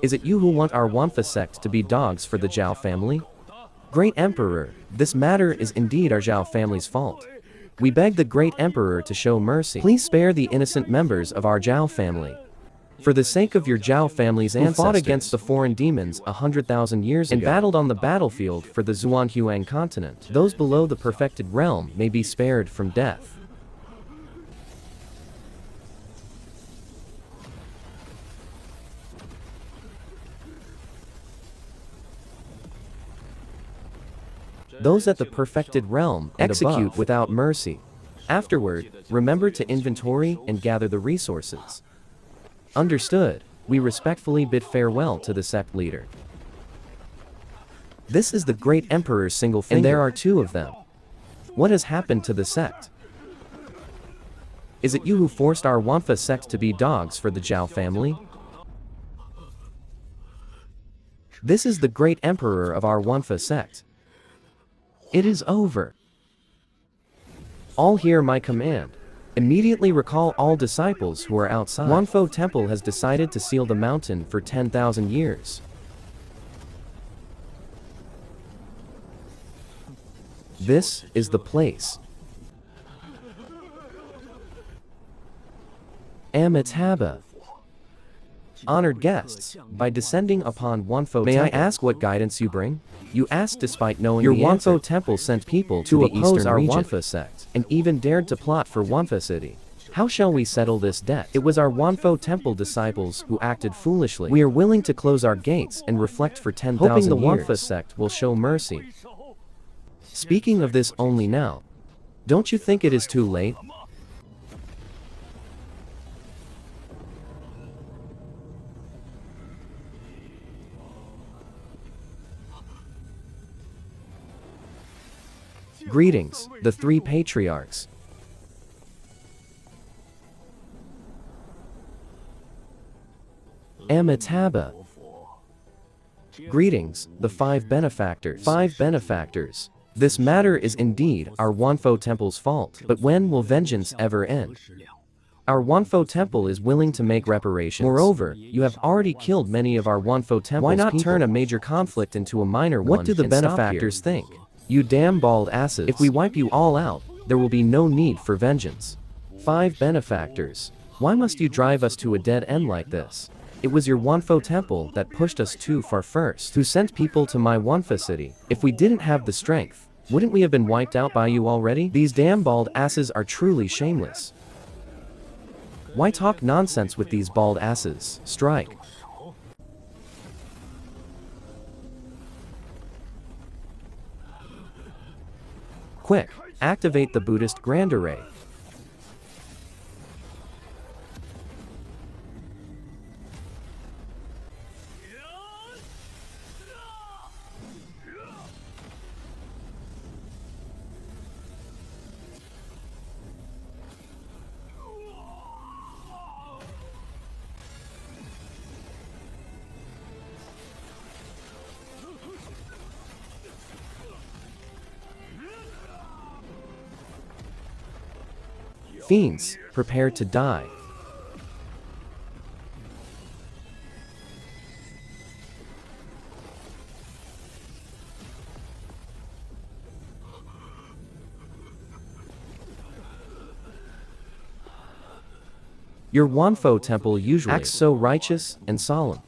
Is it you who want our Wanfa sect to be dogs for the Zhao family? Great Emperor, this matter is indeed our Zhao family's fault. We beg the Great Emperor to show mercy. Please spare the innocent members of our Zhao family. For the sake of your Zhao family's ancestors, who fought against the foreign demons 100,000 years ago and battled on the battlefield for the Zhuanghuang continent, those below the perfected realm may be spared from death. Those at the perfected realm and execute above without mercy. Afterward, remember to inventory and gather the resources. Understood. We respectfully bid farewell to the sect leader. This is the Great Emperor's single finger, and there are two of them. What has happened to the sect? Is it you who forced our Wanfa sect to be dogs for the Zhao family? This is the Great Emperor of our Wanfa sect. It is over. All hear my command. Immediately recall all disciples who are outside. Phat Temple has decided to seal the mountain for 10,000 years. This is the place. Amitabha. Honored guests, by descending upon Phat Temple, may I ask what guidance you bring? You asked despite knowing your Phat Temple sent people to oppose our Wanfa sect, and even dared to plot for Wanfa City. How shall we settle this debt? It was our Phat Temple disciples who acted foolishly. We are willing to close our gates and reflect for 10,000 years, hoping the Wanfa sect will show mercy. Speaking of this only now, don't you think it is too late? Greetings, the three patriarchs. Amitabha. Greetings, the five benefactors. Five benefactors. This matter is indeed our Phat Temple's fault, but when will vengeance ever end? Our Phat Temple is willing to make reparations. Moreover, you have already killed many of our Phat Temple's people. Why not turn a major conflict into a minor one? What do the benefactors think? You damn bald asses. If we wipe you all out, there will be no need for vengeance. Five benefactors. Why must you drive us to a dead end like this? It was your Phat Temple that pushed us too far first, who sent people to my Wanfa city. If we didn't have the strength, wouldn't we have been wiped out by you already? These damn bald asses are truly shameless. Why talk nonsense with these bald asses? Strike. Quick, activate the Buddhist Grand Array. Fiends, prepare to die. Your Phat Temple usually acts so righteous and solemn.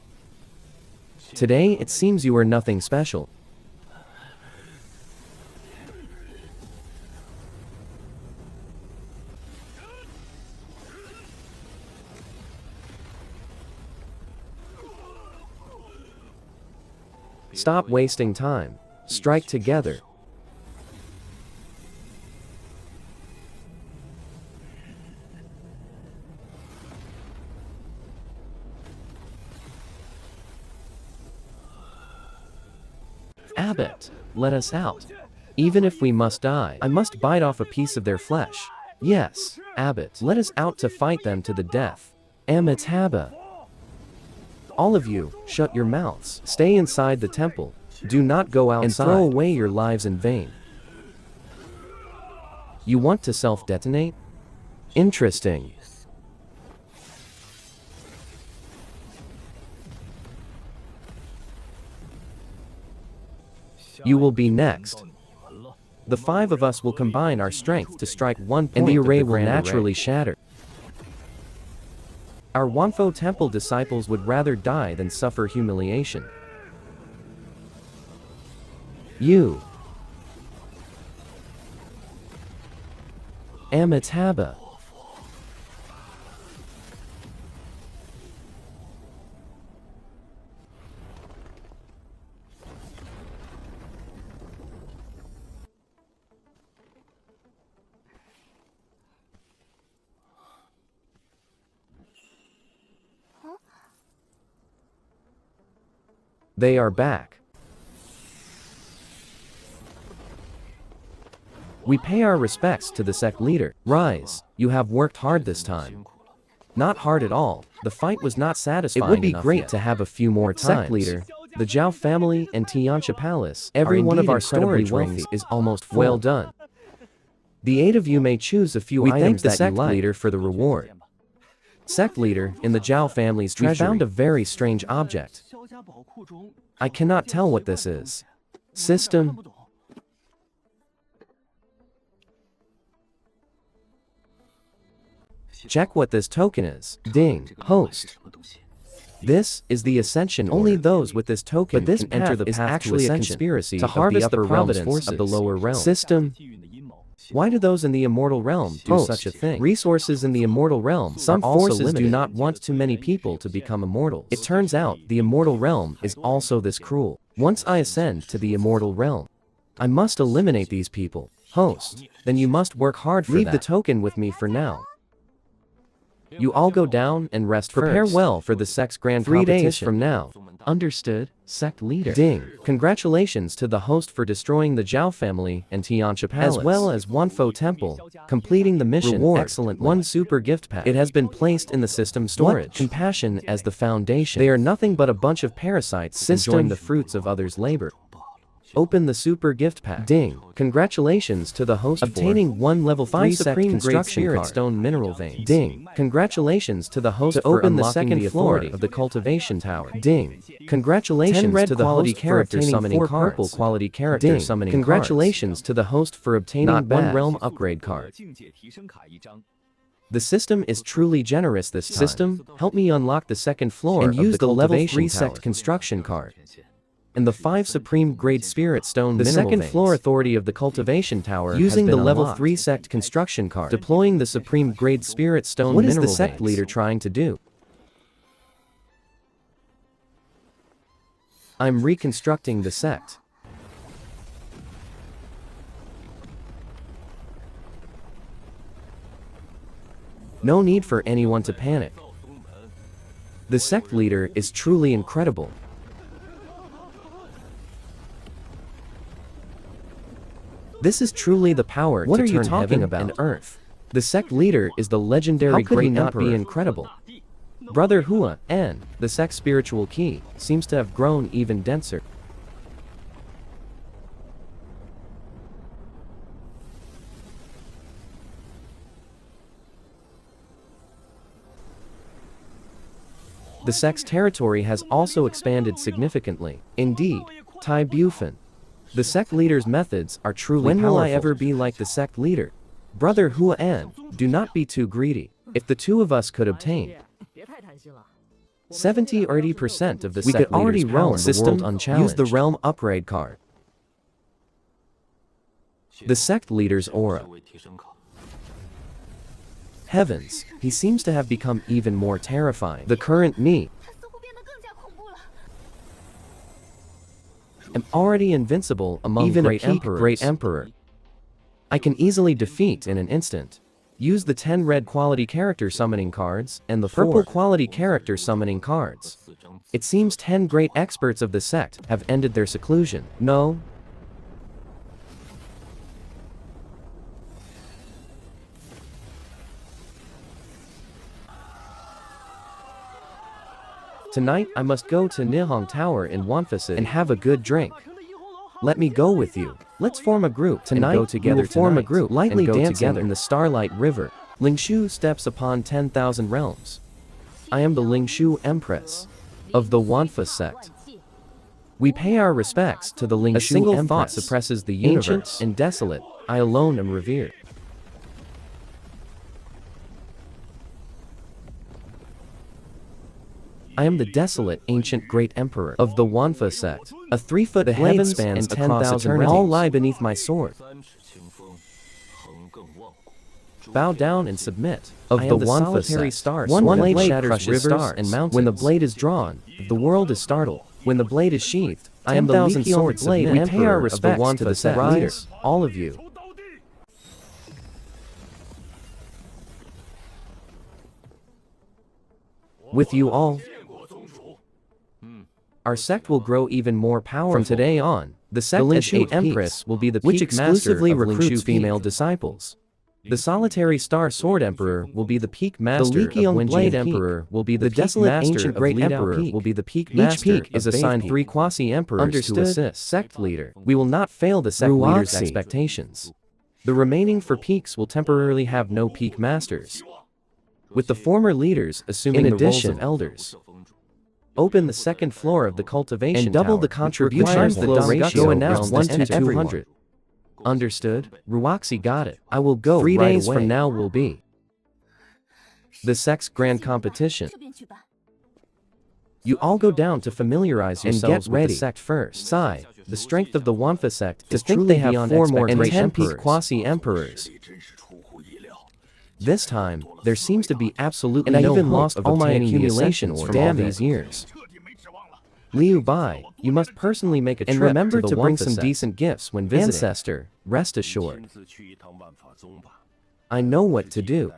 Today it seems you are nothing special. Stop wasting time. Strike together. Abbot, let us out. Even if we must die, I must bite off a piece of their flesh. Yes, Abbot, let us out to fight them to the death. Amitabha. All of you, shut your mouths. Stay inside the temple. Do not go outside and throw away your lives in vain. You want to self-detonate? Interesting. You will be next. The 5 of us will combine our strength to strike one point, and the array will naturally shatter. Our Wanfo Temple disciples would rather die than suffer humiliation. You. Amitabha. They are back. We pay our respects to the sect leader. Rise, you have worked hard this time. Not hard at all, the fight was not satisfying. It would be great to have a few more times. Sect leader, the Zhao family and Tianxia Palace, every one of our storage rings is almost full. Well done. The 8 of you may choose a few items thank the sect leader for the reward. Sect leader, in the Zhao family's treasury, we found a very strange object. I cannot tell what this is. System. Check what this token is. Ding. Host. This is the Ascension. Only those with this token can enter the path is actually a conspiracy to harvest the providence of the lower realm. System. Why do those in the immortal realm do such a thing? Resources in the immortal realm. Some forces do not want too many people to become immortals. It turns out the immortal realm is also this cruel. Once I ascend to the immortal realm, I must eliminate these people. Host, then you must work hard for that. Leave the token with me for now. You all go down and rest first. Prepare well for the sect's grand 3 days from now. Understood, sect leader. Ding. Congratulations to the host for destroying the Zhao family and Tianxia Palace, as well as Wanfo Temple, completing the mission. Reward. Excellent. 1 super gift pack. It has been placed in the system storage. What? Compassion as the foundation. They are nothing but a bunch of parasites enjoying the fruits of others' labor. Open the super gift pack. Ding. Congratulations to the host obtaining for 1 level 3 supreme construction spirit stone mineral vein. Ding. Congratulations to the host to open the second floor of the cultivation tower. Ding. Congratulations to the host for obtaining 4 purple quality character summoning cards. Congratulations to the host for obtaining 1 realm upgrade card. The system is truly generous this time. System, help me unlock the second floor and use the level 3 sect construction card. And the 5 supreme grade spirit stone mineral veins. The second floor authority of the cultivation tower using the level 3 sect construction card. Deploying the supreme grade spirit stone mineral veins. What is the sect leader trying to do? I'm reconstructing the sect. No need for anyone to panic. The sect leader is truly incredible. This is truly the power to turn heaven and earth. The sect leader is the legendary great emperor. How could he not be incredible? Brother Hua, and the sect's spiritual key, seems to have grown even denser. The sect's territory has also expanded significantly. Indeed, Tai Bufan. The sect leader's methods are truly powerful. When will I ever be like the sect leader? Brother Hua An, do not be too greedy. If the 2 of us could obtain 70 or 80% of the we sect could already roam the world unchallenged. Use the realm upgrade card. The sect leader's aura. Heavens, he seems to have become even more terrifying. The current me. Am already invincible among even great emperor. I can easily defeat in an instant. Use the 10 red quality character summoning cards and the purple quality character summoning cards. It seems 10 great experts of the sect have ended their seclusion. No. Tonight I must go to Nihong Tower in Wanfa and have a good drink. Let me go with you. Let's form a group. Tonight go together. Form a group. Lightly dancing together in the Starlight River. Lingshu steps upon 10,000 realms. I am the Lingshu Empress of the Wanfa sect. We pay our respects to the Lingshu Empress. A single thought suppresses the universe. Ancient and desolate, I alone am revered. I am the desolate, ancient great emperor of the Wanfa sect. A 3-foot blade spans across eternity. All lie beneath my sword. Bow down and submit. Of the Wanfa solitary stars, one blade shatters rivers stars and mountains. When the blade is drawn, the world is startled. When the blade is sheathed, I am the 10,000-sword blade. We pay our respects to the sect leaders, all of you. With you all, our sect will grow even more powerful. From today on, the sect Sect Empress will be the peak exclusively master of recruits female disciples. The solitary star sword emperor will be the peak master. The Liqiang blade emperor will be the desolate ancient great emperor will be the peak master. Each peak is assigned 3 quasi-emperors to assist. Sect leader. We will not fail the sect leader's expectations. The remaining 4 peaks will temporarily have no peak masters, with the former leaders assuming the roles of elders. Open the 2nd floor of the cultivation and double the contributions. The ratio announced 1 to 200. Understood? Ruoxi got it. I will go 3 days from now will be the sect's grand competition. You all go down to familiarize yourselves with the sect first. Sigh, the strength of the Wanfa sect is think they have 4 more and 10 peak quasi-emperors. This time, there seems to be absolutely no hope lost of all my accumulations from all these years. Liu Bai, you must personally make a trip and remember to bring some decent gifts when visiting. Ancestor, rest assured. I know what to do.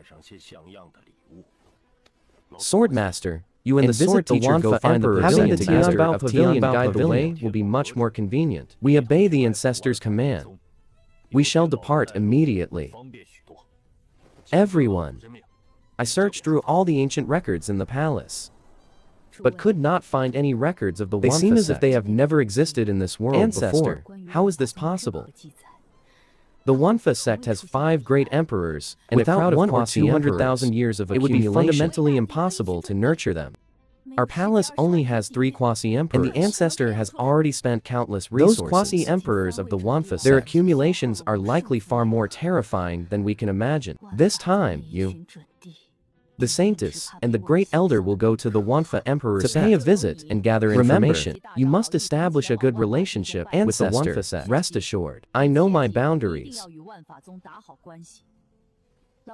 Swordmaster, you and the sword teacher go find the pavilion together of Pavilion guide the way will be much more convenient. We obey the ancestor's command. We shall depart immediately. Everyone. I searched through all the ancient records in the palace, but could not find any records of the Wanfa sect. They seem as if they have never existed in this world before. How is this possible? The Wanfa sect has 5 great emperors, and without 1 or 200,000 years of accumulation, it would be fundamentally impossible to nurture them. Our palace only has 3 quasi-emperors, and the ancestor has already spent countless resources. Those quasi-emperors of the Wanfa sect, their accumulations are likely far more terrifying than we can imagine. This time, you, the Saintess, and the Great Elder will go to the Wanfa Emperor to pay a visit and gather information. Remember, you must establish a good relationship with the Wanfa sect. Rest assured, I know my boundaries.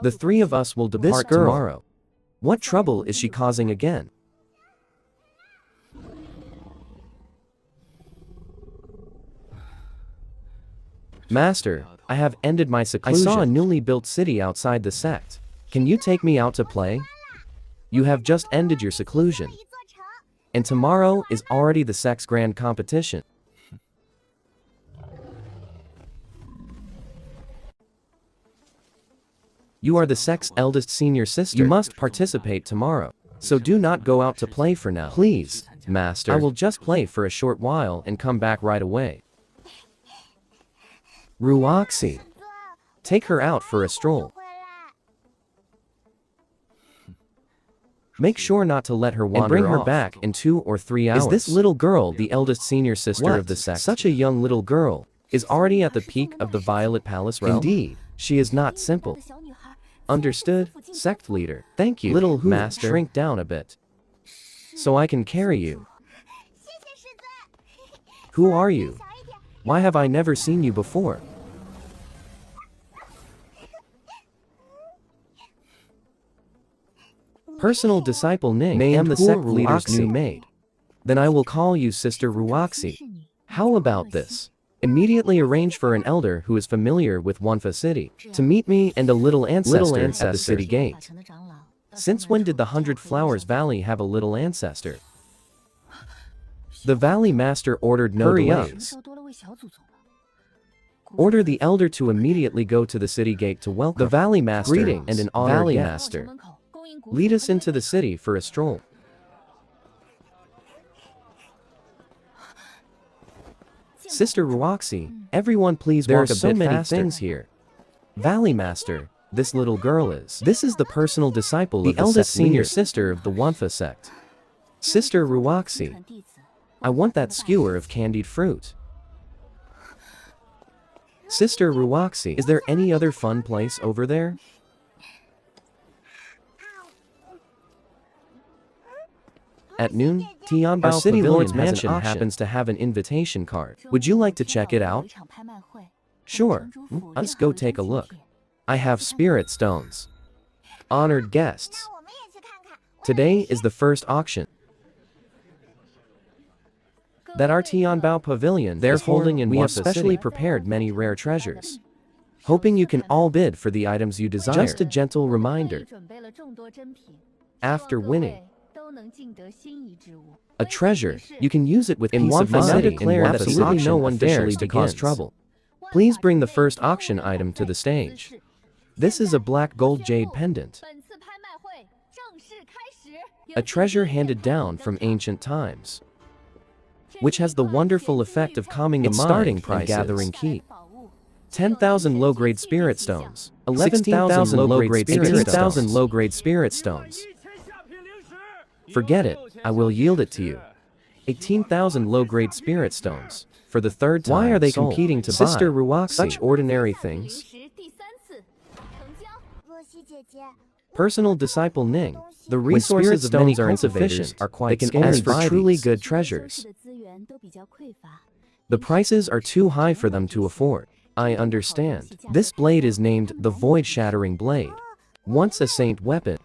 The 3 of us will depart tomorrow. What trouble is she causing again? Master, I have ended my seclusion. I saw a newly built city outside the sect. Can you take me out to play? You have just ended your seclusion, and tomorrow is already the sect's grand competition. You are the sect's eldest senior sister. You must participate tomorrow, so do not go out to play for now. Please, Master. I will just play for a short while and come back right away. Ruoxi, take her out for a stroll. Make sure not to let her wander and bring her back in 2 or 3 hours. Is this little girl the eldest senior sister of the sect? Such a young little girl is already at the peak of the Violet Palace realm. Indeed, she is not simple. Understood, sect leader. Thank you, little Master. Shrink down a bit, so I can carry you. Who are you? Why have I never seen you before? Personal disciple Ning, I am the sect leader's new maid. Then I will call you Sister Ruoxi. How about this? Immediately arrange for an elder who is familiar with Wanfa City to meet me and a little ancestor at the city gate. Since when did the 100 Flowers Valley have a little ancestor? The Valley Master ordered no delays. Order the elder to immediately go to the city gate to welcome the Valley Master and an honored Valley Master. Lead us into the city for a stroll. Sister Ruoxi, everyone please walk a bit faster. There are so many things here. Valley Master, this little girl is. This is the personal disciple of the eldest senior sister of the Wanfa sect. Sister Ruoxi, I want that skewer of candied fruit. Sister Ruoxi, is there any other fun place over there? At noon, Tianbao our city lord's mansion happens to have an invitation card. Would you like to check it out? Sure, let's go take a look. I have spirit stones. Honored guests. Today is the first auction that our Tianbao pavilion is holding in. We have specially prepared many rare treasures, hoping you can all bid for the items you desire. Just a gentle reminder. After winning a treasure, you can use it with peace of mind. Declare that absolutely no one dares to cause trouble. Please bring the first auction item to the stage. This is a black gold jade pendant, a treasure handed down from ancient times, which has the wonderful effect of calming the mind starting price and gathering ki. 10,000 low-grade spirit stones, 11,000 low-grade spirit stones. Forget it, I will yield it to you. 18,000 low-grade spirit stones, for the third time. Why are they competing to Sister Ruoxi such ordinary things? Personal disciple Ning, the resources of many are insufficient, they can only for truly good treasures. The prices are too high for them to afford. I understand. This blade is named the Void-Shattering Blade. Once a saint weapon.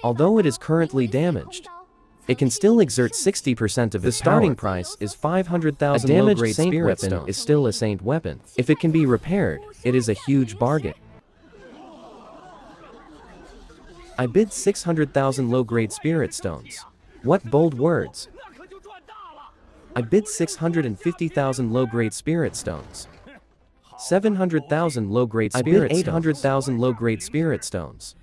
Although it is currently damaged, it can still exert 60% of its starting price is 500,000 low-grade spirit weapon is still a saint weapon. If it can be repaired, it is a huge bargain. I bid 600,000 low-grade spirit stones. What bold words. I bid 650,000 low-grade spirit stones. 700,000 low-grade spirit stones. I bid 800,000 low-grade spirit stones.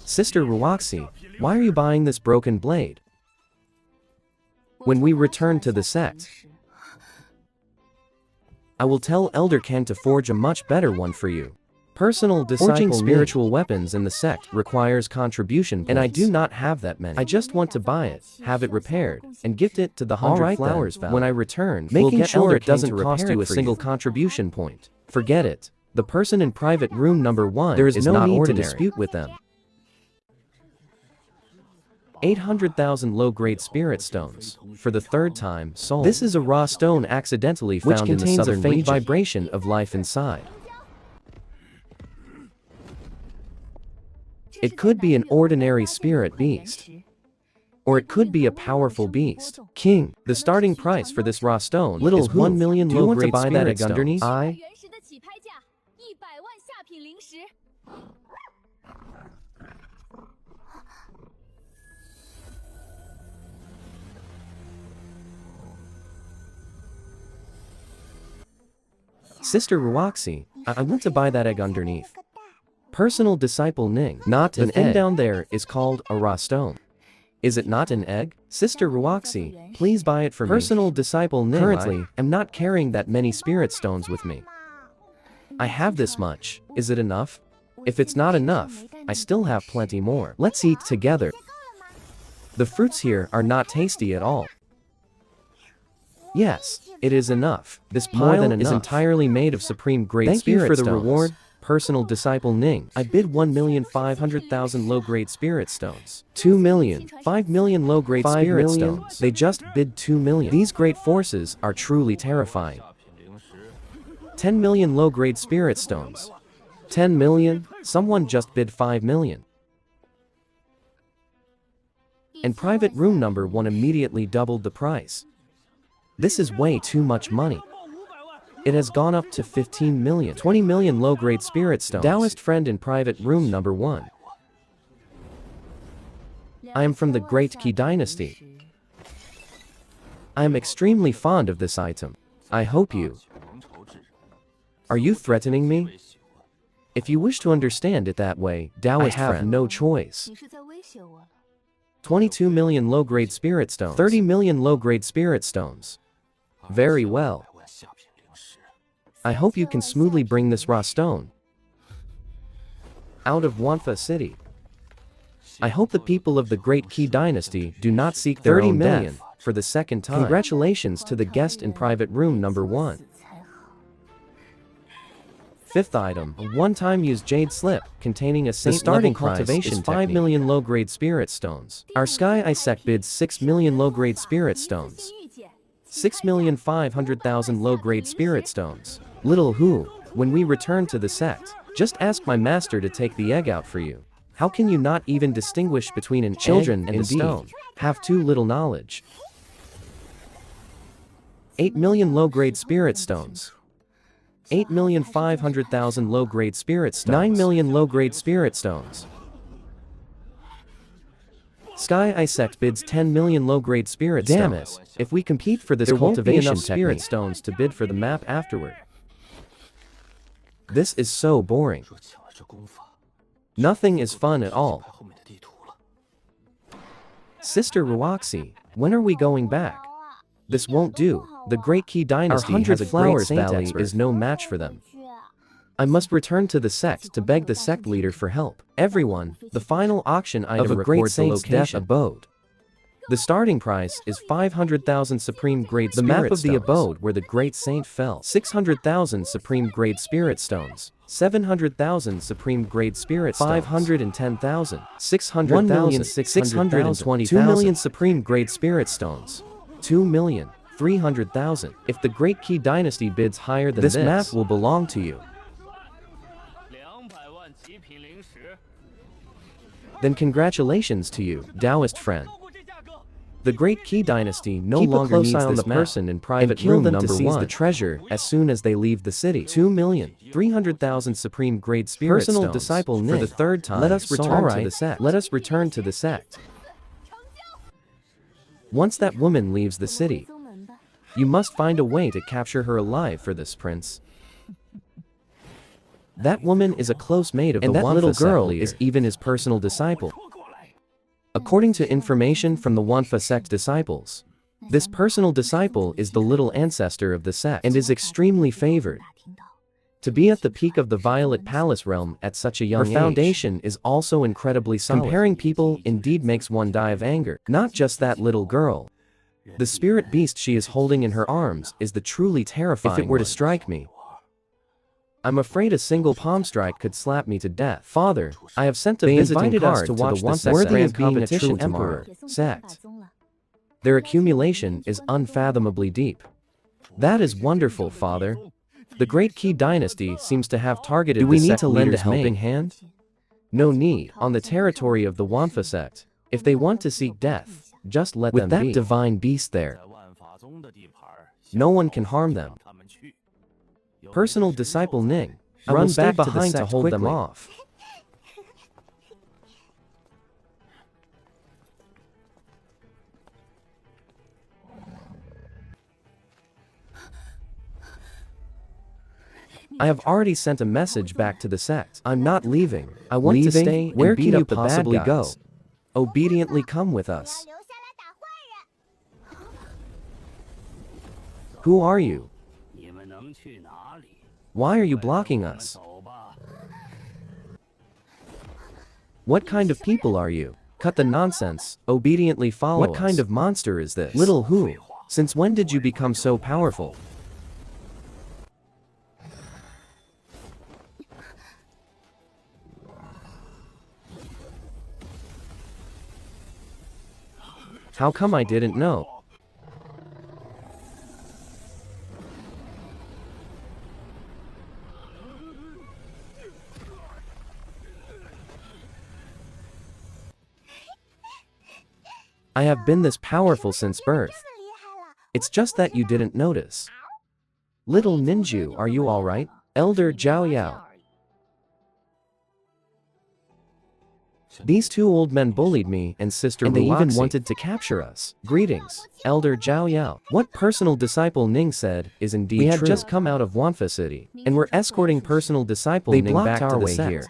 Sister Ruoxi, why are you buying this broken blade? When we return to the sect, I will tell Elder Ken to forge a much better one for you. Personal disciple spiritual weapons in the sect requires contribution points, and I do not have that many. I just want to buy it, have it repaired, and gift it to the 100 Flowers Valley. When I return, making sure it doesn't cost you a single contribution point. Forget it. The person in private room number 1 there is no need to dispute with them. 800,000 low-grade spirit stones, for the third time, sold. This is a raw stone accidentally found in the southern region, which contains a faint vibration of life inside. It could be an ordinary spirit beast, or it could be a powerful beast. King, the starting price for this raw stone is 1 million low-grade spirit stones. Underneath? Sister Ruoxi, I want to buy that egg underneath. Personal disciple Ning, not an egg down there is called a raw stone. Is it not an egg? Sister Ruoxi, please buy it for me. Personal disciple Ning, currently, I'm not carrying that many spirit stones with me. I have this much. Is it enough? If it's not enough, I still have plenty more. Let's eat together. The fruits here are not tasty at all. Yes, it is enough. This pile is entirely made of supreme grade spirit stones. Thank you for the reward, personal disciple Ning. I bid 1,500,000 low-grade spirit stones. 2 million, 5 million low-grade spirit stones. They just bid 2 million. These great forces are truly terrifying. 10 million low-grade spirit stones. 10 million? Someone just bid 5 million. And private room number 1 immediately doubled the price. This is way too much money. It has gone up to 15 million. 20 million low-grade spirit stones. Taoist friend in private room number 1. I am from the Great Qi dynasty. I am extremely fond of this item. I hope you. Are you threatening me? If you wish to understand it that way, Taoist friend, I have no choice. 22 million low-grade spirit stones. 30 million low-grade spirit stones. Very well. I hope you can smoothly bring this raw stone out of Wanfa City. I hope the people of the Great Qi dynasty do not seek their 30 million for the second time. Congratulations to the guest in private room number 1. Fifth item, a one-time used jade slip, containing a saint starting cultivation 5 million low-grade spirit stones. Our Sky Ice Sect bids 6 million low-grade spirit stones. 6,500,000 low-grade spirit stones. Little Who, when we return to the sect, just ask my master to take the egg out for you. How can you not even distinguish between an children and a stone? Have too little knowledge. 8 million low-grade spirit stones. 8,500,000 low-grade spirit stones. 9 million low-grade spirit stones. Sky Ice Sect bids 10 million low-grade spirit stones. Damn it, if we compete for this cultivation spirit stones to bid for the map afterward. This is so boring. Nothing is fun at all. Sister Ruoxi, when are we going back? This won't do. The Great Qi dynasty has a great saint valley is no match for them. I must return to the sect to beg the sect leader for help. Everyone, the final auction item of a great saint's death abode. The starting price is 500,000 supreme grade spirit stones. The map of the abode where the great saint fell. 600,000 supreme grade spirit stones. 700,000 supreme grade spirit stones. 510,000. 600,000. 620,000. 2 million supreme grade spirit stones. 2,300,000. If the Great Qi dynasty bids higher than this map will belong to you. Then congratulations to you, Taoist friend. The Great Qi dynasty no longer needs this person in private room number 1 to seize the treasure as soon as they leave the city. 2,300,000 supreme grade spirit stones. Personal disciple Ning. For the third time. Let us return to the sect. Let us return to the sect. Once that woman leaves the city, you must find a way to capture her alive for this prince. That woman is a close mate of the Wanfa little girl is even his personal disciple. According to information from the Wanfa sect disciples, this personal disciple is the little ancestor of the sect and is extremely favored. To be at the peak of the Violet Palace realm at such a young age, her foundation is also incredibly solid. Comparing people indeed makes one die of anger. Not just that little girl. The spirit beast she is holding in her arms is the truly terrifying. If it were to strike me, I'm afraid a single palm strike could slap me to death. Father, I have sent a visiting card to watch the sect grand competition emperor sect. Their accumulation is unfathomably deep. That is wonderful, Father. The Great Qi dynasty seems to have targeted the sect. Do we need to lend a helping hand? No need. On the territory of the Wanfa sect, if they want to seek death, just let them be. With that divine beast there, no one can harm them. Personal disciple Ning, run back behind to hold them off. I have already sent a message back to the sect. I'm not leaving. I want to stay. Where can you possibly go? Obediently come with us. Who are you? Why are you blocking us? What kind of people are you? Cut the nonsense. Obediently follow us. What kind of monster is this? Little Who, since when did you become so powerful? How come I didn't know? I have been this powerful since birth. It's just that you didn't notice. Little Ninju, are you alright? Elder Zhao Yao. These two old men bullied me and Sister Ruoxi. And they even wanted to capture us. Greetings, Elder Zhao Yao. What personal disciple Ning said is indeed true. We had just come out of Wanfa City, and were escorting personal disciple Ning back to the sect. Here,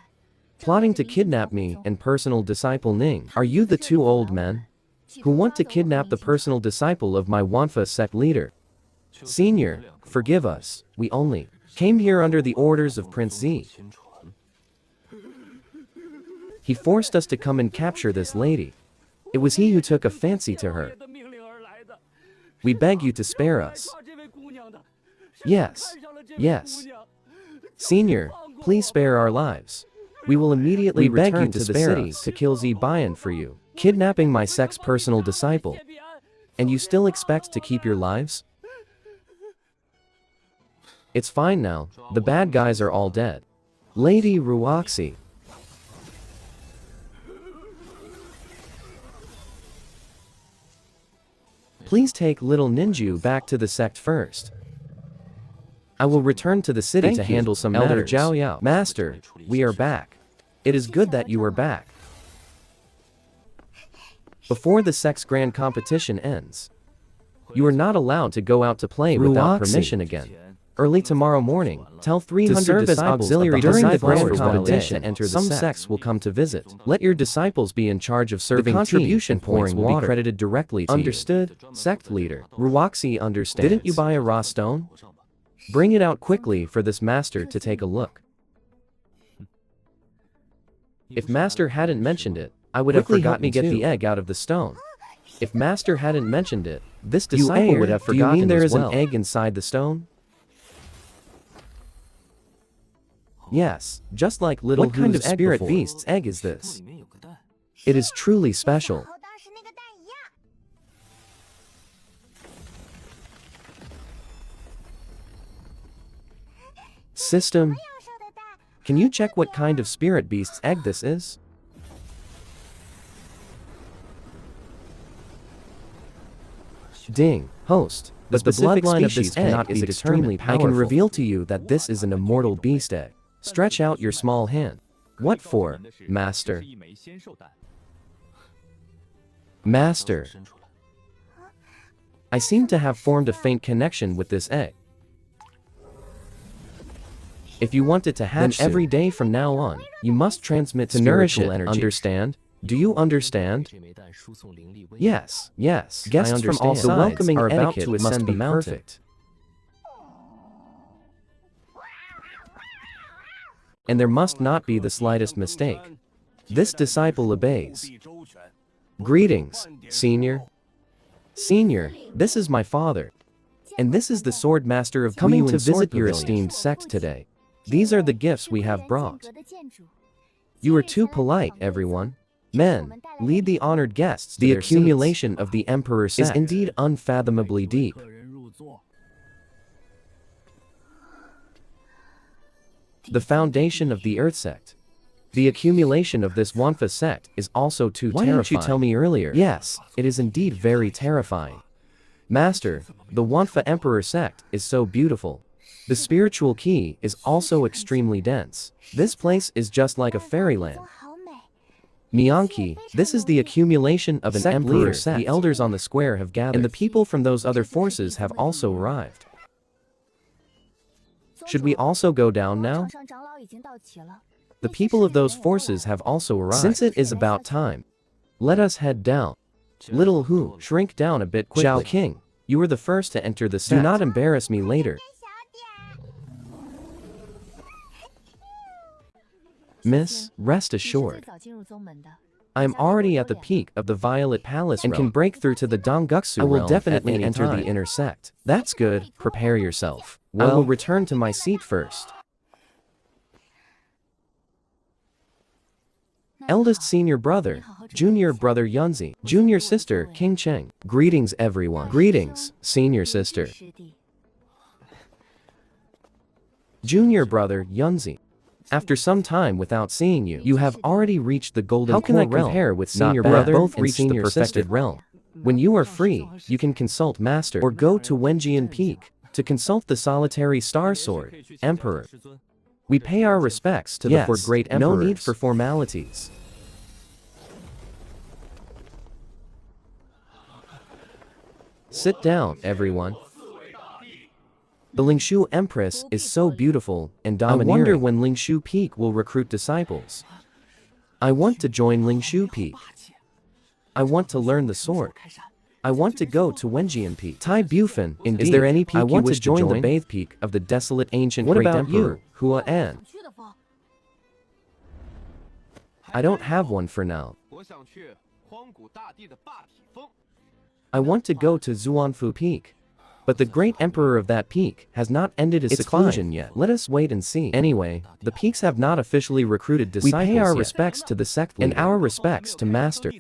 plotting to kidnap me and personal disciple Ning. Are you the two old men who want to kidnap the personal disciple of my Wanfa sect leader? Senior, forgive us, we only came here under the orders of Prince Z. He forced us to come and capture this lady. It was he who took a fancy to her. We beg you to spare us. Yes. Yes. Senior, please spare our lives. We will immediately return to the city to kill Zibayan for you, kidnapping my sect's personal disciple. And you still expect to keep your lives? It's fine now, the bad guys are all dead. Lady Ruoxi. Please take little Ninju back to the sect first. I will return to the city to handle some matters. Elder Zhao Yao. Master, we are back. It is good that you are back. Before the sect's grand competition ends, you are not allowed to go out to play without permission again. Early tomorrow morning, tell 300 disciples auxiliary during the grand competition to enter the sect. Some sects will come to visit. Let your disciples be in charge of serving. The contribution points will be credited directly to you. Understood, sect leader. Ruoxi understands. Didn't you buy a raw stone? Bring it out quickly for this master to take a look. If master hadn't mentioned it, I would have forgotten to get the egg out of the stone. If master hadn't mentioned it, this disciple would have forgotten. Do you mean there is an egg inside the stone? Yes, just like little. What kind of spirit beast's egg is this? It is truly special. System, can you check what kind of spirit beast's egg this is? Ding, host, but the bloodline of this egg is extremely powerful. I can reveal to you that this is an immortal beast egg. Stretch out your small hand. What for, master? Master. I seem to have formed a faint connection with this egg. If you want it to hatch every day from now on, you must transmit to nourish it, energy. Understand? Do you understand? Yes, yes. Guests from all sides welcoming are about to ascend the mountain. Perfect. And there must not be the slightest mistake. This disciple obeys. Greetings, senior. Senior, this is my father. And this is the sword master of coming to visit your esteemed sect today. These are the gifts we have brought. You are too polite, everyone. Men, lead the honored guests. The accumulation of the Emperor sect is indeed unfathomably deep. The foundation of the Earth sect. The accumulation of this Wanfa sect is also too terrifying. Why didn't you tell me earlier? Yes, it is indeed very terrifying. Master, the Wanfa Emperor sect is so beautiful. The spiritual key is also extremely dense. This place is just like a fairyland. Mianki, this is the accumulation of an emperor sect. The elders on the square have gathered, and the people from those other forces have also arrived. Should we also go down now? The people of those forces have also arrived. Since it is about time, let us head down. Little Hu, shrink down a bit quickly. Zhao King, you were the first to enter the sect. Do not embarrass me later. Miss, rest assured. I am already at the peak of the Violet Palace and can break through to the Dongguksu realm. I will definitely enter the inner sect. That's good, prepare yourself. Well, I will return to my seat first. Eldest senior brother, junior brother Yunzi, junior sister King Cheng. Greetings everyone. Greetings, senior sister. Junior brother Yunzi. After some time without seeing you, you have already reached the golden core realm. How can I compare with senior brother both and senior perfected realm? When you are free, you can consult master or go to Wenjian Peak to consult the solitary star sword, Emperor. We pay our respects to the four great emperors. No need for formalities. Sit down, everyone. The Lingshu Empress is so beautiful and domineering. I wonder when Lingshu Peak will recruit disciples. I want to join Lingshu Peak. I want to learn the sword. I want to go to Wenjian Peak. Tai Bufan, indeed. Is there any peak I want to join the Bathe Peak of the desolate ancient great emperor, Hua An? I don't have one for now. I want to go to Zuanfu Peak. But the great emperor of that peak has not ended his seclusion yet. Let us wait and see. Anyway, the peaks have not officially recruited disciples yet. We pay our respects to the sect leader. And our respects to Master.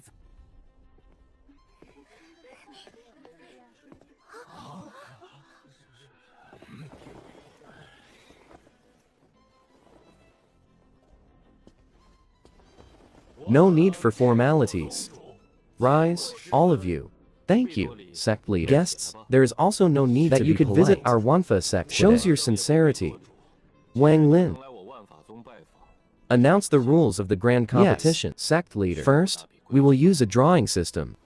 No need for formalities. Rise, all of you. Thank you, sect leader. Guests, there is also no need that you could visit our Wanfa sect today. Shows your sincerity. Wang Lin. Announce the rules of the grand competition. Yes, sect leader. First, we will use a drawing system.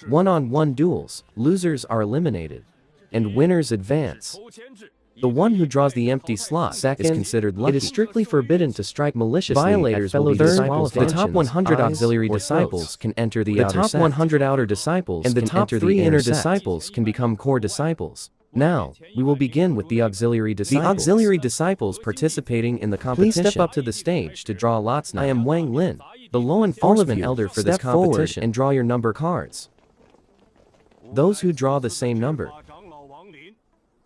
One-on-one duels, losers are eliminated. And winners advance. The one who draws the empty slot second is considered lucky. It is strictly forbidden to strike maliciously. Violators will be disqualified. The top 100 auxiliary disciples can enter the outer sect. The top 100 outer disciples and the top 3 inner disciples can become core disciples. Now, we will begin with the auxiliary disciples. The auxiliary disciples participating in the competition. Please step up to the stage to draw lots now. I am Wang Lin, the law enforcement elder for this competition, and draw your number cards. Those who draw the same number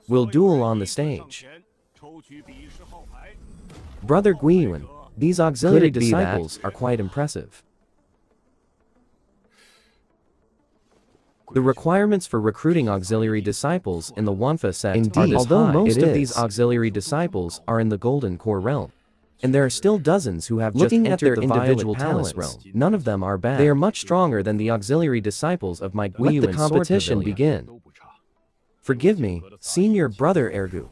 will duel on the stage. Brother Guiyuan, these auxiliary disciples are quite impressive. The requirements for recruiting auxiliary disciples in the Wanfa sect are this high. Most of these auxiliary disciples are in the Golden Core realm. And there are still dozens who have just entered the individual talents realm. None of them are bad. They are much stronger than the auxiliary disciples of my Guiyuan. Let the competition begin. Forgive me, senior brother Ergu.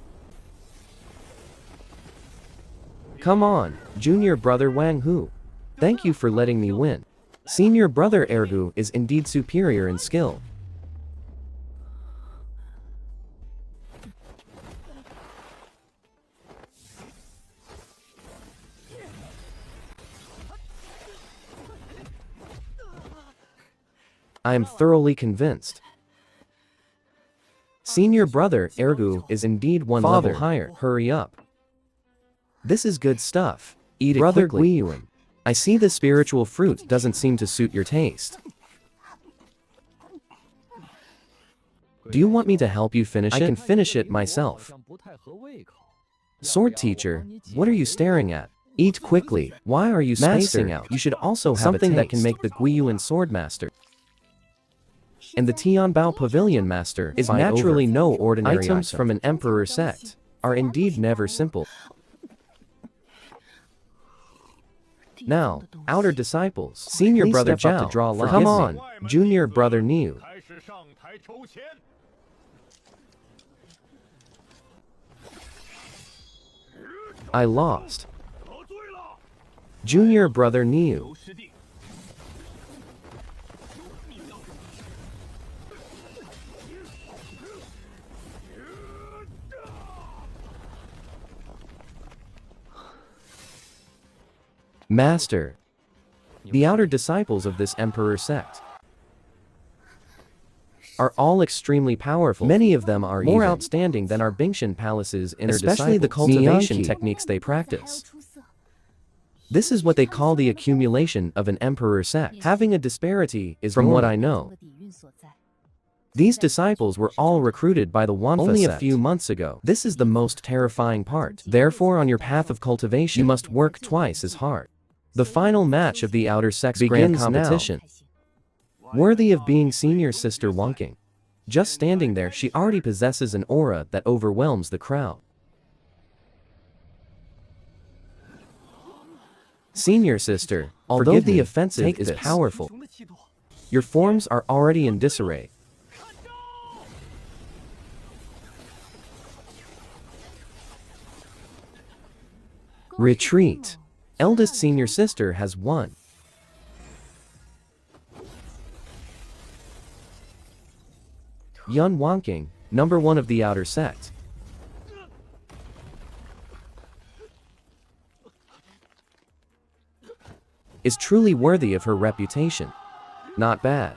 Come on, junior brother Wang Hu. Thank you for letting me win. Senior brother Ergu is indeed superior in skill. I am thoroughly convinced. Senior brother Ergu is indeed one level higher. Hurry up. This is good stuff. Eat it brother quickly. Guiyuan, I see the spiritual fruit doesn't seem to suit your taste. Do you want me to help you finish it? I can finish it myself. Sword teacher, what are you staring at? Eat quickly. Why are you spacing out? You should also have something that can make the Guiyuan sword master. And the Tianbao Pavilion Master is naturally no ordinary items from an emperor sect are indeed never simple. Now, outer disciples, senior brother Zhao, to draw come on, junior brother Niu. I lost. Junior brother Niu. Master. The outer disciples of this emperor sect are all extremely powerful. Many of them are more outstanding than our Bingshan Palace's inner disciples. Especially the cultivation techniques they practice. This is what they call the accumulation of an emperor sect. Having a disparity is from what I know. These disciples were all recruited by the Wanfa only a few months ago. This is the most terrifying part. Therefore, on your path of cultivation, you must work twice as hard. The final match of the outer sect's grand competition. Worthy of being senior sister Wonking. Just standing there, she already possesses an aura that overwhelms the crowd. Senior sister, although the offensive is powerful, your forms are already in disarray. Retreat. Eldest senior sister has won. Yun Wonking, number 1 of the outer sect. Is truly worthy of her reputation. Not bad.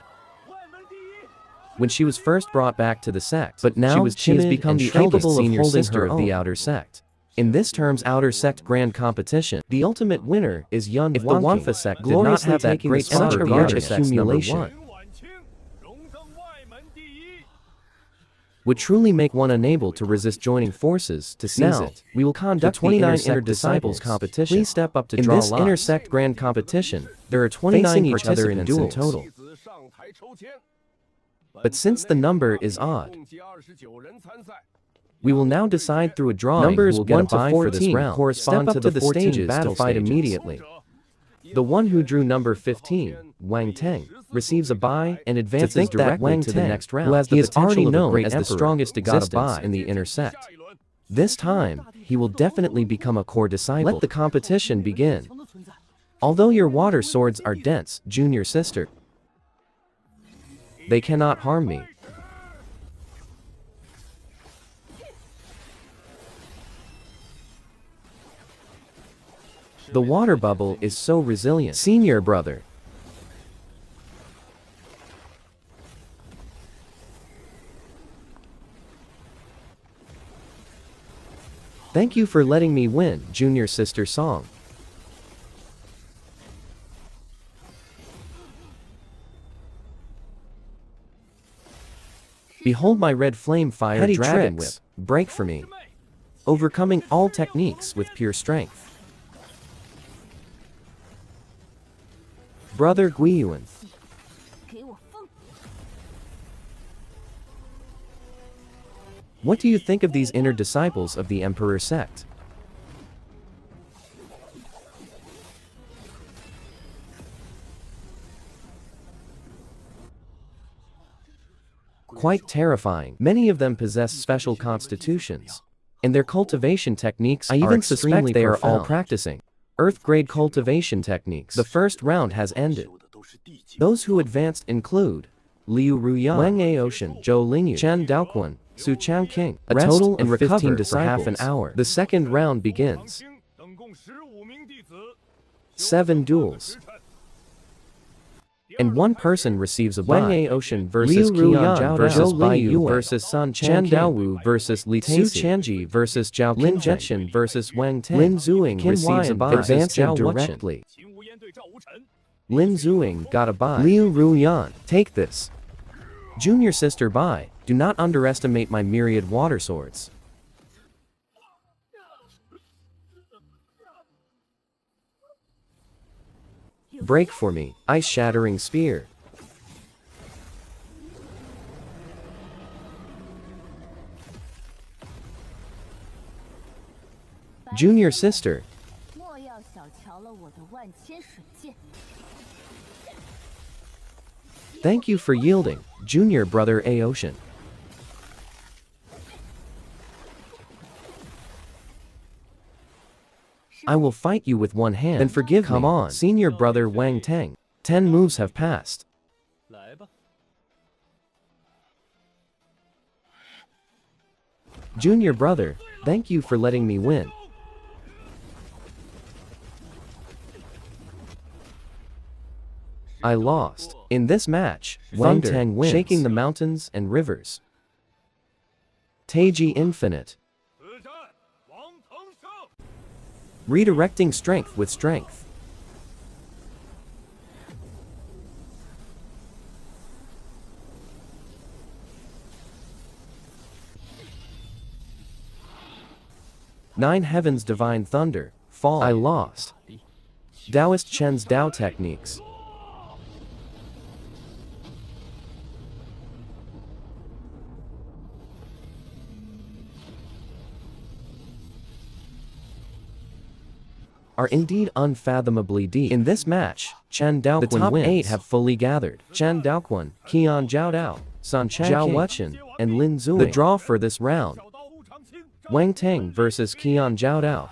When she was first brought back to the sect, but now she has become the eldest senior sister of the outer sect. In this term's outer sect grand competition, the ultimate winner is Yun. If the Wanfa sect did not have that great entourage accumulation, would truly make one unable to resist joining forces to seize it. We will conduct the 29 Inner Disciples competition. Please step up to draw lots. In this intersect grand competition, there are 29 participants in total. But since the number is odd, we will now decide through a drawing. Numbers 1 to 14 correspond to the stages to fight immediately. The one who drew number 15, Wang Teng, receives a bye and advances directly to the next round. Who has the potential of a great emperor, the strongest existence in the inner sect. This time, he will definitely become a core disciple. Let the competition begin. Although your water swords are dense, junior sister, they cannot harm me. The water bubble is so resilient. Senior brother. Thank you for letting me win, junior sister song. Behold my red flame fire Petty dragon whip, break for me. Overcoming all techniques with pure strength. Brother Guiyuan. What do you think of these inner disciples of the Emperor sect? Quite terrifying. Many of them possess special constitutions, and their cultivation techniques I even suspect they are all practicing Earth-grade cultivation techniques. The first round has ended. Those who advanced include Liu Ruyan, Wang Aocean, Zhou Lingyu, Chen Daoquan, Su Chang King. A total of 15 disciples for half an hour. The second round begins. 7 duels. And one person receives a bye. Wang Aocean versus Qian Zhao versus Bai Yu versus Sun Chan Daowu versus Li Su Chanji versus Zhao Lin Jetshin versus Wang Teng. Lin Zuing receives a bye. Advancing directly. Lin Zuing got a bye. Liu Ruyan, take this. Junior sister bye. Do not underestimate my myriad water swords. Break for me, ice-shattering spear. Junior sister. Thank you for yielding, junior brother Aocean. I will fight you with one hand. Then forgive me. Come on, senior brother Wang Teng. 10 moves have passed. Junior brother, thank you for letting me win. I lost. In this match, Wang Teng wins, shaking the mountains and rivers. Taiji Infinite. Redirecting strength with strength. Nine Heavens Divine Thunder, fall. I lost. Taoist Chen's Tao techniques. Are indeed unfathomably deep. In this match, Chen Daoquan wins. The top 8 have fully gathered. Chen Daoquan, Qian Zhao Dao, Sun Chang Zhao Wuchen, and Lin Zuing. The draw for this round. Wang Teng versus Qian Zhao Dao.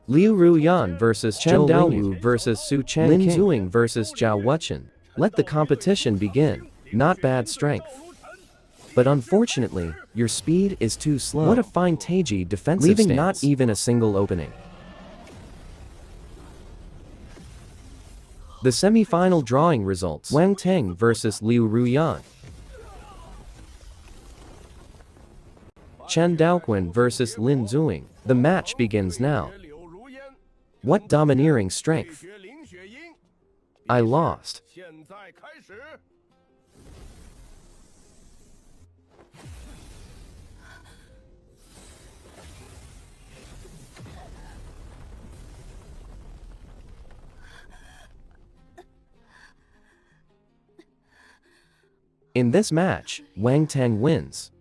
Liu Ruyan versus Chen Daowu versus Su Chang Lin Zuing versus Zhao Wuchen. Let the competition begin. Not bad strength. But unfortunately, your speed is too slow. What a fine Taiji defensive leaving stance. Not even a single opening. The semi-final drawing results. Wang Teng versus Liu Ruyan. Chen Daoquan vs Lin Zuing. The match begins now. What domineering strength! I lost. In this match, Wang Teng wins.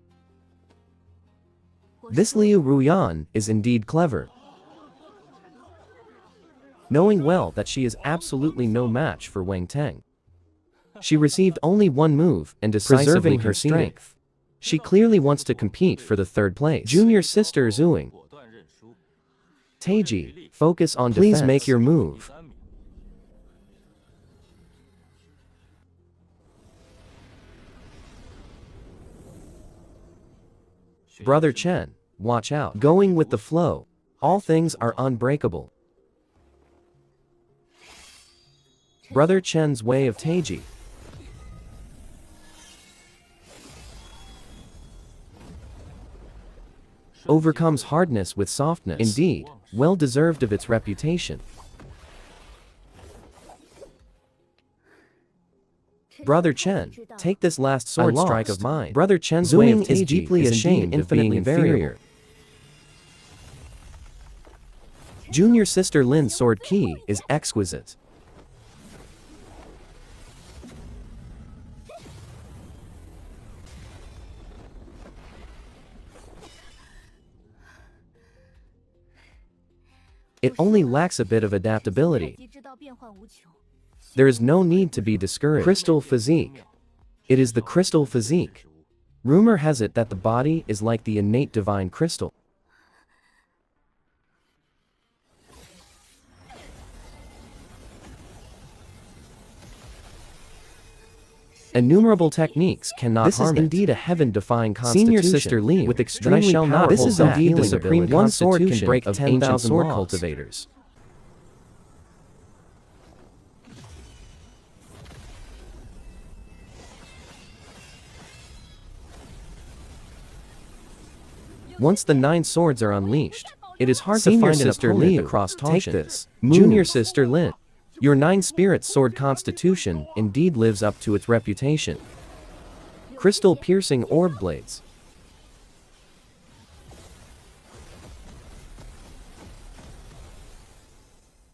This Liu Ruyan is indeed clever. Knowing well that she is absolutely no match for Wang Teng. She received only one move and decisively her strength. She clearly wants to compete for the third place. Junior sister Zuing. Taiji, focus on defense. Please make your move. Brother Chen, watch out. Going with the flow. All things are unbreakable. Brother Chen's way of Taiji. Overcomes hardness with softness. Indeed, well deserved of its reputation. Brother Chen, take this last sword strike of mine. Brother Chen's way of Taiji is deeply ashamed of being inferior. Junior sister Lin's sword key is exquisite. It only lacks a bit of adaptability. There is no need to be discouraged. Crystal physique. It is the crystal physique. Rumor has it that the body is like the innate divine crystal. Innumerable techniques cannot harm it. This is indeed a heaven-defying constitution. Senior sister Li with extremely powerful. This is indeed the supreme constitution. One sword can break 10,000 sword cultivators. Once the 9 swords are unleashed, it is hard to find an opponent across Tangshan. Take this. Junior sister Lin. Your 9-spirit sword constitution indeed lives up to its reputation. Crystal piercing orb blades.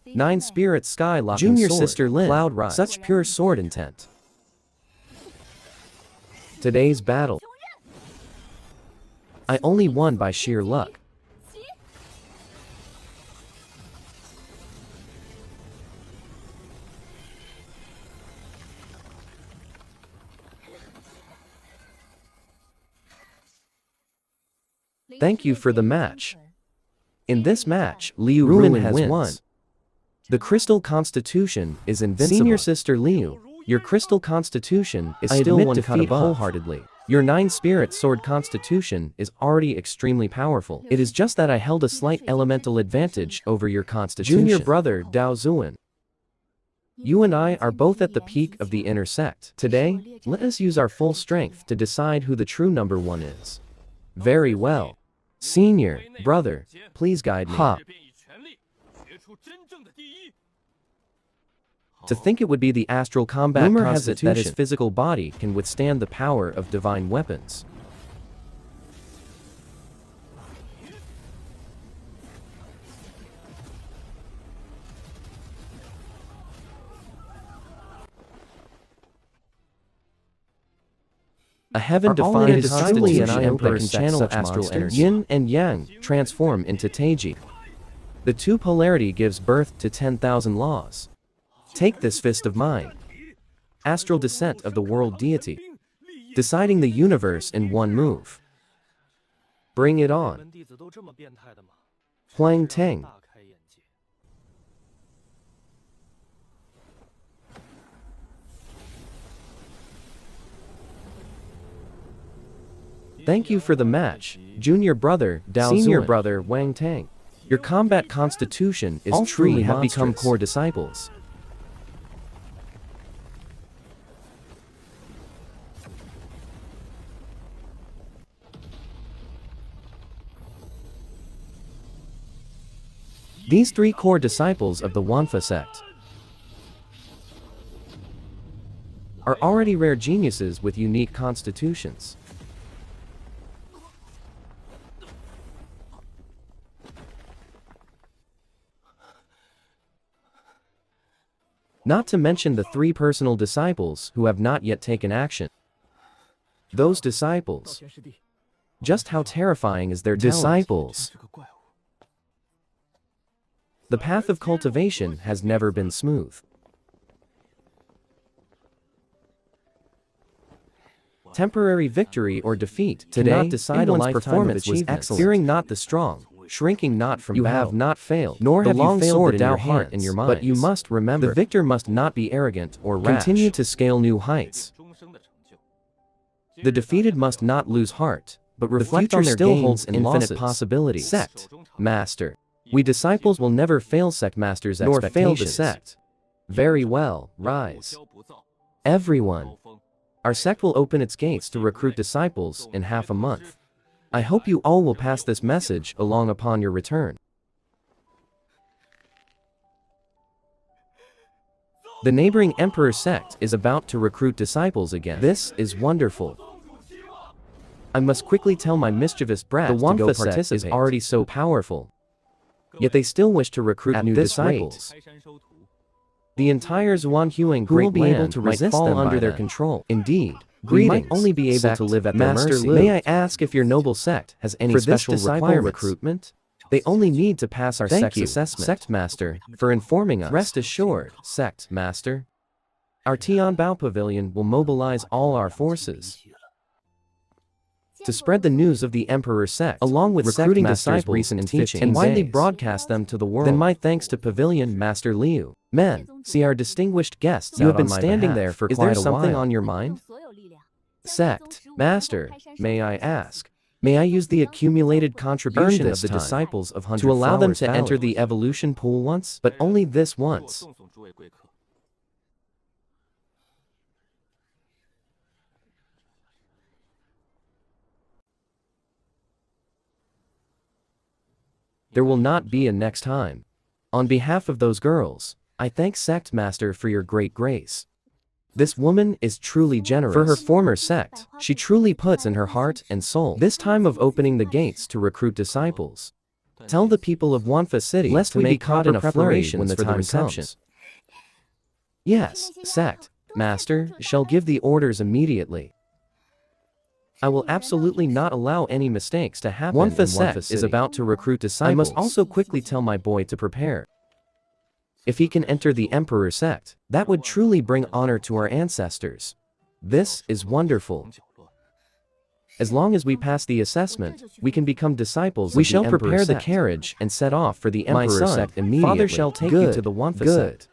Nine-spirit sky locking Junior sword. Sister Lin. Cloud rise. Such pure sword intent. Today's battle. I only won by sheer luck. Thank you for the match. In this match, Liu Ruin has won. The crystal constitution is invincible. Senior sister Liu, your crystal constitution is still one cut above. Wholeheartedly. Your 9-spirit sword constitution is already extremely powerful. It is just that I held a slight elemental advantage over your constitution. Junior brother Dao Zuan. You and I are both at the peak of the inner sect. Today, let us use our full strength to decide who the true number 1 is. Very well. Senior, brother, please guide me. Ha. To think it would be the astral combat Rumor constitution has it that his physical body can withstand the power of divine weapons. A heaven-defying it is truly an emperor that can channel astral energy. Yin and Yang transform into Taiji. The 2 polarity gives birth to 10,000 laws. Take this fist of mine. Astral descent of the world deity. Deciding the universe in one move. Bring it on. Huang Teng. Thank you for the match, junior brother Dao Senior brother Wang Teng. Your combat constitution is truly have become core disciples. These three core disciples of the Wanfa sect are already rare geniuses with unique constitutions. Not to mention the three personal disciples who have not yet taken action. Those disciples. Just how terrifying is their disciples? The path of cultivation has never been smooth. Temporary victory or defeat today cannot decide a lifetime performance was excellent. Fearing not the strong, shrinking not from battle. You have not failed, nor have you failed in your heart and your mind. But you must remember, the victor must not be arrogant or rash. Continue to scale new heights. The defeated must not lose heart, but reflect on their gains and infinite possibilities. Sect Master. We disciples will never fail Sect Master's expectations. Nor fail the sect. Very well, rise. Everyone. Our sect will open its gates to recruit disciples in half a month. I hope you all will pass this message along upon your return. The neighboring Emperor sect is about to recruit disciples again. This is wonderful. I must quickly tell my mischievous brats the Wanfa sect is already so powerful. Yet they still wish to recruit new disciples. The entire Xuanhuang Great will be able to resist fall under their control. Indeed, we might only be able to live at their mercy. May I ask if your noble sect has any special requirements? Recruitment? They only need to pass our sect assessment. Sect Master, for informing us. Rest assured, Sect Master. Our Tianbao Pavilion will mobilize all our forces to spread the news of the Emperor sect, along with recruiting disciples' recent teachings, and widely broadcast them to the world. Then my thanks to Pavilion Master Liu. Men, see our distinguished guests. You have been standing there for quite a while. Is there something on your mind? Sect Master, may I ask? May I use the accumulated contribution of the disciples of 100 to allow them to enter the evolution pool once, but only this once? There will not be a next time. On behalf of those girls, I thank Sect Master for your great grace. This woman is truly generous. For her former sect, she truly puts in her heart and soul. This time of opening the gates to recruit disciples. Tell the people of Wanfa City lest we be caught in a flurry when the time comes. Yes, Sect Master shall give the orders immediately. I will absolutely not allow any mistakes to happen. Wanfa sect is about to recruit disciples. I must also quickly tell my boy to prepare. If he can enter the Emperor sect, that would truly bring honor to our ancestors. This is wonderful. As long as we pass the assessment, we can become disciples. We shall prepare the carriage and set off for the Emperor sect immediately. Father shall take you to the Wanfa sect.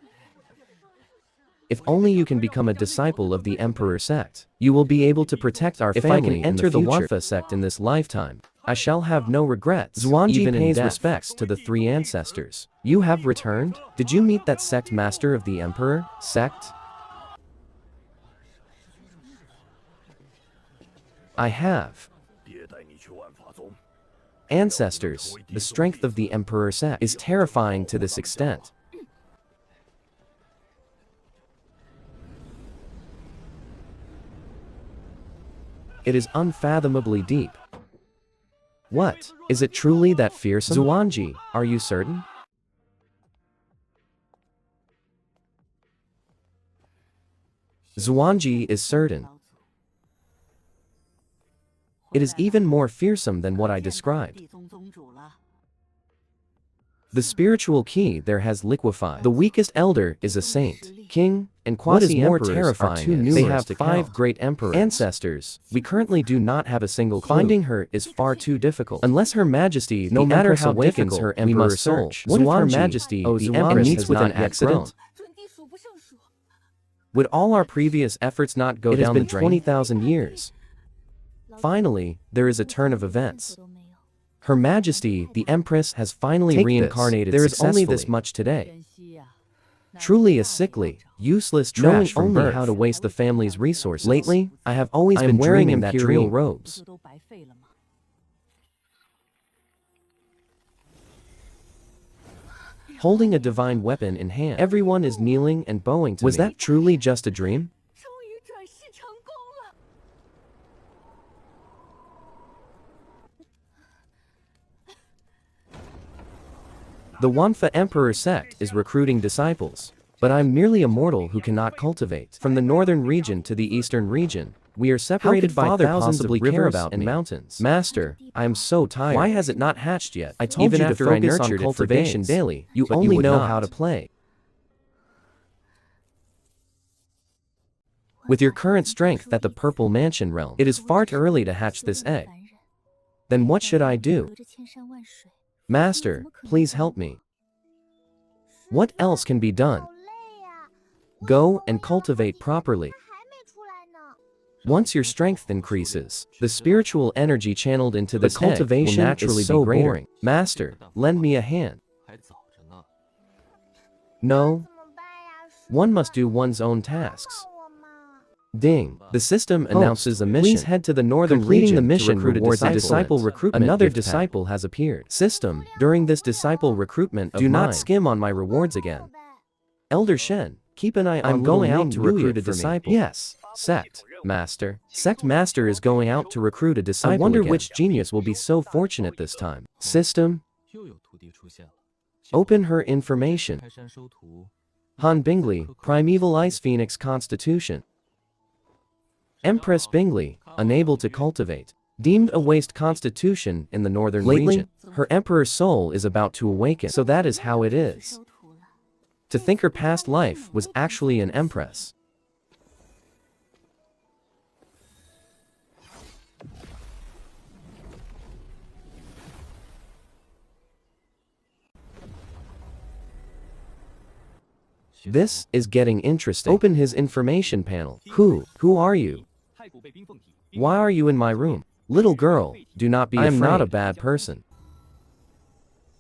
If only you can become a disciple of the Emperor sect, you will be able to protect our family. If I can enter the Wanfa sect in this lifetime, I shall have no regrets. Xuanji pays respects to the three ancestors. You have returned? Did you meet that sect master of the Emperor sect? I have. Ancestors, the strength of the Emperor sect is terrifying to this extent. It is unfathomably deep. What? Is it truly that fearsome? Xuanji, are you certain? Xuanji is certain. It is even more fearsome than what I described. The spiritual key there has liquefied. The weakest elder is a saint, king, and quasi-emperors are too numerous. They have 5 great emperor ancestors. We currently do not have a single clue. Finding her is far too difficult. Unless Her Majesty, no matter how difficult, her emperor, we must search. What if Her Majesty, the Empress, meets with an accident? Would all our previous efforts not go down the drain? It has been 20,000 years. Finally, there is a turn of events. Her Majesty, the Empress, has finally reincarnated successfully. There is only this much today. Truly a sickly, useless trash from birth. How to waste the family's resources. Lately, I have always been wearing imperial robes. holding a divine weapon in hand. Everyone is kneeling and bowing to me. Was that truly just a dream? The Wanfa Emperor sect is recruiting disciples. But I'm merely a mortal who cannot cultivate. From the northern region to the eastern region, we are separated by thousands of rivers and mountains. Master, I am so tired. Why has it not hatched yet? I told you to focus on cultivation daily. You only know how to play. With your current strength at the Purple Mansion realm, it is far too early to hatch this egg. Then what should I do? Master, please help me. What else can be done? Go and cultivate properly. Once your strength increases, the spiritual energy channeled into this cultivation will naturally be greater. Master, lend me a hand. No. One must do one's own tasks. Ding. The system announces a mission. Please head to the northern region. The mission rewards a disciple recruitment. Another disciple has appeared. System, during this disciple recruitment do not skim on my rewards again. Elder Shen, keep an eye on. I'm going out to recruit a disciple. Yes. Sect Master. Sect Master is going out to recruit a disciple. I wonder which genius will be so fortunate this time. System. Open her information. Han Bingley, Primeval Ice Phoenix Constitution. Empress Bingley, unable to cultivate. Deemed a waste constitution in the northern region. Her emperor's soul is about to awaken. So that is how it is. To think her past life was actually an empress. This is getting interesting. Open his information panel. Who are you? Why are you in my room? Little girl, do not be afraid. I am not a bad person.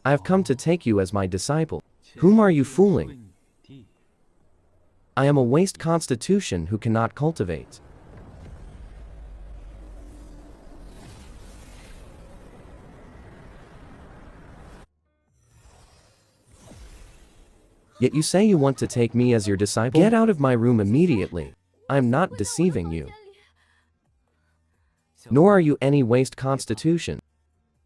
I have come to take you as my disciple. Whom are you fooling? I am a waste constitution who cannot cultivate. Yet you say you want to take me as your disciple? Get out of my room immediately. I am not deceiving you. Nor are you any waste constitution.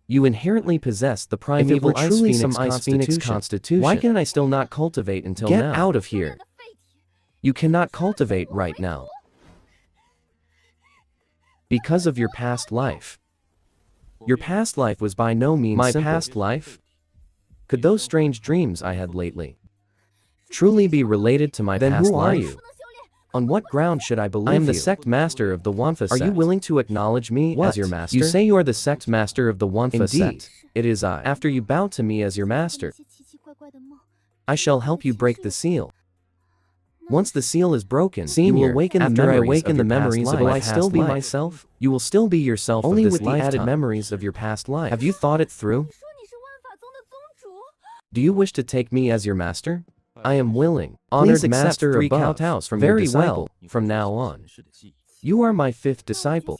You inherently possess the primeval Ice Phoenix constitution. Why can I still not cultivate until now? Get out of here. You cannot cultivate right now. Because of your past life. Your past life was by no means simple. My past life? Could those strange dreams I had lately truly be related to my past life? Then who are you? On what ground should I believe you? I am the Sect Master of the Wanfa sect. Are you willing to acknowledge me as your master? You say you are the Sect Master of the Wanfa sect. Indeed, it is I. After you bow to me as your master, I shall help you break the seal. Once the seal is broken, you will awaken after I awaken the memories of my past life. Will I still be myself? You will still be yourself only with the added memories of your past life. Have you thought it through? Do you wish to take me as your master? I am willing. Honored master three kowtows from very well. From now on, you are my fifth disciple.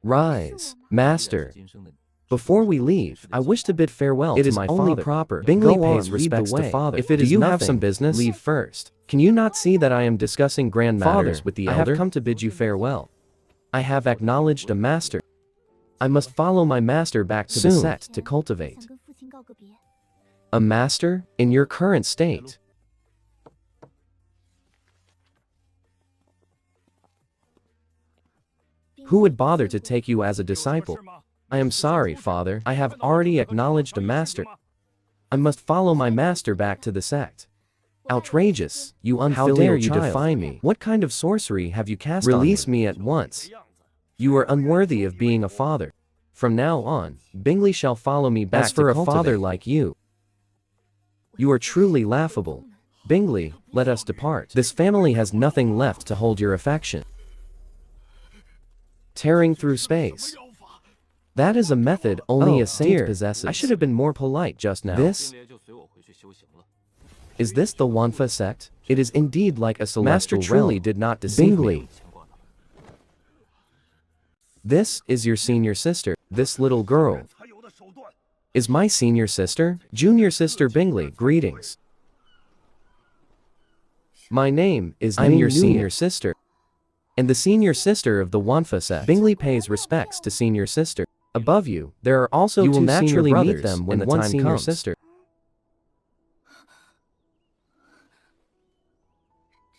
Rise, master. Before we leave, I wish to bid farewell to my father. It is only proper. Bingley pays respects to father. If it is nothing, have some business, leave first. Can you not see that I am discussing grand matters with the elder? I have come to bid you farewell. I have acknowledged a master. I must follow my master back to the sect to cultivate. A master in your current state. Who would bother to take you as a disciple? I am sorry, father. I have already acknowledged a master. I must follow my master back to the sect. Outrageous, you unfilial child. How dare you defy me? What kind of sorcery have you cast on me? Release me at once. You are unworthy of being a father. From now on, Bingley shall follow me back to cultivate. As for a father like you, you are truly laughable. Bingley, let us depart. This family has nothing left to hold your affection. Tearing through space. That is a method only a saint possesses. I should have been more polite just now. Is this the Wanfa sect? It is indeed like a celestial Master truly did not deceive me. This is your senior sister, this little girl. Is my senior sister? Junior sister Bingley, greetings. My name is I'm your senior sister. And the senior sister of the Wanfa sect. Bingley pays respects to senior sister. Above you, there are also two naturally meet them when the time senior comes. Sister.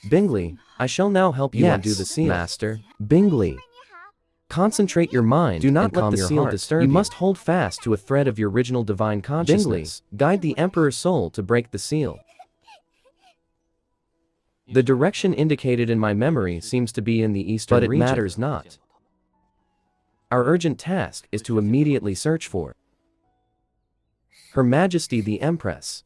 Bingley, I shall now help you undo the seal. Master. Bingley. Concentrate your mind. Do not let the seal disturb you. You must hold fast to a thread of your original divine consciousness. Bingley, guide the Emperor's soul to break the seal. The direction indicated in my memory seems to be in the eastern region. But it matters not. Our urgent task is to immediately search for Her Majesty the Empress.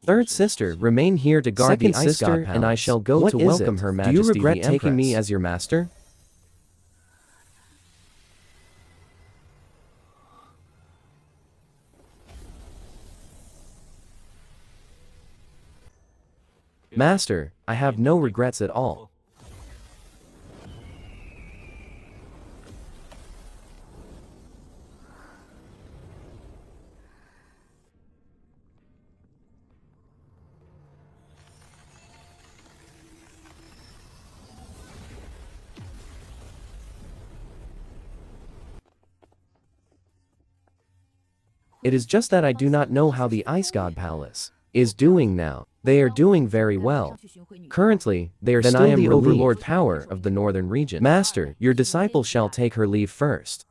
Third sister, remain here to guard the Ice God Palace. And I shall go to welcome Her Majesty the Empress. Do you regret taking me as your master? Master, I have no regrets at all. It is just that I do not know how the Ice God Palace is doing now. They are doing very well. Currently, they are still the overlord power of the northern region. Master, your disciple shall take her leave first.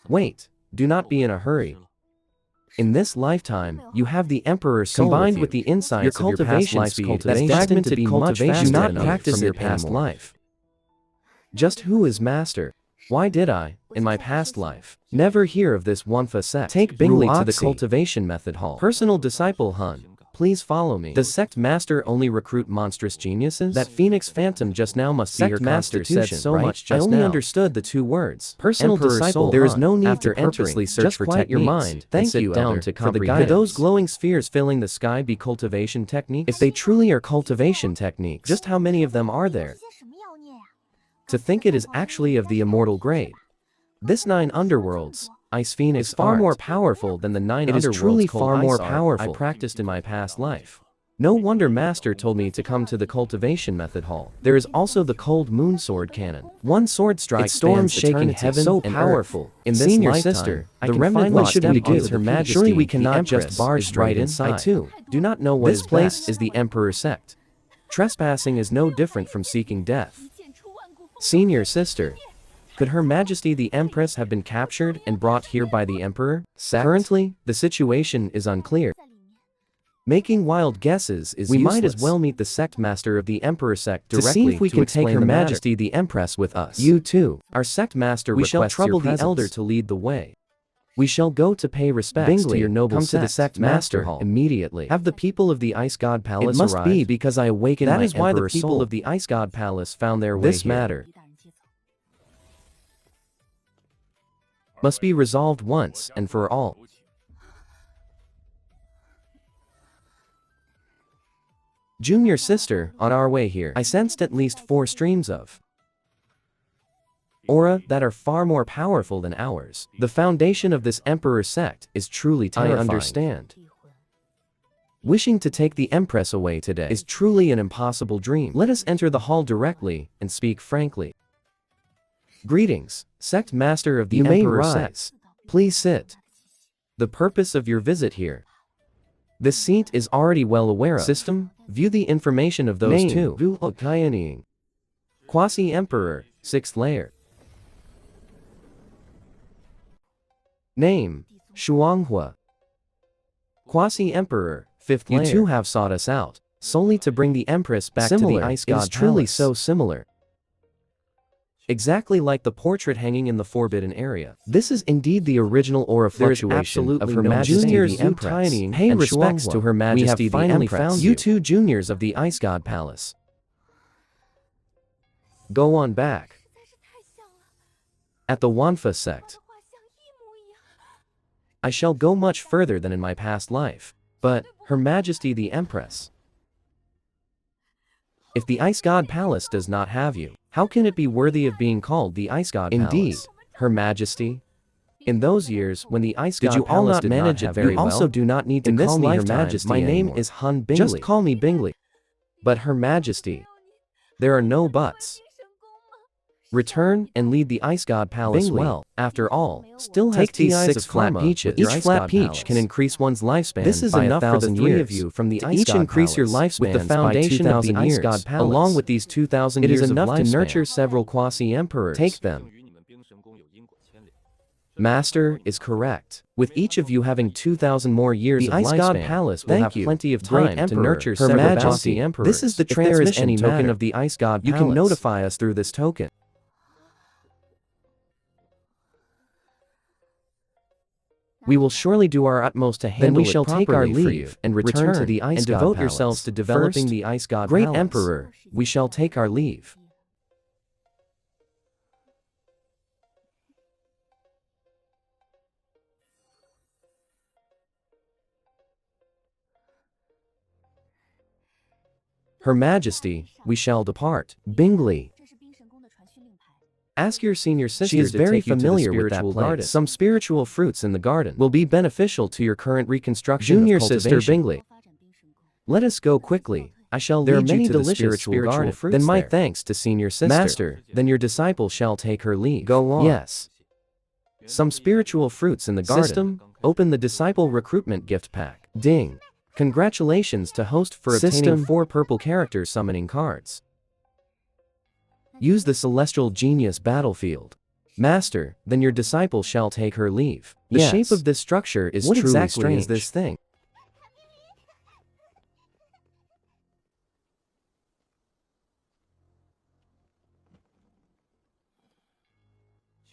Wait, do not be in a hurry. In this lifetime, you have the Emperor's soul combined with the insights of your past life's cultivation. That's destined to be much faster. Do not practice your past life. Just who is Master? Why did I, in my past life, never hear of this Wanfa sect? Take Bingley to the cultivation method hall. Personal disciple Hun. Please follow me. Does Sect Master only recruit monstrous geniuses? That Phoenix Phantom just now must be her constitution, said so right? Much just I only understood the two words. Personal Emperor disciple. Soul, there is no need to purposely search just for quiet your mind. Thank you, down to comprehend. Could those glowing spheres filling the sky be cultivation techniques? If they truly are cultivation techniques, just how many of them are there? To think it is actually of the immortal grade. This 9 underworlds, Ice Phoenix, is far more powerful than the 9 underworlds. It is truly far more powerful. I practiced in my past life. No wonder Master told me to come to the cultivation method hall. There is also the cold moon sword cannon. One sword strike it storms shaking heaven so and powerful. Earth. In this senior lifetime, sister, the remnant what should we do? Her Majesty, surely we cannot just barge right inside. I too do not know what this place is. The Emperor sect. Trespassing is no different from seeking death. Senior sister. Could Her Majesty the Empress have been captured and brought here by the Emperor? Currently, the situation is unclear. Making wild guesses is useless. We might as well meet the Sect Master of the Emperor sect directly to see if we can take Her Majesty the Empress with us. You too. Our Sect Master requests your presence. We shall trouble the Elder to lead the way. We shall go to pay respects Bingley, to your noble sect. Come to the Sect Master Hall immediately. Have the people of the Ice God Palace arrived? It must be because I awakened my Emperor soul. That is why the people of the Ice God Palace found their way here. This matter must be resolved once and for all. Junior sister, on our way here, I sensed at least 4 streams of aura that are far more powerful than ours. The foundation of this Emperor sect is truly terrifying. I understand. Wishing to take the Empress away today is truly an impossible dream. Let us enter the hall directly and speak frankly. Greetings, Sect Master of the Emperor sect. Please sit. The purpose of your visit here. This seat is already well aware of. System, view the information of those two. Quasi-Emperor, 6th layer. Name, Shuanghua. Quasi-Emperor, 5th layer. You two have sought us out, solely to bring the Empress back to the Ice God Palace. It is truly so similar. Exactly like the portrait hanging in the Forbidden Area. This is indeed the original aura fluctuation of Her Majesty the Empress. Pay respects to Her Majesty the Empress. You two juniors of the Ice God Palace. Go on back. At the Wanfa sect, I shall go much further than in my past life. But, Her Majesty the Empress, if the Ice God Palace does not have you, how can it be worthy of being called the Ice God Palace? Indeed, Her Majesty. In those years, when the Ice God Palace did not have very well, you also do not need to call me Her Majesty anymore. My name is Han Bingley. Just call me Bingley. But Her Majesty. There are no buts. Return and lead the Ice God Palace Bingley. Well. After all, still has these 6 flat peaches. Each flat peach can increase one's lifespan. This is by enough for the 3 of you from the Ice God increase your lifespan with the foundation of the Ice God Palace. Along with these 2,000 years of lifespan, it is enough to nurture several quasi-emperors. Take them. Master is correct. With each of you having 2,000 more years of lifespan, the Ice God Palace will have plenty of time to nurture several bounty emperors. This is the transmission token of the Ice God Palace. You can notify us through this token. We will surely do our utmost to handle it properly. Then we shall take our leave and return to the Ice God Palace. And devote yourselves to developing the Ice God Palace. Great Emperor, we shall take our leave. Her Majesty, we shall depart. Bingley. Ask your senior sister. She is very familiar with that garden. Some spiritual fruits in the garden will be beneficial to your current reconstruction. Junior sister Bingley. Let us go quickly. I shall lead you to the spiritual garden. Then my thanks to senior sister. Master, then your disciple shall take her leave. Go on. Yes. Some spiritual fruits in the garden. System, open the disciple recruitment gift pack. Ding. Congratulations to host for obtaining 4 purple character summoning cards. Use the Celestial Genius battlefield. Master, then your disciple shall take her leave. The shape of this structure is truly strange. What exactly is this thing?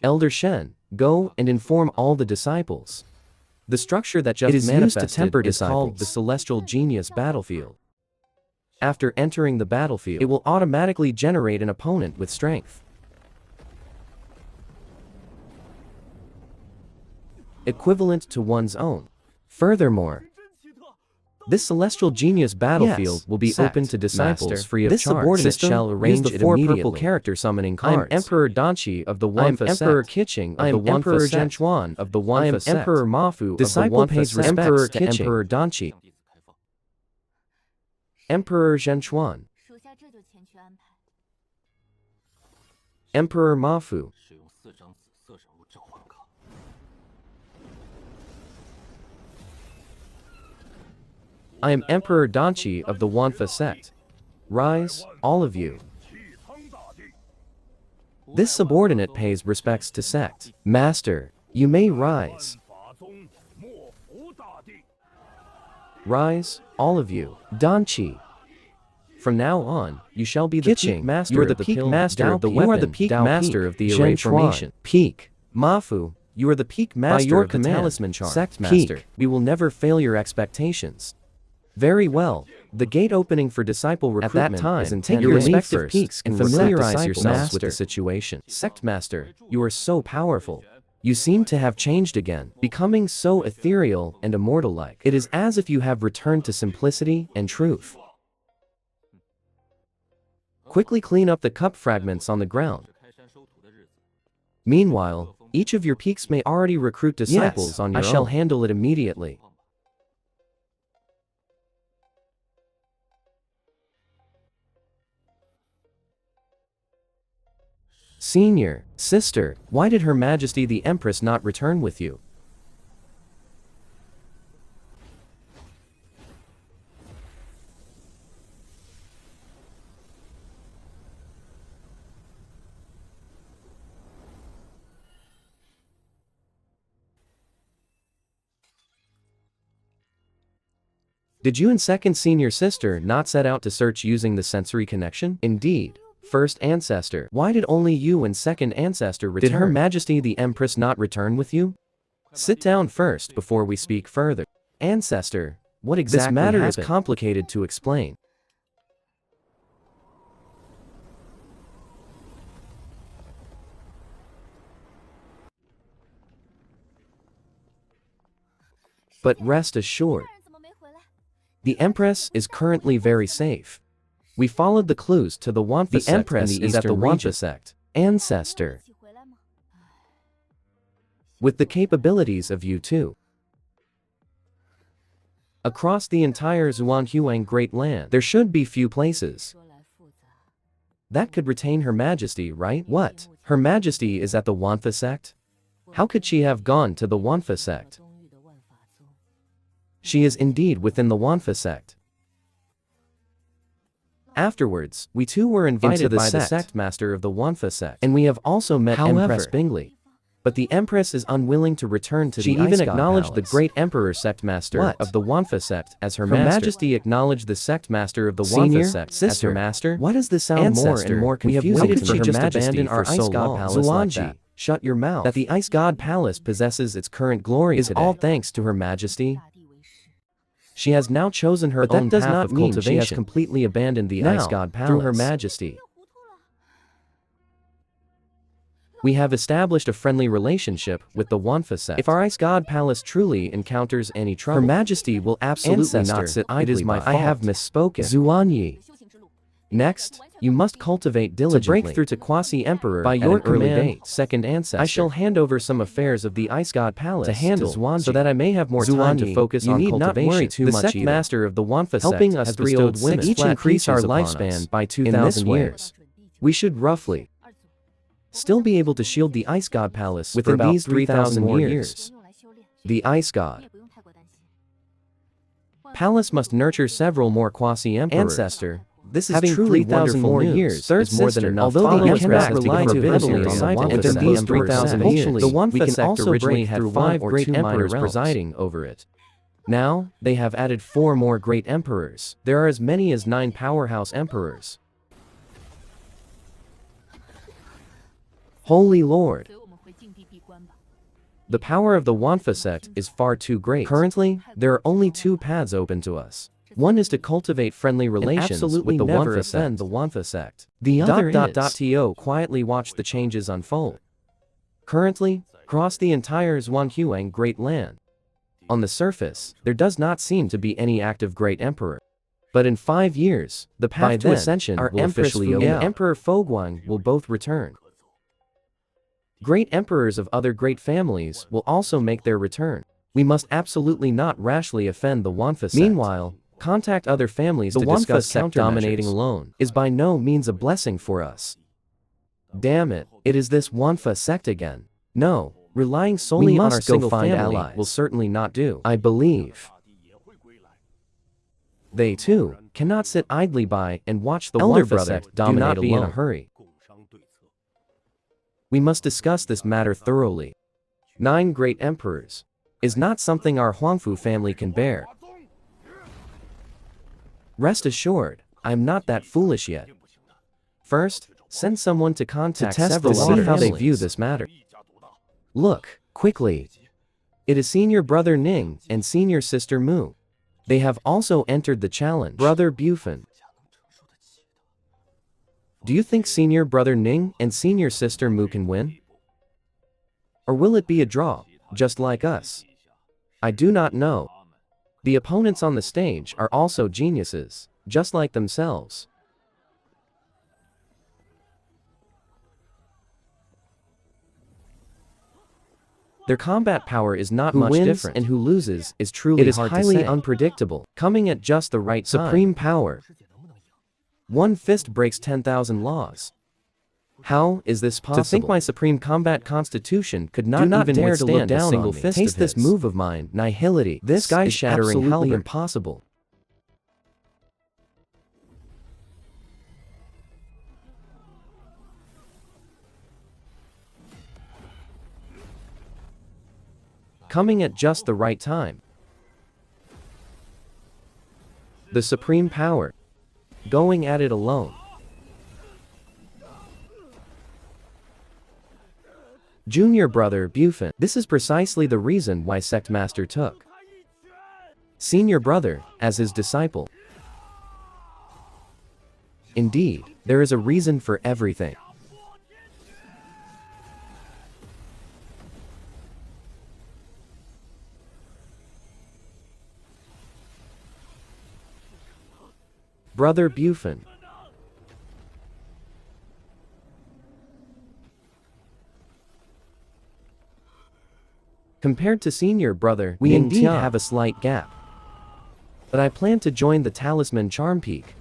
Elder Shen, go and inform all the disciples. The structure that just manifested is called the Celestial Genius battlefield. After entering the battlefield, it will automatically generate an opponent with strength equivalent to one's own. Furthermore, this Celestial Genius battlefield will be open to disciples free of charge. This subordinate shall arrange the 4 purple character summoning cards. I am Emperor Danqi of the Wanfa sect. I am Emperor Kiching of the Wanfa Emperor Zhenchuan of the Wanfa sect. I am Emperor Mafu of the Wanfa sect. Emperor to Emperor Danqi. Emperor Zhenchuan. Emperor Mafu. I am Emperor Danqi of the Wanfa sect. Rise, all of you. This subordinate pays respects to sect. Master, you may rise. Rise, all of you. Danqi. From now on, you shall be the peak master. You are the peak master of the weapon. You are the peak master of the array formation. Peak. Mafu, you are the peak master of the talisman charm. Sect master, we will never fail your expectations. Very well. The gate opening for disciple recruitment at that time is intended. Take your respective peaks and familiarize yourselves with the situation. Sect Master, you are so powerful. You seem to have changed again, becoming so ethereal and immortal-like. It is as if you have returned to simplicity and truth. Quickly clean up the cup fragments on the ground. Meanwhile, each of your peaks may already recruit disciples on your own. I shall handle it immediately. Senior, sister, why did Her Majesty the Empress not return with you? Did you and second senior sister not set out to search using the sensory connection? Indeed. First ancestor, why did only you and second ancestor return? Did Her Majesty the Empress not return with you? Sit down first before we speak further. Ancestor, what exactly happened? This matter is complicated to explain. But rest assured, the Empress is currently very safe. We followed the clues to the Wanfa sect. The Empress is at the Wanfa sect. Ancestor. with the capabilities of you too. Across the entire Zhuanghuang Great Land, there should be few places that could retain Her Majesty, right? What? Her Majesty is at the Wanfa sect? How could she have gone to the Wanfa sect? She is indeed within the Wanfa sect. Afterwards, we too were invited by the Sect Master of the Wanfa sect, and we have also met Empress Bingley. But the Empress is unwilling to return to the Ice God Palace. She even acknowledged the great Emperor Sect Master of the Wanfa sect as her master. Her Majesty acknowledged the Sect Master of the Wanfa sect as her master. Why does this sound more and more confusing? We have waited for Her Majesty for so long. Zuanji, shut your mouth. That the Ice God Palace possesses its current glory is all thanks to Her Majesty. She has now chosen her own path of cultivation. She has completely abandoned the Ice God Palace through Her Majesty. We have established a friendly relationship with the Wanfa sect. If our Ice God Palace truly encounters any trouble, Her Majesty will absolutely not sit idly. It is my fault. I have misspoken. Zuanyi. Next, you must cultivate diligently to break through to Quasi-Emperor by your command, second ancestor. I shall hand over some affairs of the Ice God Palace to handle so that I may have more time to focus on cultivation. You need not worry too much. The Sect Master of the Wanfa sect helping us three old women each increase our lifespan by 2,000 years. We should roughly still be able to shield the Ice God Palace within these 3,000 more years. The Ice God Palace must nurture several more Quasi-Emperors. Ancestor, this is truly 3,000 more years. Third is more than enough. Although the Empress relied too heavily on the Wanfa sect, within these 3,000 years, the Wanfa sect originally had 5 great emperors presiding over it. Now, they have added 4 more great emperors. There are as many as 9 powerhouse emperors. Holy Lord! The power of the Wanfa sect is far too great. Currently, there are only 2 paths open to us. One is to cultivate friendly relations with the Wanfa sect. The other is to quietly watch the changes unfold. Currently, across the entire Zhuanghuang Great Land, on the surface, there does not seem to be any active great emperor. But in 5 years, the path to ascension will officially open. And Emperor Foguang will both return. Great emperors of other great families will also make their return. We must absolutely not rashly offend the Wanfa sect. Meanwhile, contact other families to discuss dominating alone is by no means a blessing for us. Damn it, it is this Wanfa sect again. No, relying solely on our single family will certainly not do. I believe they too cannot sit idly by and watch the Wanfa sect dominate alone. Do not be in a hurry. We must discuss this matter thoroughly. 9 great emperors is not something our Huangfu family can bear. Rest assured, I am not that foolish yet. First, send someone to contact several to see how they view this matter. Look, quickly. It is Senior Brother Ning and Senior Sister Mu. They have also entered the challenge. Brother Bufin. Do you think Senior Brother Ning and Senior Sister Mu can win? Or will it be a draw, just like us? I do not know. The opponents on the stage are also geniuses, just like themselves. Their combat power is not much different, and who loses is truly hard to say. It is highly unpredictable, coming at just the right time. Supreme power. One fist breaks 10,000 laws. How is this possible? To think my supreme combat constitution could not even withstand a single fist. Taste this move of mine, nihility. This is shattering absolutely impossible. Coming at just the right time. The supreme power. Going at it alone. Junior Brother Bufin. This is precisely the reason why Sect Master took Senior Brother as his disciple. Indeed, there is a reason for everything. Brother Bufin. Compared to senior brother, we indeed have a slight gap. But I plan to join the Talisman Charm Peak.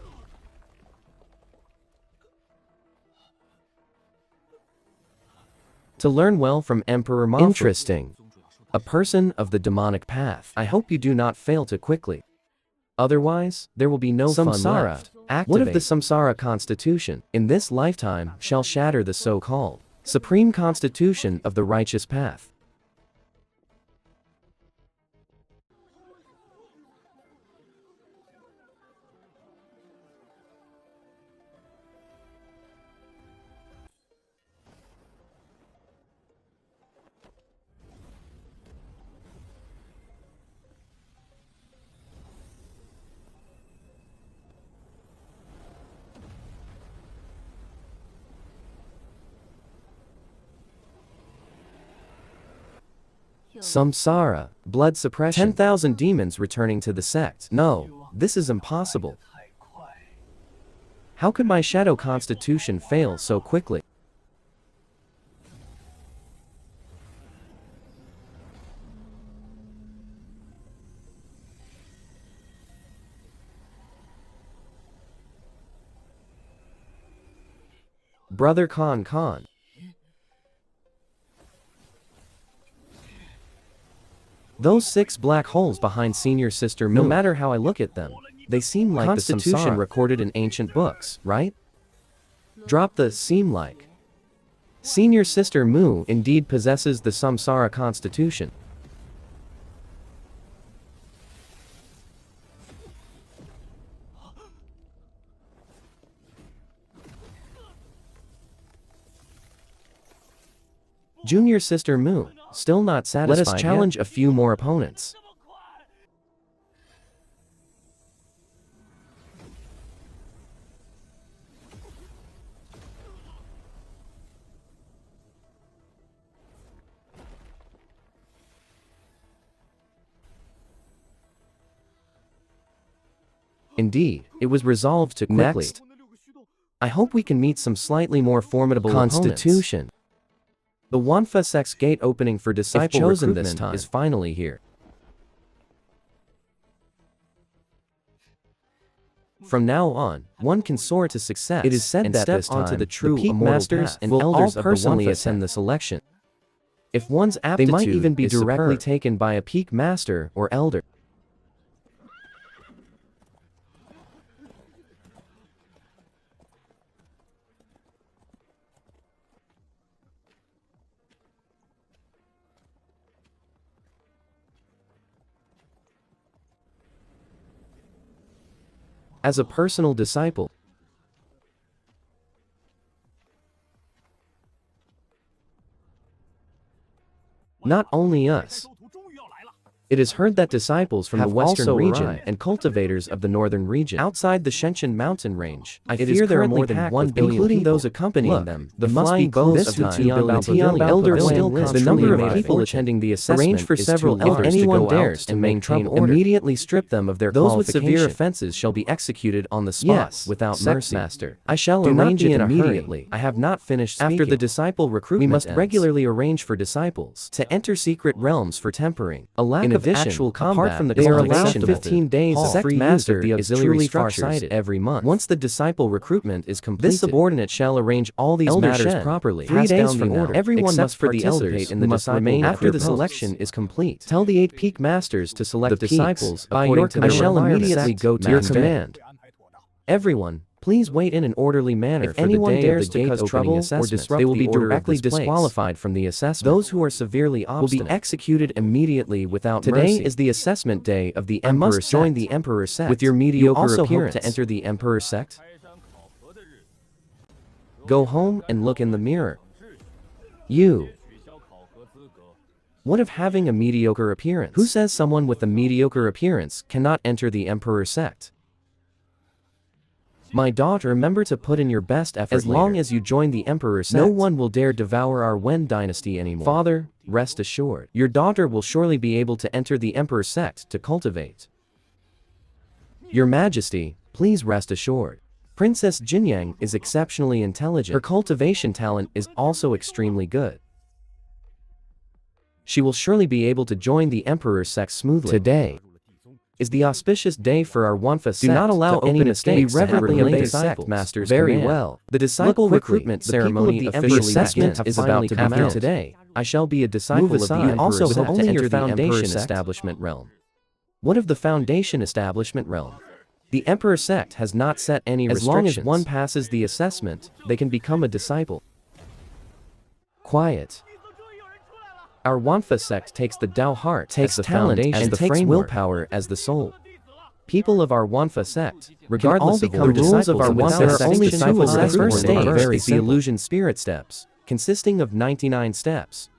To learn well from Emperor Mafu. Interesting. A person of the demonic path. I hope you do not fail too quickly. Otherwise, there will be no fun left. Activate. What if the Samsara Constitution, in this lifetime, shall shatter the so-called Supreme Constitution of the righteous path? Samsara, blood suppression. 10,000 demons returning to the sect. No, this is impossible. How could my shadow constitution fail so quickly? Brother Khan. Those 6 black holes behind senior sister Mu. No matter how I look at them, they seem like the Constitution recorded in ancient books, right? Drop the seem like. Senior sister Mu indeed possesses the Samsara Constitution. Junior sister Mu, still not satisfied. Let us challenge a few more opponents. Indeed, it was resolved to quickly. Next, I hope we can meet some slightly more formidable Constitution. Opponents. The Wanfa Sect's gate opening for disciple recruitment this time is finally here. From now on, one can soar to success. It is said that this time, onto the true peak masters and elders all personally attend the selection. If one's aptitude, they might even be directly taken by a peak master or elder. As a personal disciple, not only us. It is heard that disciples from the western region and cultivators of the northern region outside the Shenzhen mountain range, I fear there are more than 1 billion including people. Those accompanying them. The flying bows of the Tian Elder still the number of people attending the assessment arranged for several elders. If anyone dares to maintain order, immediately strip them of their those with severe offenses shall be executed on the spot without mercy. Master, I shall arrange it immediately. I have not finished speaking. After the disciple recruitment, we must regularly arrange for disciples to enter secret realms for tempering. A lack of actual combat, apart from the they are allowed 15 days of Sect Master is truly far-sighted every month. Once the disciple recruitment is completed, this subordinate shall arrange all these matters properly. 3 days from now, everyone must participate in the disciple after the selection is complete. Tell the 8 peak masters to select disciples by your command. I shall immediately go to your command. Everyone, please wait in an orderly manner. If anyone dares to cause trouble or disrupt, they will be directly disqualified from the assessment. Those who are severely obstinate will be executed immediately without mercy. Today is the assessment day of the Emperor Sect. Join the Emperor Sect. With your mediocre also appearance. Hope to enter the Emperor Sect? Go home and look in the mirror. You. What of having a mediocre appearance? Who says someone with a mediocre appearance cannot enter the Emperor Sect? My daughter, remember to put in your best effort. As long as you join the Emperor Sect, no one will dare devour our Wen dynasty anymore. Father, rest assured, your daughter will surely be able to enter the Emperor Sect to cultivate. Your Majesty, please rest assured. Princess Jinyang is exceptionally intelligent. Her cultivation talent is also extremely good. She will surely be able to join the Emperor's sect smoothly. Today is the auspicious day for our Wanfa sect. Do not allow any mistakes. We reverently obey Sect Master's very well. The disciple recruitment ceremony officially assessment is about to begin today. I shall be a disciple of the Emperor's also have only your foundation establishment realm. What of the foundation establishment realm? The Emperor sect has not set any restrictions. As long as one passes the assessment, they can become a disciple. Quiet. Our Wanfa sect takes the Dao heart, takes the foundation, and takes willpower as the soul. People of our Wanfa sect, regardless of the rules of our Wanfa sect, only disciples. The first stage is the illusion spirit steps, consisting of 99 steps.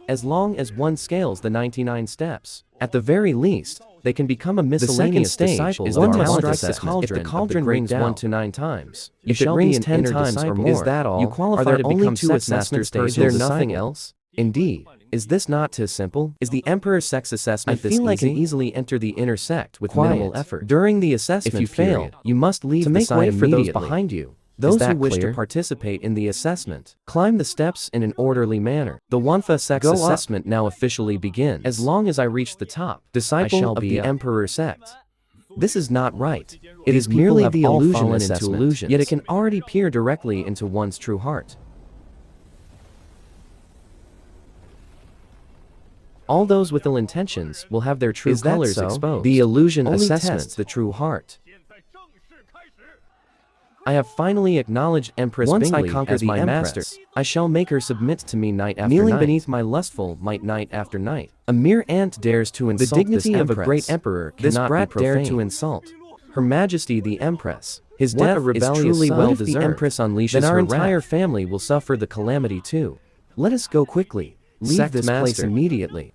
As long as one scales the 99 steps, at the very least, they can become a miscellaneous disciple. One must strike the cauldron. If the cauldron rings 1 to 9 times, if it rings 10 times or more, is that all? You qualify to become Sect Master stage. Is there nothing else? Indeed. Is this not too simple? Is the Emperor's sex assessment this easy? I feel I can easily enter the inner sect with minimal effort. During the assessment, if you fail, you must leave to make way for those behind you. Those who wish to participate in the assessment, climb the steps in an orderly manner. The Wanfa sect assessment now officially begins. As long as I reach the top, disciple of the Emperor sect. This is not right. It is merely the illusion assessment, yet it can already peer directly into one's true heart. All those with ill intentions will have their true colors exposed. The illusion assesses the true heart. I have finally acknowledged Empress Bingley as my master. I shall make her submit to me night after night. Kneeling beneath my lustful might night after night. A mere ant dares to insult the dignity of a great emperor. This brat dared to insult Her Majesty the Empress. His death is truly well deserved. If the Empress unleashes then our entire family will suffer the calamity too. Let us go quickly. Leave this place immediately.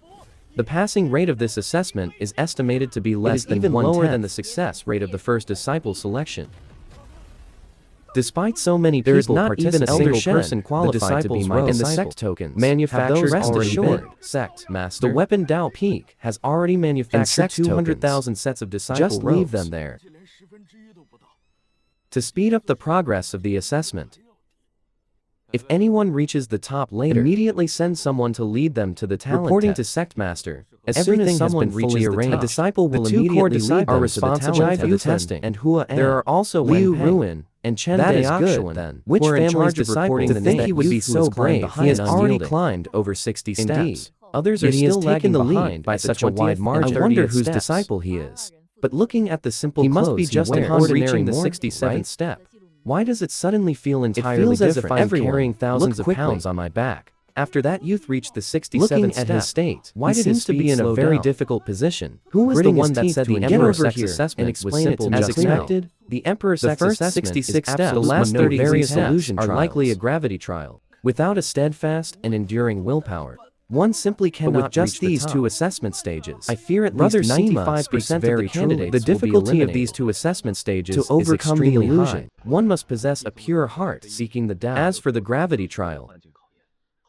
The passing rate of this assessment is estimated to be less than even lower than the success rate of the first disciple selection. Despite so many people, there is not even a single person qualified to be my disciple. And the sect tokens manufactured already been. Sect Master. The weapon Dao Peak has already manufactured 200,000 sets of disciple robes. Just leave them there. To speed up the progress of the assessment, if anyone reaches the top later, immediately send someone to lead them to the talent reporting to Sect Master. As soon as someone reaches the top, a disciple will immediately lead them to the talent for the testing. And Hua An. There are also Liu Ruin and Chen That is good, then. Which family's disciple to think he would be so brave? He has already climbed over 60 steps. Indeed. Others are still lagging behind by such a wide margin. I wonder whose disciple he is. But looking at the simple clothes, he must be just upon reaching the 67th step. Why does it suddenly feel entirely different? It feels as if I am carrying thousands of pounds on my back. After that youth reached the 67th step. Looking at his state, why did his speed slow down? Very difficult position. Who was the one that said the Emperor's sex assessment was simple as expected? The Emperor's sex assessment 66 steps. The last 30 various illusion are likely a gravity trial. Without a steadfast and enduring willpower, one simply cannot with just these two assessment stages. I fear at least 95% of the candidates the difficulty of these two assessment stages to overcome the illusion. One must possess a pure heart seeking the Tao. As for the gravity trial,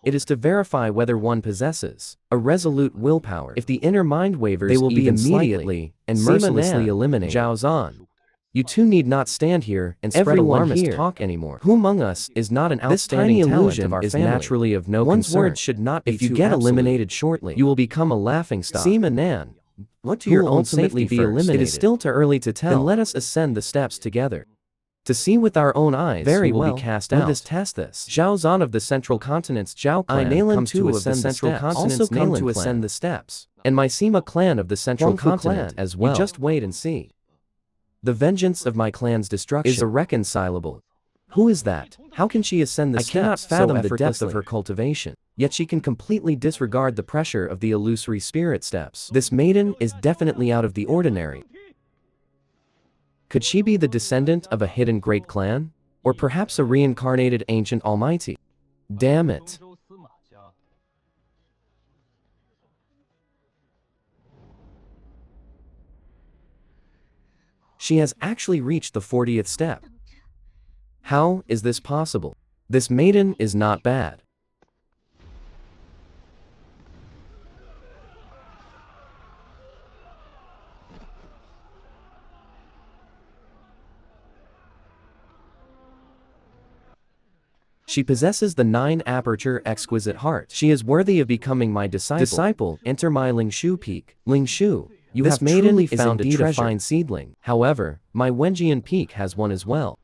it is to verify whether one possesses a resolute willpower. If the inner mind wavers, they will be immediately and mercilessly eliminated. Zhao Zan. You two need not stand here and spread alarmist talk anymore. Who among us is not an outstanding illusion of our family? Naturally of no one's concern. Words should not be. If you get eliminated shortly, you will become a laughingstock. Sima Nan, what do you ultimately be eliminated? It is still too early to tell. Then let us ascend the steps together. To see with our own eyes, very well. Be cast out. Let us test this. Zhao Zan of the Central Continent's Zhao clan comes to ascend the Central Continent's also come to ascend the steps, and my Sima clan of the Central Continent as well. You just wait and see. The vengeance of my clan's destruction is irreconcilable. Who is that? How can she ascend the steps? I cannot fathom the depth of her cultivation, yet she can completely disregard the pressure of the illusory spirit steps. This maiden is definitely out of the ordinary. Could she be the descendant of a hidden great clan? Or perhaps a reincarnated ancient almighty? Damn it. She has actually reached the 40th step. How is this possible? This maiden is not bad. She possesses the 9-aperture exquisite heart. She is worthy of becoming my disciple. Enter my Lingshu peak. Lingshu, you have truly found a fine seedling. However, my Wenjian peak has one as well.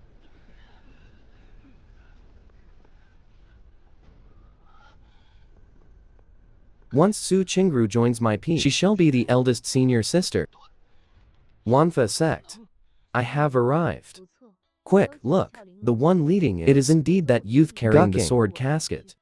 Once Su Qingru joins my peak, she shall be the eldest senior sister. Wanfa sect. I have arrived. Quick, look, the one leading it is indeed that youth carrying the sword casket.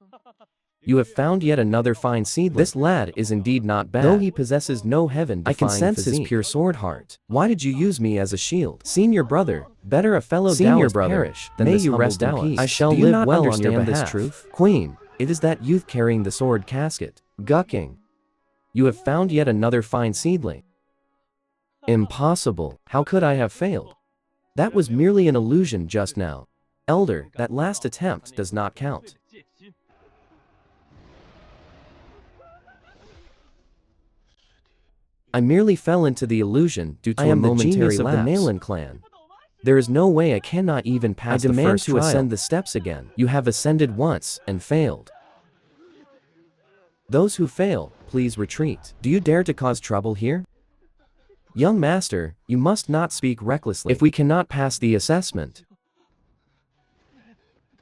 You have found yet another fine seedling. This lad is indeed not bad. Though he possesses no heaven-defying I can sense his pure sword heart. Why did you use me as a shield? Senior brother, better a fellow Taoist perish than may you rest in peace. I shall live well on your behalf. This truth? Queen, it is that youth carrying the sword casket. Gucking. You have found yet another fine seedling. Impossible. How could I have failed? That was merely an illusion just now. Elder, that last attempt does not count. I merely fell into the illusion due to a momentary lapse. I am the genius of the Nalan clan. There is no way I cannot even pass the first trial. I demand to ascend the steps again. You have ascended once and failed. Those who fail, please retreat. Do you dare to cause trouble here? Young master, you must not speak recklessly. If we cannot pass the assessment,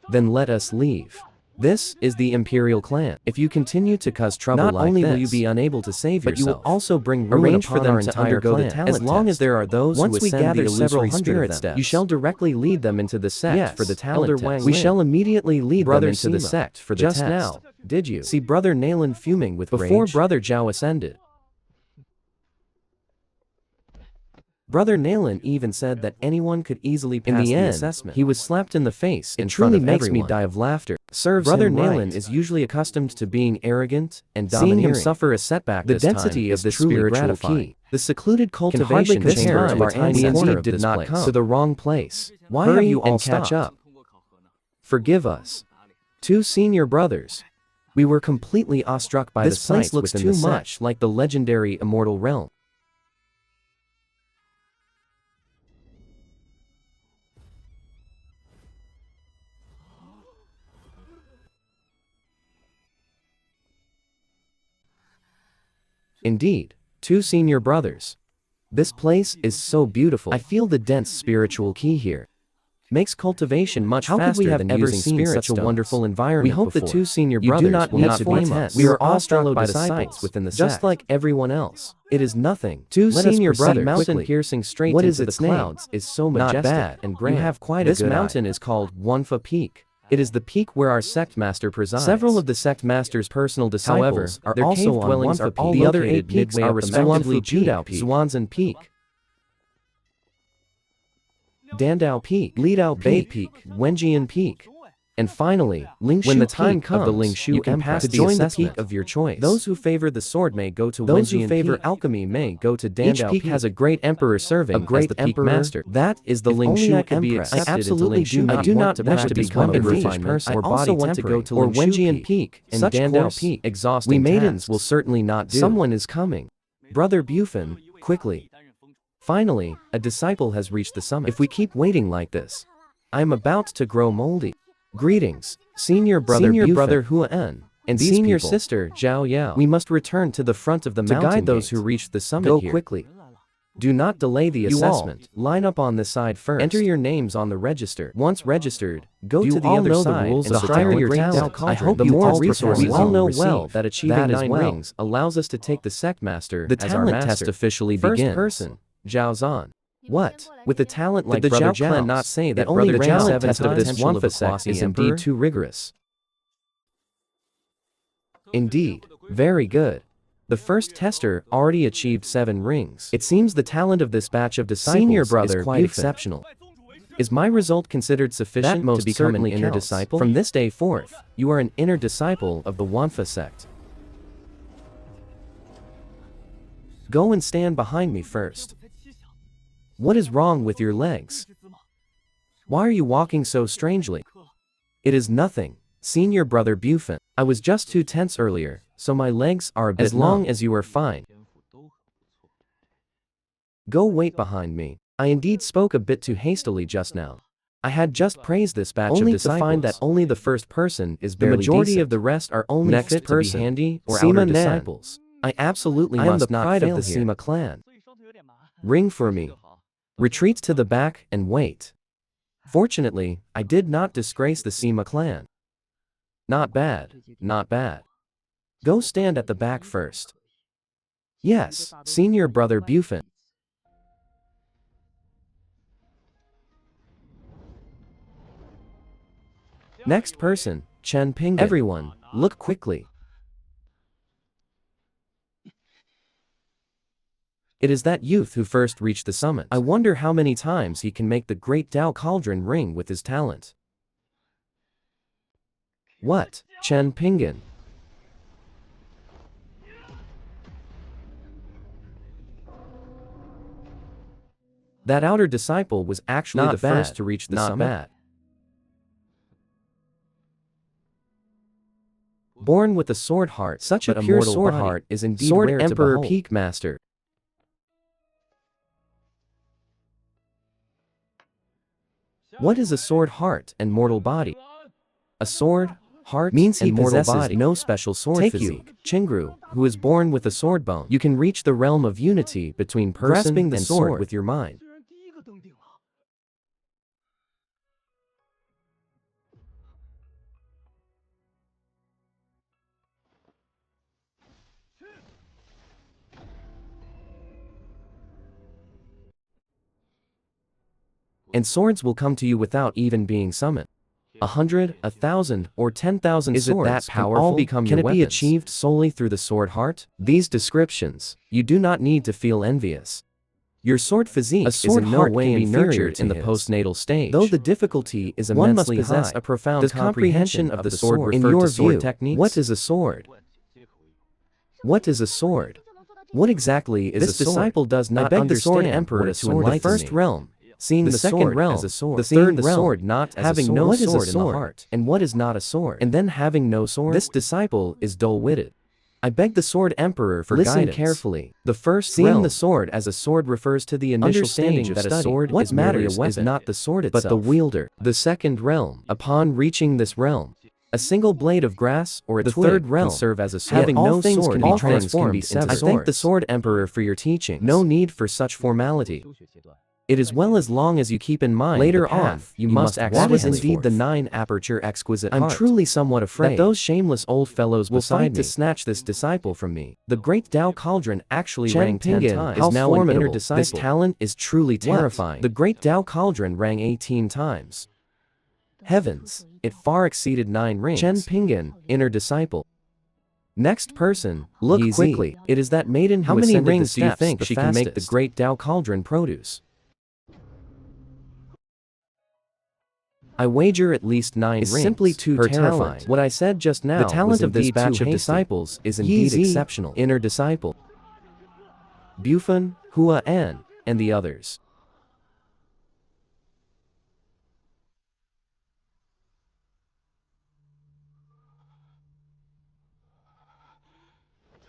then let us leave. This is the Imperial clan. If you continue to cause trouble not only will you be unable to save yourself, but you will also bring ruin upon for them our entire clan. As long as there are those who ascend gather several hundred steps, you shall directly lead them into the sect for the talent test. We shall immediately lead them into the sect for the test. Just now, did you see Brother Nalan fuming with rage? Before Brother Zhao ascended, Brother Nalan even said that anyone could easily pass the assessment. He was slapped in the face in front of everyone. It truly makes me die of laughter. Brother Nalan is usually accustomed to being arrogant and domineering. Seeing him suffer a setback this time, the density of the spiritual key. The secluded cultivation chamber of our tiny corner did not come to the wrong place. Why have you all catch up? Forgive us. 2 senior brothers. We were completely awestruck by this place. Looks too much like the legendary immortal realm. Indeed, 2 senior brothers. This place is so beautiful. I feel the dense spiritual key here. Makes cultivation much faster than ever seen such a wonderful environment. We hope the 2 senior brothers will not blame us. We are awestruck by the sights within the sect. Just like everyone else. It is nothing. 2 senior brothers mountain piercing straight into the clouds is so majestic and grand. You have quite a good eye. This mountain is called Wanfa Peak. It is the peak where our sect master presides. Several of the sect master's personal disciples are also on Wanfa Peak. The other 8 peaks are respectively Judao Peak, Zhuanzhen Peak, Dandao Peak, Lidao Bei Peak, Wenjian Peak, and finally, Lingshu. When the time comes, the Lingshu Empress to join the peak of your choice. Those who favor the sword may go to Wenjian Peak. Those who favor alchemy may go to Dandao Peak. Each peak has a great emperor serving as the peak master. That is the Lingshu Empress. I absolutely do not wish to become a refined person or body temporary or Wenjian Peak and Dandao Peak. Exhausting. We maidens will certainly not do. Someone is coming. Brother Bufin, quickly. Finally, a disciple has reached the summit. If we keep waiting like this, I am about to grow moldy. Greetings, senior brother Hua En, and senior sister Zhao Yao. We must return to the front of the mountain to guide those who reach the summit. Go quickly. Do not delay the assessment. Line up on the side first. Enter your names on the register. Once registered, go to the other side and acquire your talent. I hope the more resources. We all know well that achieving 9 rings allows us to take the sect master. The talent test officially begins. First person, Zhao Zan. What? With a talent like Brother Zhao clan not say that only the rank 7 test of this Wanfa sect is indeed too rigorous? Indeed, very good. The first tester already achieved 7 rings. It seems the talent of this batch of disciples is quite exceptional. Is my result considered sufficient to become an inner disciple? From this day forth, you are an inner disciple of the Wanfa sect. Go and stand behind me first. What is wrong with your legs? Why are you walking so strangely? It is nothing, senior brother Bufin. I was just too tense earlier, so my legs are a bit long. As you are fine. Go wait behind me. I indeed spoke a bit too hastily just now. I had just praised this batch of disciples, to find that only the first person is barely decent. The majority of the rest are only next fit person, to be handy or outer disciples. I absolutely must not fail the Sima clan. Ring for me. Retreats to the back and wait. Fortunately, I did not disgrace the Sima clan. Not bad, not bad. Go stand at the back first. Yes, senior brother Bufin. Next person, Chen Ping. Everyone, look quickly. It is that youth who first reached the summit. I wonder how many times he can make the great Tao Cauldron ring with his talent. What? Chen Pinggan. That outer disciple was actually the first to reach the summit. Not bad. Born with a sword heart, such a pure sword heart is indeed sword rare Emperor to Peak Master. What is a sword heart and mortal body? A sword heart means he possesses no special sword physique. Chingru, who is born with a sword bone, you can reach the realm of unity between person grasping the sword with your mind. And swords will come to you without even being summoned. 100, 1,000, or 10,000 swords. Is it that powerful? Can all become your weapons? Can it be achieved solely through the sword heart? These descriptions, you do not need to feel envious. Your sword physique is in no way inferior in the postnatal stage. Though the difficulty is immensely high, one must possess a profound comprehension of the sword. In your view, what is a sword? What is a sword? What exactly is a sword? This disciple does not understand the sword emperor to enlighten me. The first realm, seeing the second realm as a sword, the third the sword not as having no sword in the heart, and what is not a sword, and then having no sword. This disciple is dull-witted. I beg the sword emperor for guidance. Listen carefully. The first seeing the sword as a sword refers to the initial stage that a sword what matters is not the sword itself, but the wielder. The second realm, upon reaching this realm, a single blade of grass or a twig third realm can serve as a sword. Having no sword, all things can be severed. I thank the sword emperor for your teaching. No need for such formality. It is well as long as you keep in mind later on, you must act. That is indeed the 9-aperture exquisite heart. I'm truly somewhat afraid that those shameless old fellows will fight to snatch this disciple from me. The great Tao Cauldron actually rang 10 times. Is now an inner disciple. This talent is truly terrifying. The great Tao Cauldron rang 18 times. Heavens, it far exceeded 9 rings. Chen Pinggan, inner disciple. Next person, look quickly. It is that maiden who how many rings do you think she can make the great Tao Cauldron produce? I wager at least 9 rings. Simply too terrifying. What I said just now, the talent of this batch of disciples is indeed exceptional. Inner disciple. Bufin, Hua An, and the others.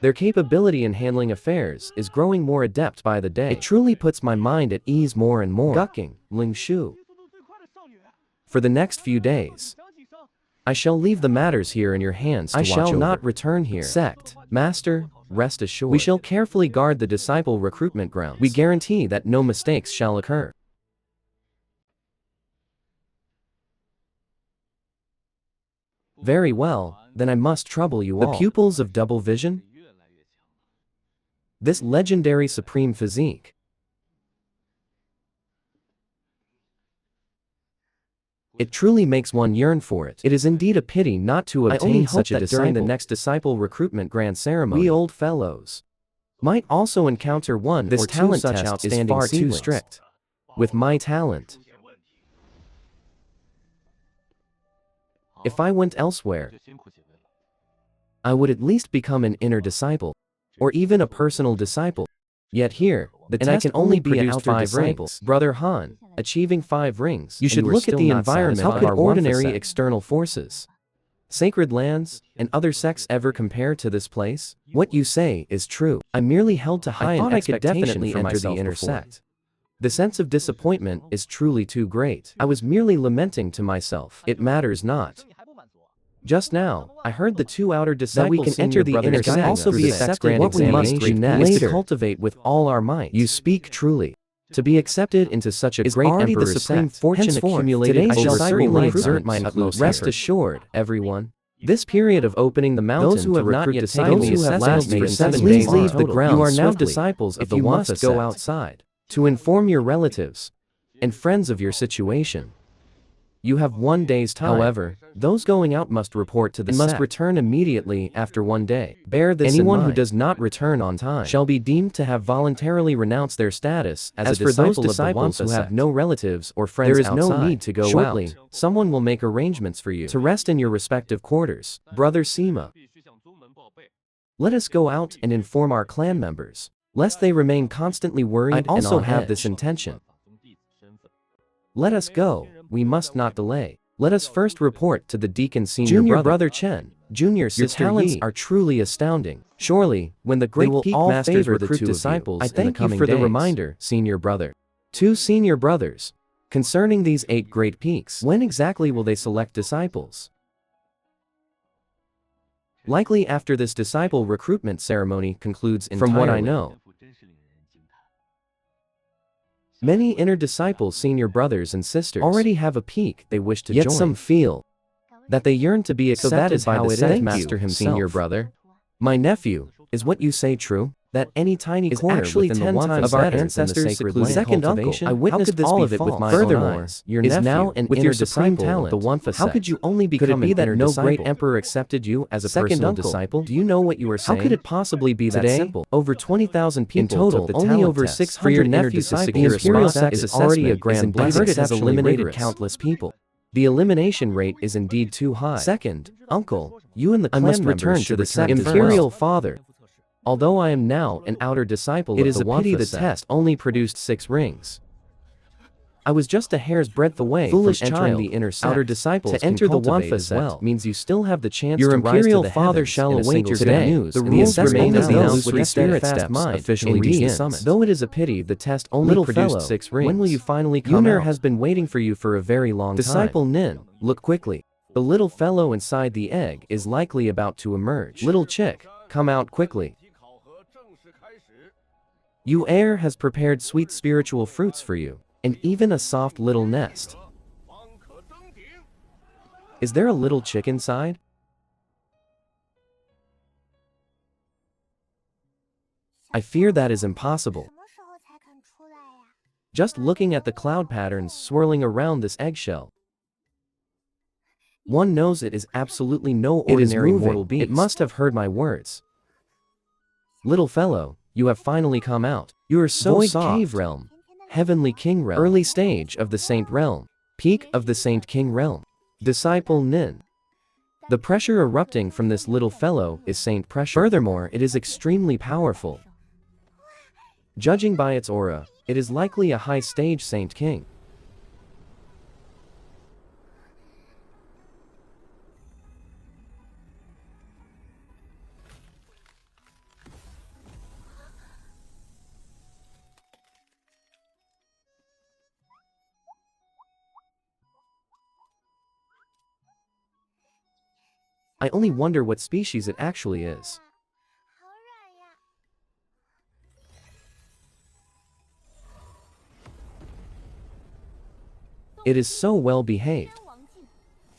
Their capability in handling affairs is growing more adept by the day. It truly puts my mind at ease more and more. Gucking, Ling Shu. For the next few days, I shall leave the matters here in your hands to watch over. I shall not return here. Sect Master, rest assured. We shall carefully guard the disciple recruitment grounds. We guarantee that no mistakes shall occur. Very well, then I must trouble you all. The pupils of double vision? This legendary supreme physique. It truly makes one yearn for it. It is indeed a pity not to obtain such a disciple. During the next disciple recruitment grand ceremony, we old fellows might also encounter one this or talent such test is far too strict. With my talent, if I went elsewhere, I would at least become an inner disciple, or even a personal disciple. Yet here, the test I can only be an outer disciple. Brother Han, achieving 5 rings. You should look at the environment. How could ordinary external forces, sacred lands, and other sects ever compare to this place? What you say is true. I'm merely held to high expectation for myself the inner sect. The sense of disappointment is truly too great. I was merely lamenting to myself. It matters not. Just now, I heard the two outer disciples that we can enter the inner can also be accepted. What we must do next is to cultivate with all our might. You speak truly. To be accepted into such a great already emperor's the supreme sect. fortune Henceforth, accumulated today I over shall so certainly many exert my lifetimes. utmost. Rest assured, everyone. This period of opening the mountain Those who have to not recruit yet disciples, taken the who have assessment lasted for 7 7 days days leave in the total. ground. You are now swiftly. disciples of If the you Wanfa must sect. go outside to inform your relatives and friends of your situation. You have 1 day's time. However, those going out must report to the sect and must return immediately after 1 day. Bear this in mind. Anyone who does not return on time shall be deemed to have voluntarily renounced their status as a disciple of the Wanfa who have no relatives or friends outside. There is no need to go shortly. Someone will make arrangements for you to rest in your respective quarters. Brother Sima, let us go out and inform our clan members, lest they remain constantly worried. I also have this intention. Let us go, we must not delay. Let us first report to the deacon senior brother Chen, junior sister Yi. Your talents are truly astounding. Surely, when the great peak masters recruit disciples, I thank you for the reminder, senior brother. 2 senior brothers. Concerning these 8 great peaks, when exactly will they select disciples? Likely after this disciple recruitment ceremony concludes entirely. From what I know, many inner disciples, senior brothers and sisters, already have a peak they wish to join. Yet some feel that they yearn to be accepted by the Sect Master himself. Senior brother, my nephew, is what you say true? That any tiny corner actually within 10 times of our ancestors' secluded second cultivation? I witnessed all of it with my own eyes. Your nephew, now an with inner your supreme talent, the Wanfa sect. How could you only become an inner disciple? Could it be that no great emperor accepted you as a personal disciple? Do you know what you are saying? How could it possibly be that simple? Over 20,000 people in total, only over 600 inner disciples. The imperial sect is already a grand blessing. I heard it has eliminated countless people. The elimination rate is indeed too high. Second, uncle, you and the clan must return to the sect. Imperial father. Although I am now an outer disciple of the Wanfa sect, it is a pity the test only produced 6 rings. I was just a hair's breadth away from entering the inner sect. Outer disciples to enter the Wanfa sect means you still have the chance your to imperial rise to the father shall await your good news. The rules remain as those with the steadfast mind officially begins. Though it is a pity the test only produced 6 rings. When will you finally come out? Has been waiting for you for a very long time. Disciple Nin, look quickly. The little fellow inside the egg is likely about to emerge. Little chick, come out quickly. You heir has prepared sweet spiritual fruits for you, and even a soft little nest. Is there a little chick inside? I fear that is impossible. Just looking at the cloud patterns swirling around this eggshell, one knows it is absolutely no ordinary mortal beast. It must have heard my words. Little fellow, you have finally come out. You are so Void soft. Cave realm. Heavenly King realm. Early stage of the Saint realm. Peak of the Saint King realm. Disciple Nin. The pressure erupting from this little fellow is Saint pressure. Furthermore, it is extremely powerful. Judging by its aura, it is likely a high stage Saint King. I only wonder what species it actually is. It is so well behaved.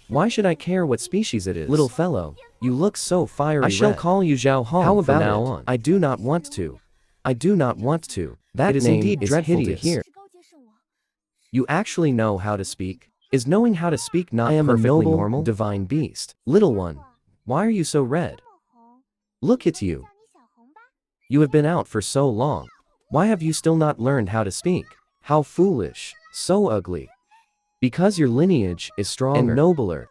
Why should I care what species it is? Little fellow, you look so fiery. I shall call you Zhao Hong. How about now on? I do not want to. I do not want to. That is indeed dreadful to hear. You actually know how to speak? Is knowing how to speak not perfectly normal, divine beast? Little one, why are you so red? Look at you. You have been out for so long. Why have you still not learned how to speak? How foolish, so ugly. Because your lineage is stronger and nobler.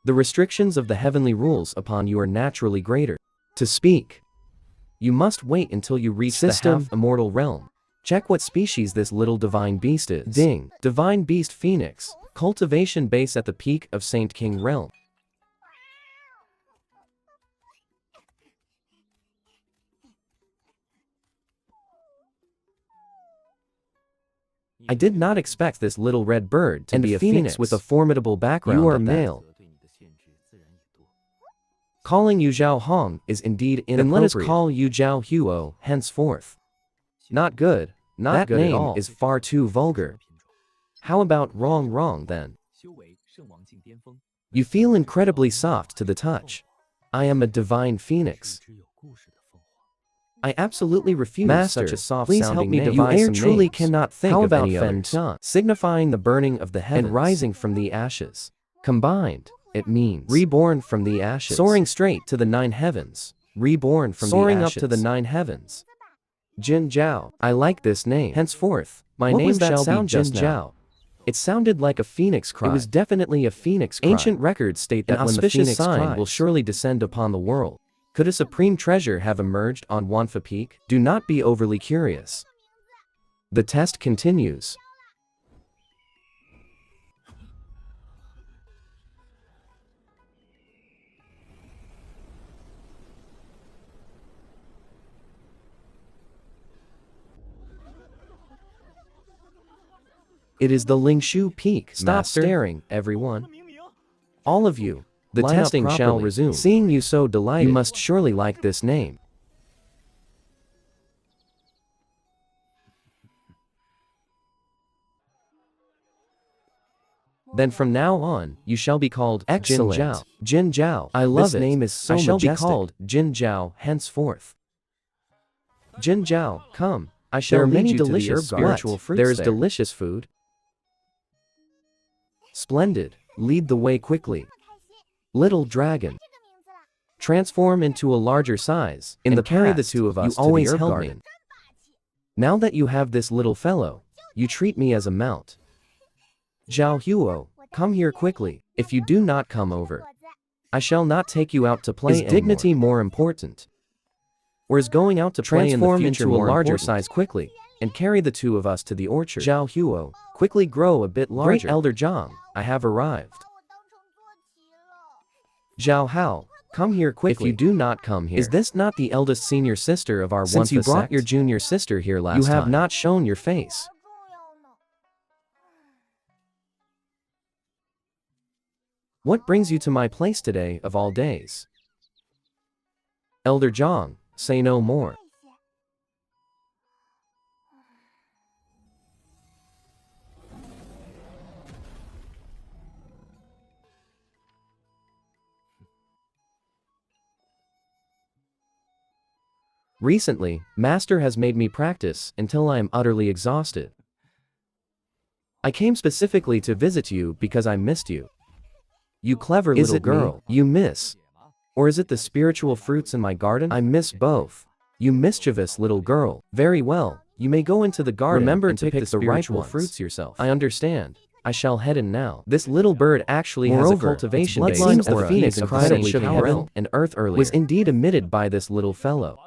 The restrictions of the heavenly rules upon you are naturally greater. To speak, you must wait until you reach the half-immortal realm. Check what species this little divine beast is. Ding. Divine beast phoenix. Cultivation base at the peak of Saint King realm. I did not expect this little red bird to be a phoenix with a formidable background. You are male. Calling you Zhao Hong is indeed inappropriate. Then let us call you Zhao Huo henceforth. Not good, not good at all. That name is far too vulgar. How about wrong then? You feel incredibly soft to the touch. I am a divine phoenix. I absolutely refuse such a soft-sounding name. You truly cannot think of any other, signifying the burning of the heavens and rising from the ashes. Combined, it means reborn from the ashes, soaring straight to the 9 heavens, reborn from the ashes, soaring up to the 9 heavens. Jin Zhao. I like this name. Henceforth, my name shall be Jin Zhao. It sounded like a phoenix cry. It was definitely a phoenix cry. Ancient records state that when the phoenix sign will surely descend upon the world. Could a supreme treasure have emerged on Wanfa Peak? Do not be overly curious. The test continues. It is the Lingshu Peak. Stop staring, everyone. All of you. The testing shall resume. Seeing you so delighted, you must surely like this name. Then from now on, you shall be called Jin Zhao. Jin Zhao. I love it. This name is so majestic. I shall be called Jin Zhao henceforth. Jin Zhao, come. I shall lead you to the spiritual fruits. There is delicious food. Splendid. Lead the way quickly. Little dragon. Transform into a larger size and carry the two of us to the herb garden. Now that you have this little fellow, you treat me as a mount. Zhao Huo, come here quickly. If you do not come over, I shall not take you out to play anymore. Is dignity more important? Or is going out to play in the future into a larger size quickly and carry the two of us to the orchard? Zhao Huo, quickly grow a bit larger. Great Elder Zhang, I have arrived. Zhao Hao, come here quickly. If you do not come here, is this not the eldest senior sister of our Since you brought sect? Your junior sister here last time, you have not shown your face. What brings you to my place today of all days? Elder Zhang, say no more. Recently, Master has made me practice until I am utterly exhausted. I came specifically to visit you because I missed you. You clever little girl. You miss? Or is it the spiritual fruits in my garden? I miss both. You mischievous little girl. Very well, you may go into the garden. Remember to pick the ripe fruits yourself. I understand. I shall head in now. This little bird actually has a cultivation base. Seems the phoenix incredibly powerful and earth earlier was indeed emitted by this little fellow.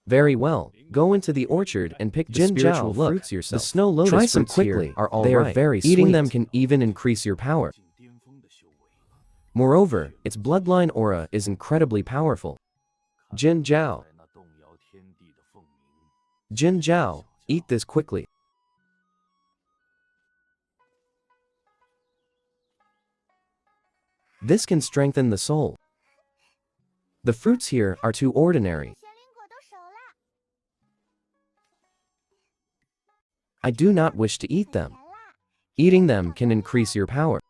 Very well, go into the orchard and pick the spiritual fruits yourself. The snow lotus fruits quickly are all right. They are very sweet. Eating them can even increase your power. Moreover, its bloodline aura is incredibly powerful. Jin Zhao. Jin Zhao, eat this quickly. This can strengthen the soul. The fruits here are too ordinary. I do not wish to eat them. Eating them can increase your power.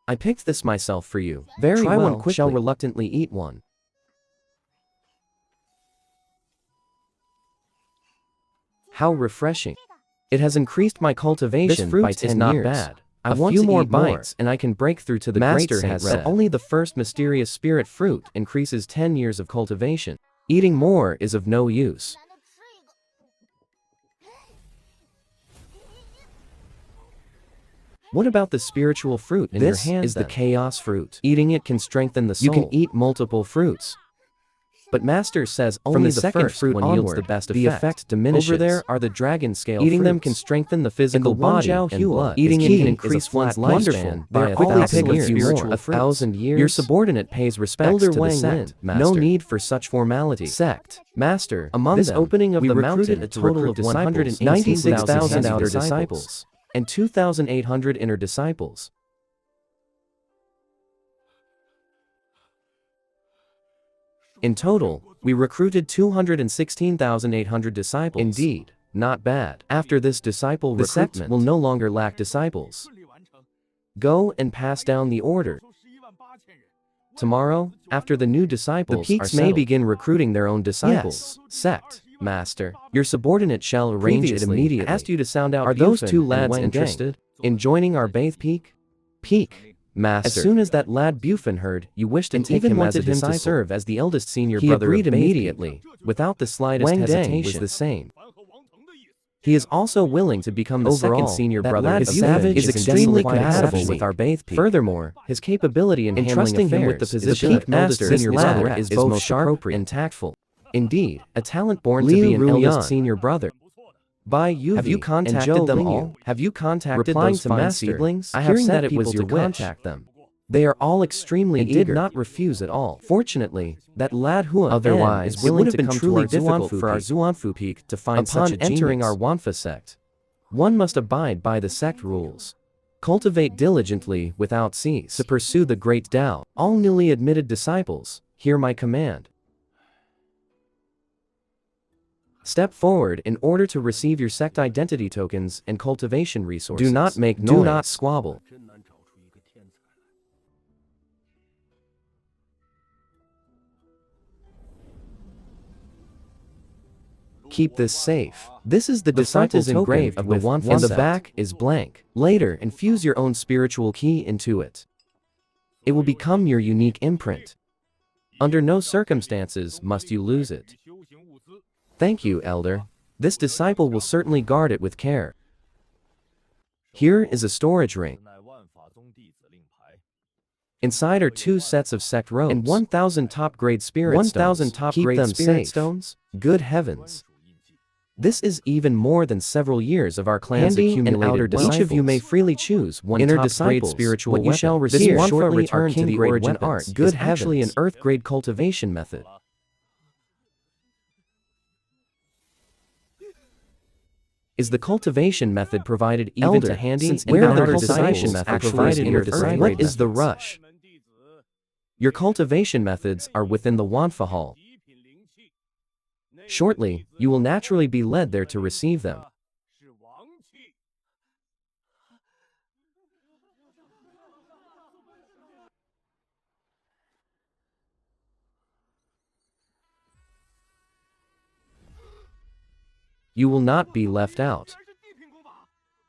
I picked this myself for you. Very well, one quickly. Shall reluctantly eat one. How refreshing. It has increased my cultivation by 10 years. Not bad. I want a few more bites and I can break through to the Master has said. Only the first mysterious spirit fruit increases 10 years of cultivation. Eating more is of no use. What about the spiritual fruit in your hand? This is the chaos fruit. Eating it can strengthen the soul. You can eat multiple fruits. But Master says only the second fruit yields the best effect. The effect diminishes. Over there are the dragon scale Eating fruits. Them can strengthen the physical body and blood. Eating it can increase one's lifespan by 1,000 years. 1,000 years. Your subordinate pays respects to the sect. No need for such formality. Sect. Master. Among this opening of the mountain, a total of 196,000 outer disciples. and 2,800 inner disciples. In total, we recruited 216,800 disciples. Indeed, not bad. After this disciple recruitment, the sect will no longer lack disciples. Go and pass down the order. Tomorrow, after the new disciples, the peaks may begin recruiting their own disciples. Yes. Sect Master, your subordinate shall arrange it immediately. Asked you to sound out. Are those two lads interested in joining our Bathe Peak? Master. As soon as that lad Bufin heard you wished to take him as a disciple to serve as the eldest senior brother, he agreed immediately, without the slightest hesitation. Was the same. He is also willing to become the second senior brother. His savage is extremely compatible with our Bathe Peak. Furthermore, his capability in handling him with the position of eldest senior brother is both sharp and tactful. Indeed, a talent born to be an eldest senior brother. Have you contacted them all? Have you contacted those fine seedlings? I have said it was your wish. Contact them. They are all extremely eager. Did not refuse at all. Fortunately, that lad Hua otherwise is willing to come to our Zuanfu for our Zuanfu Peak to find such a genius. Upon entering our Wanfa sect, one must abide by the sect rules. Cultivate diligently without cease to pursue the great Tao. All newly admitted disciples, hear my command. Step forward in order to receive your sect identity tokens and cultivation resources. Do not make noise. Do not squabble. Keep this safe. This is the disciple's engraved of the one, and the back is blank. Later, infuse your own spiritual key into it. It will become your unique imprint. Under no circumstances must you lose it. Thank you, Elder. This disciple will certainly guard it with care. Here is a storage ring. Inside are 2 sets of sect robes and 1,000 top-grade spirit stones. 1,000 top-grade spirit stones? Good heavens. This is even more than several years of our clan's accumulated wealth. Each of you may freely choose one inner top-grade spiritual weapon. You shall receive this short return to the origin art. Good heavens. Actually an earth-grade cultivation method. Is the cultivation method provided even to handy? Since where the cultivation method provided in earth? What is the rush? Your cultivation methods are within the Wanfa Hall. Shortly, you will naturally be led there to receive them. You will not be left out.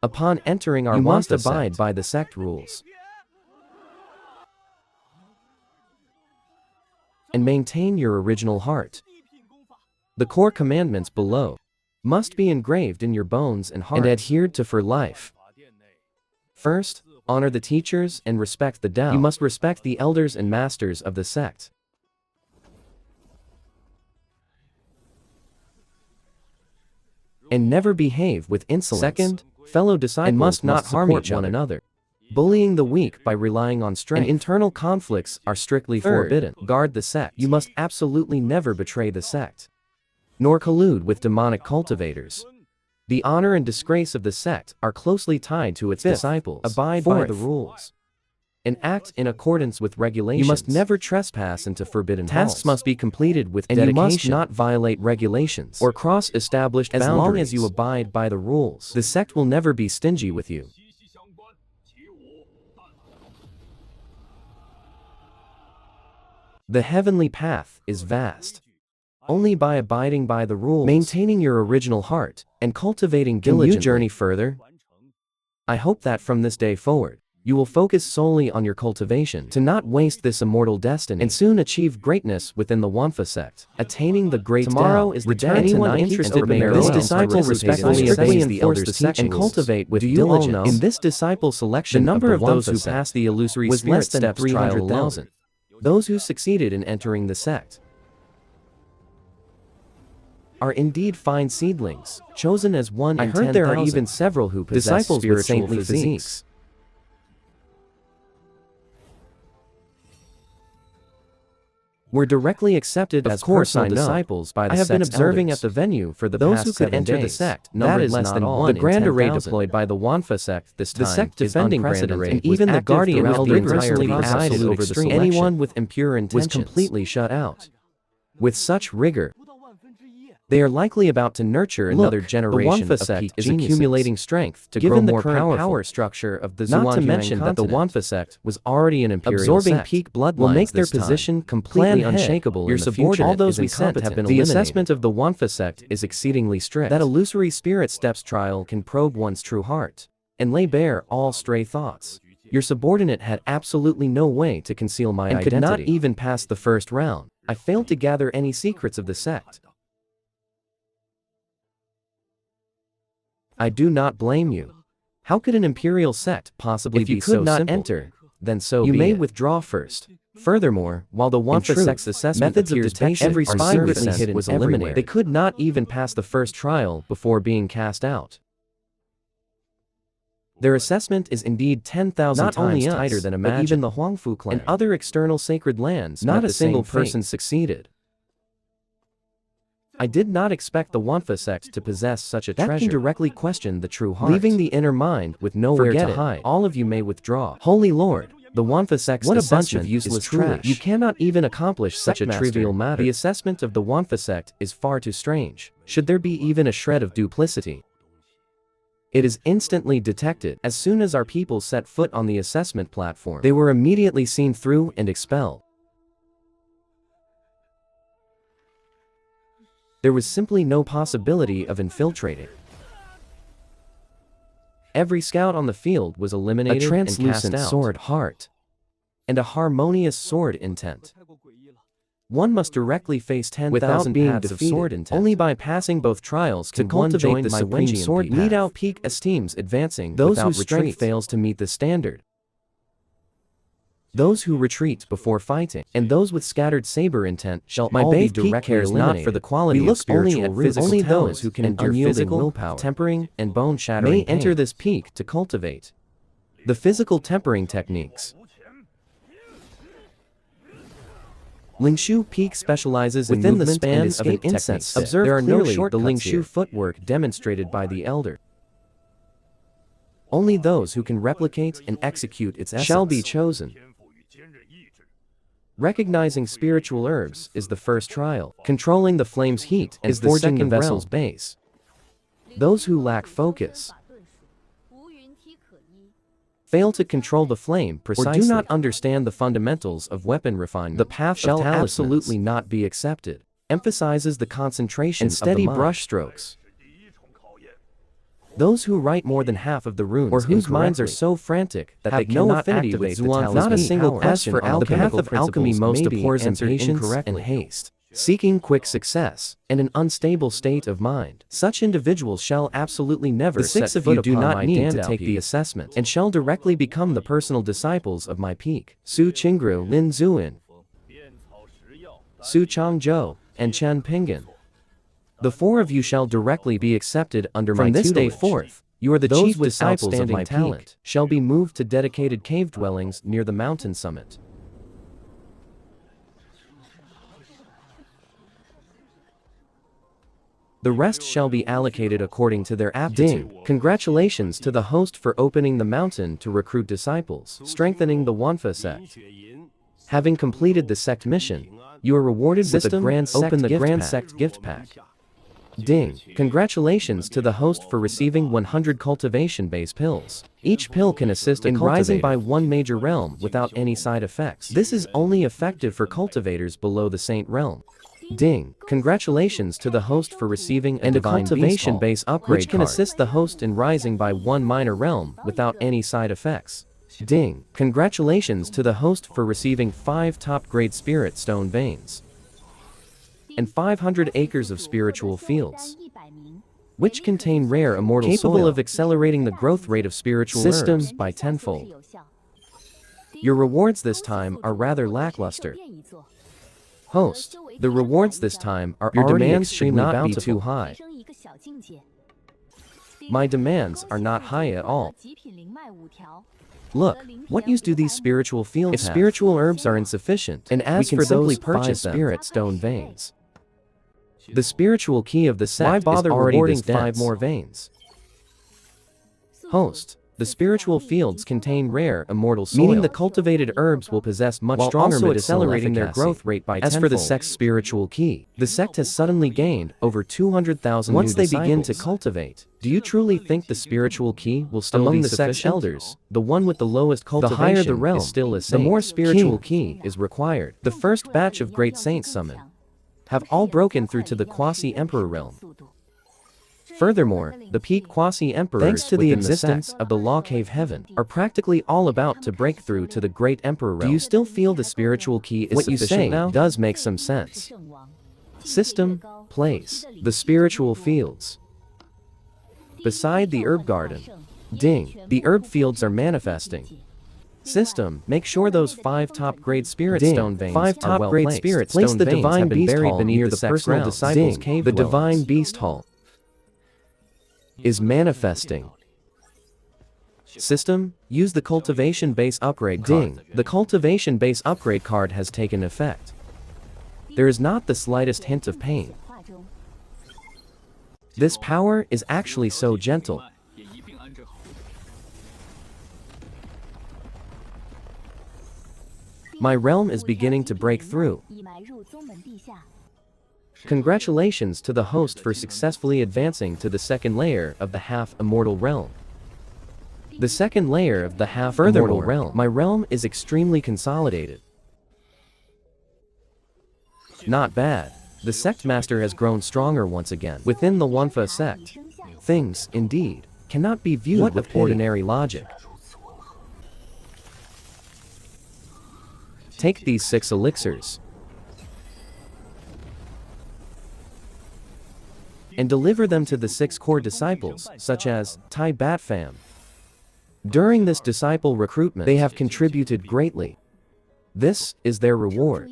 Upon entering our Wanfa, you must abide by the sect rules and maintain your original heart. The core commandments below must be engraved in your bones and heart and adhered to for life. First, honor the teachers and respect the Tao. You must respect the elders and masters of the sect. And never behave with insolence. Second, fellow disciples must not harm one another. Bullying the weak by relying on strength and internal conflicts are strictly forbidden. Guard the sect. You must absolutely never betray the sect, nor collude with demonic cultivators. The honor and disgrace of the sect are closely tied to its disciples. Abide by the rules and act in accordance with regulations. You must never trespass into forbidden halls. Tasks must be completed with dedication. You must not violate regulations or cross established boundaries. As long as you abide by the rules, the sect will never be stingy with you. The heavenly path is vast. Only by abiding by the rules, maintaining your original heart, and cultivating diligently, can you journey further. I hope that from this day forward, you will focus solely on your cultivation to not waste this immortal destiny and soon achieve greatness within the Wanfa sect. Attaining the great Tomorrow is the day. Anyone interested may this disciple respectfully obeys the elders' teaching and cultivate with diligence. In this disciple selection, the number of those who passed the illusory was less than 300,000. Those who succeeded in entering the sect are indeed fine seedlings, chosen as one in 10,000. I heard there are even several who possess disciples with saintly physiques. were directly accepted as personal disciples by the sect's elders. I have been observing at the venue for the past 7 days. Those who could enter the sect numbered less than 1 in 10,000. The grand array deployed by the Wanfa sect this time, the sect defending grand array, and even the guardian elder rigorously presided over the selection. Anyone with impure intentions was completely shut out. With such rigor, they are likely about to nurture another generation of peak is accumulating strength to grow more power structure of the Zhuang. Not to mention that the Wanfa sect was already an imperial absorbing sect. Peak bloodlines will make their position completely unshakable. Your subordinate all those we sent have been eliminated. The assessment of the Wanfa sect is exceedingly strict. That illusory spirit steps trial can probe one's true heart and lay bare all stray thoughts. Your subordinate had absolutely no way to conceal my identity and could not even pass the first round. I failed to gather any secrets of the sect. I do not blame you. How could an imperial sect possibly be so simple? If you could not enter, then so be it. You may withdraw first. Furthermore, while the Wanfa sect's assessment methods of detection every spy hidden was eliminated, they could not even pass the first trial before being cast out. Their assessment is indeed 10,000 times tighter than imagined. But even the Huangfu clan and other external sacred lands, not a single person succeeded. I did not expect the Wanfa sect to possess such a treasure. That can directly question the true heart. Leaving the inner mind with nowhere to hide, all of you may withdraw. Holy Lord, the Wanfa sect's what a bunch of useless trash. You cannot even accomplish such a trivial matter. The assessment of the Wanfa sect is far too strange. Should there be even a shred of duplicity? It is instantly detected. As soon as our people set foot on the assessment platform, they were immediately seen through and expelled. There was simply no possibility of infiltrating. Every scout on the field was eliminated. A translucent sword heart and a harmonious sword intent. One must directly face 10,000 paths of sword intent. Only by passing both trials can one join the supreme sword path. Lead out peak esteems advancing. Those whose strength fails to meet the standard. Those who retreat before fighting, and those with scattered saber intent shall all be directly eliminated. Not for the quality of spiritual roots. Only those who can endure physical, willpower, tempering, and bone-shattering may enter this peak to cultivate the physical tempering techniques. Lingshu Peak specializes within the span of an incense stick. Observe there are no shortcuts. The Lingshu footwork demonstrated by the elder. Only those who can replicate and execute its essence shall be chosen. Recognizing spiritual herbs is the first trial. Controlling the flame's heat and forging the vessel's base. Those who lack focus fail to control the flame precisely, or do not understand the fundamentals of weapon refinement. The path shall absolutely not be accepted. Emphasizes the concentration and steady brush strokes. Those who write more than half of the runes or whose minds are so frantic that they cannot affinity with the talisman. Not a single question for alchemy. The path of alchemy most abhors impatience and haste, seeking quick success, and an unstable state of mind. Such individuals shall absolutely never set foot upon my Dandao. The 6 of you do not need to take the assessment, and shall directly become the personal disciples of my peak. Su Qingru, Lin Zuin, Su Changzhou, and Chen Pingan. The 4 of you shall directly be accepted under my tutelage. From this day forth, you are the chief disciples of my talent, shall be moved to dedicated cave dwellings near the mountain summit. The rest shall be allocated according to their aptitude. Ding! Congratulations to the host for opening the mountain to recruit disciples, strengthening the Wanfa sect. Having completed the sect mission, you are rewarded with a Grand Sect gift pack. Ding! Congratulations to the host for receiving 100 cultivation base pills. Each pill can assist in rising by 1 major realm without any side effects. This is only effective for cultivators below the Saint realm. Ding! Congratulations to the host for receiving a cultivation base upgrade which can assist the host in rising by 1 minor realm without any side effects. Ding! Congratulations to the host for receiving 5 top-grade spirit stone veins and 500 acres of spiritual fields, which contain rare immortal capable soil, of accelerating the growth rate of spiritual systems by tenfold. Your rewards this time are rather lackluster. Host, the rewards this time are your demands should not be too high. My demands are not high at all. Look, what use do these spiritual fields have? If spiritual herbs are insufficient, and as for those purchase spirit stone veins, the spiritual key of the sect is already rewarding 5 more veins. Host. The spiritual fields contain rare, immortal soil, meaning the cultivated herbs will possess much stronger medicinal accelerating their growth rate by tenfold. As for the sect's spiritual key, the sect has suddenly gained over 200,000 once they begin to cultivate. Do you truly think the spiritual key will still be sufficient? Among the sect's elders, the one with the lowest cultivation the higher the realm, is still a saint. The more spiritual key is required. The first batch of great saints summoned have all broken through to the quasi-emperor realm. Furthermore, the peak quasi-emperors, thanks to the existence of the Law Cave Heaven, are practically all about to break through to the Great Emperor realm. Do you still feel the spiritual key is sufficient? What you say now does make some sense. System, place, the spiritual fields. Beside the herb garden, ding, the herb fields are manifesting. System, make sure those 5 top-grade spirit stone veins 5 top-grade spirit stone veins the divine beast buried beneath the personal disciples' cave. The divine beast hall is manifesting. System, use the cultivation base upgrade card. Ding, the cultivation base upgrade card has taken effect. There is not the slightest hint of pain. This power is actually so gentle. My realm is beginning to break through. Congratulations to the host for successfully advancing to the second layer of the half-immortal realm. The second layer of the half-immortal realm. My realm is extremely consolidated. Not bad. The Sect Master has grown stronger once again. Within the Wanfa sect, things, indeed, cannot be viewed with ordinary logic. Take these 6 elixirs and deliver them to the 6 core disciples, such as Tai Bat Pham. During this disciple recruitment, they have contributed greatly. This is their reward.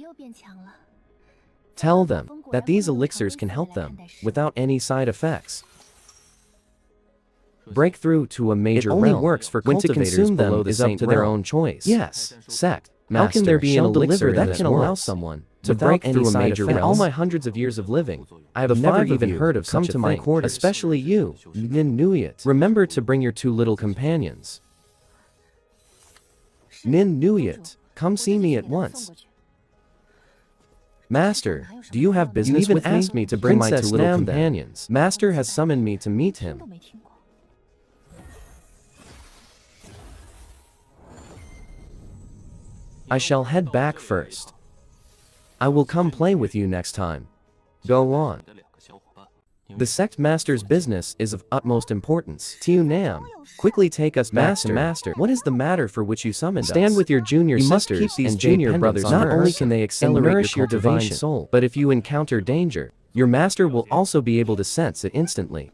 Tell them that these elixirs can help them without any side effects. Breakthrough to a major realm. It only works for cultivators. When to consume them is up to their own choice. Yes, Sect Master, how can there be an elixir that can allow someone to break through a major realm? In all my hundreds of years of living, I have never even heard of such a thing. Quarters. Especially you, Nin Nuyet. Remember to bring your 2 little companions. Nin Nuyet, come see me at once. Master, do you have business with me? You even asked me to bring my 2 little companions. Master has summoned me to meet him. I shall head back first. I will come play with you next time. Go on. The Sect Master's business is of utmost importance. Tiu Nam, quickly take us back to Master. What is the matter for which you summoned us? Stand with your junior sisters and junior brothers. Not only can they accelerate your divine soul, but if you encounter danger, your master will also be able to sense it instantly.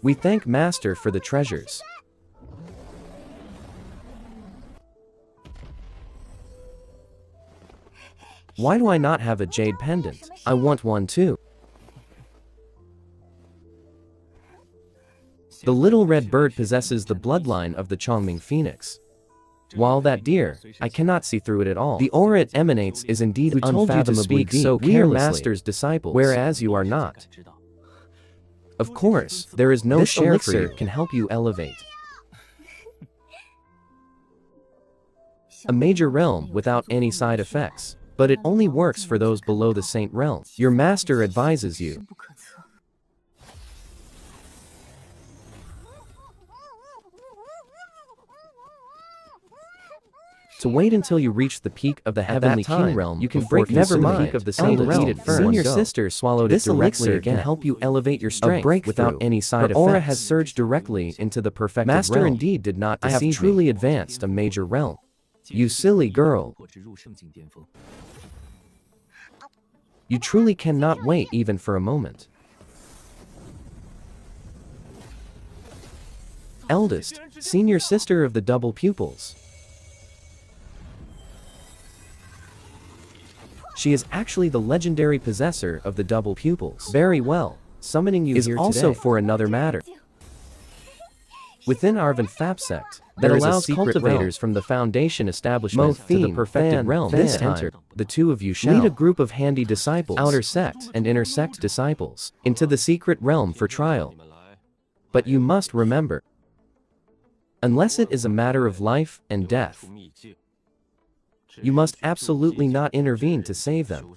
We thank Master for the treasures. Why do I not have a jade pendant? I want one too. The little red bird possesses the bloodline of the Chongming Phoenix. While that deer, I cannot see through it at all. The aura it emanates is indeed unfathomably deep. So we are Master's disciples, whereas you are not. Of course, there is no share for you can help you elevate. A major realm without any side effects. But it only works for those below the Saint realm. Your master advises you to wait until you reach the peak of the Heavenly King realm. You can break the peak of the Saint realm. Senior sister swallowed it directly again. Can help you elevate your strength without any side effects. Her aura has surged directly into the perfected realm. Master indeed did not deceive me. I have truly advanced a major realm. You silly girl. You truly cannot wait even for a moment. Eldest, senior sister of the double pupils. She is actually the legendary possessor of the double pupils. Very well, summoning you is here also today for another matter. Within our Fap sect, that there is a allows secret cultivators from the foundation establishment to the perfected realm. This time, the two of you shall lead a group of handy disciples, outer sect and inner sect disciples, into the secret realm for trial. But you must remember, unless it is a matter of life and death, you must absolutely not intervene to save them.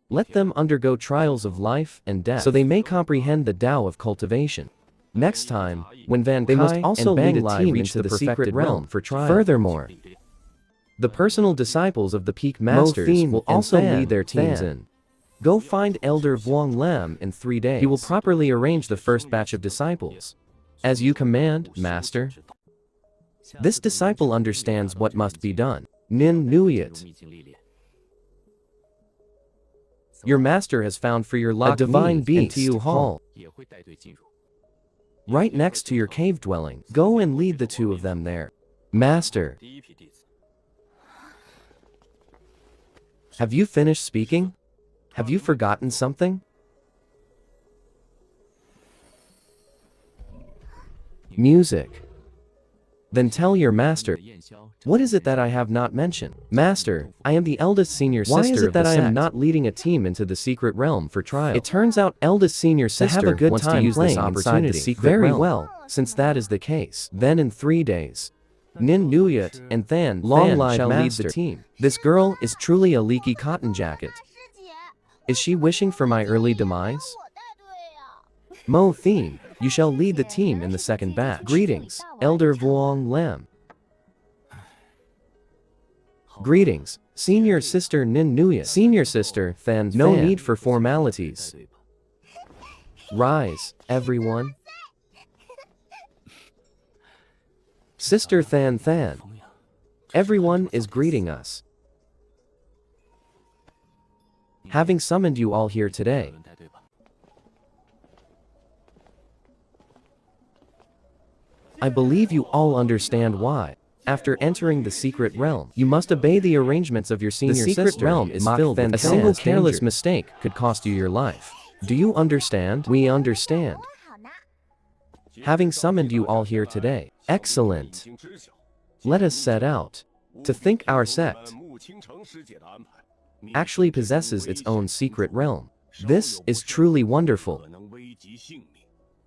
Let them undergo trials of life and death so they may comprehend the Tao of cultivation. Next time, when they must also lead a team into the secret realm for trial. Furthermore, the personal disciples of the peak masters will also lead their teams in. Go find Elder Vuong Lam in 3 days. He will properly arrange the first batch of disciples. As you command, Master. This disciple understands what must be done. Nin Nuyet. Your master has found for your lock a divine beast in Tiu Hall, right next to your cave dwelling. Go and lead the two of them there. Master. Have you finished speaking? Have you forgotten something? Music. Then tell your master. What is it that I have not mentioned? Master, I am the eldest senior sister. Why is it that I am not leading a team into the secret realm for trial? It turns out eldest senior sister wants to use this opportunity. Very well, since that is the case. Then in 3 days, Nin Nuyet and Than shall lead the team. This girl is truly a leaky cotton jacket. Is she wishing for my early demise? Mo Theme, you shall lead the team in the second batch. Greetings, Elder Vuong Lam. Greetings, Senior Sister Nin Nuyet. Senior Sister Than. No need for formalities. Rise, everyone. Sister Than. Everyone is greeting us. Having summoned you all here today, I believe you all understand why. After entering the secret realm, you must obey the arrangements of your senior sister. The secret realm is filled with a single careless mistake could cost you your life. Do you understand? We understand. Having summoned you all here today, excellent. Let us set out to think our sect actually possesses its own secret realm. This is truly wonderful.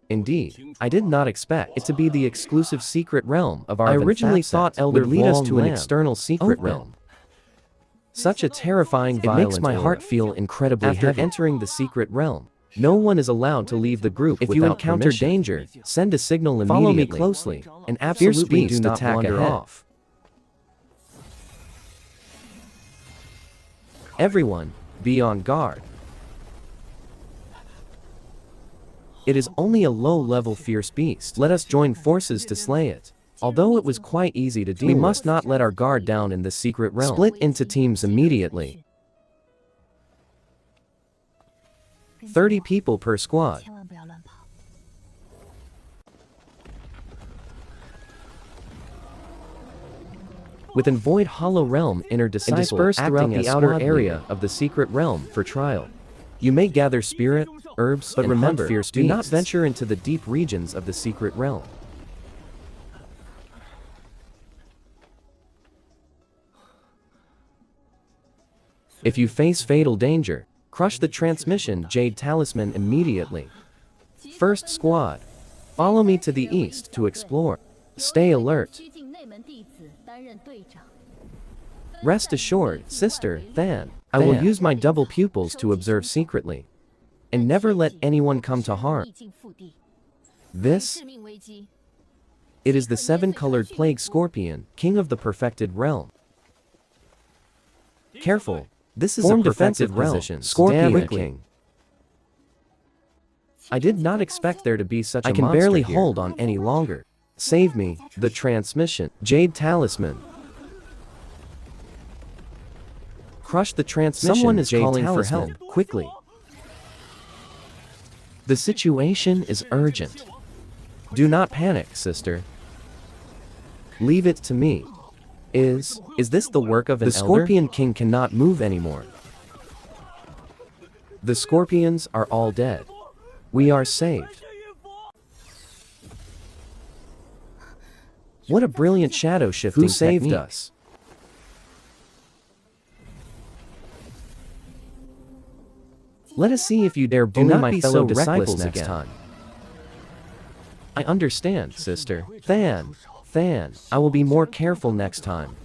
Indeed, I did not expect it to be the exclusive secret realm of our I originally thought Elder would lead us to an external secret realm. Such a terrifying violence. It makes my heart feel incredibly heavy. After entering the secret realm, no one is allowed to leave the group without permission. If you encounter danger, send a signal immediately. Follow me closely, and absolutely do not wander off. Everyone, be on guard. It is only a low-level fierce beast. Let us join forces to slay it. Although it was quite easy to deal with, we must not let our guard down in this secret realm. Split into teams immediately. 30 people per squad. Within Void Hollow Realm, inner disciple and dispersed throughout the outer area of the secret realm for trial. You may gather spirit, herbs, but remember, do not venture into the deep regions of the secret realm. If you face fatal danger, crush the transmission Jade Talisman immediately. First squad, follow me to the east to explore. Stay alert. Rest assured, Sister Than, I will use my double pupils to observe secretly, and never let anyone come to harm. This, it is the 7-colored plague scorpion, king of the perfected realm. Careful, this is a defensive position. Scorpion king. I did not expect there to be such a monster. I can barely hold on any longer. Save me, the transmission. Jade Talisman. Crush the transmission. Someone is calling for help, quickly. The situation is urgent. Do not panic, sister. Leave it to me. Is this the work of an elder? The Scorpion King cannot move anymore. The scorpions are all dead. We are saved. What a brilliant shadow shifting technique. Who saved us? Let us see if you dare bully my fellow disciples next time. I understand, sister. Than, I will be more careful next time.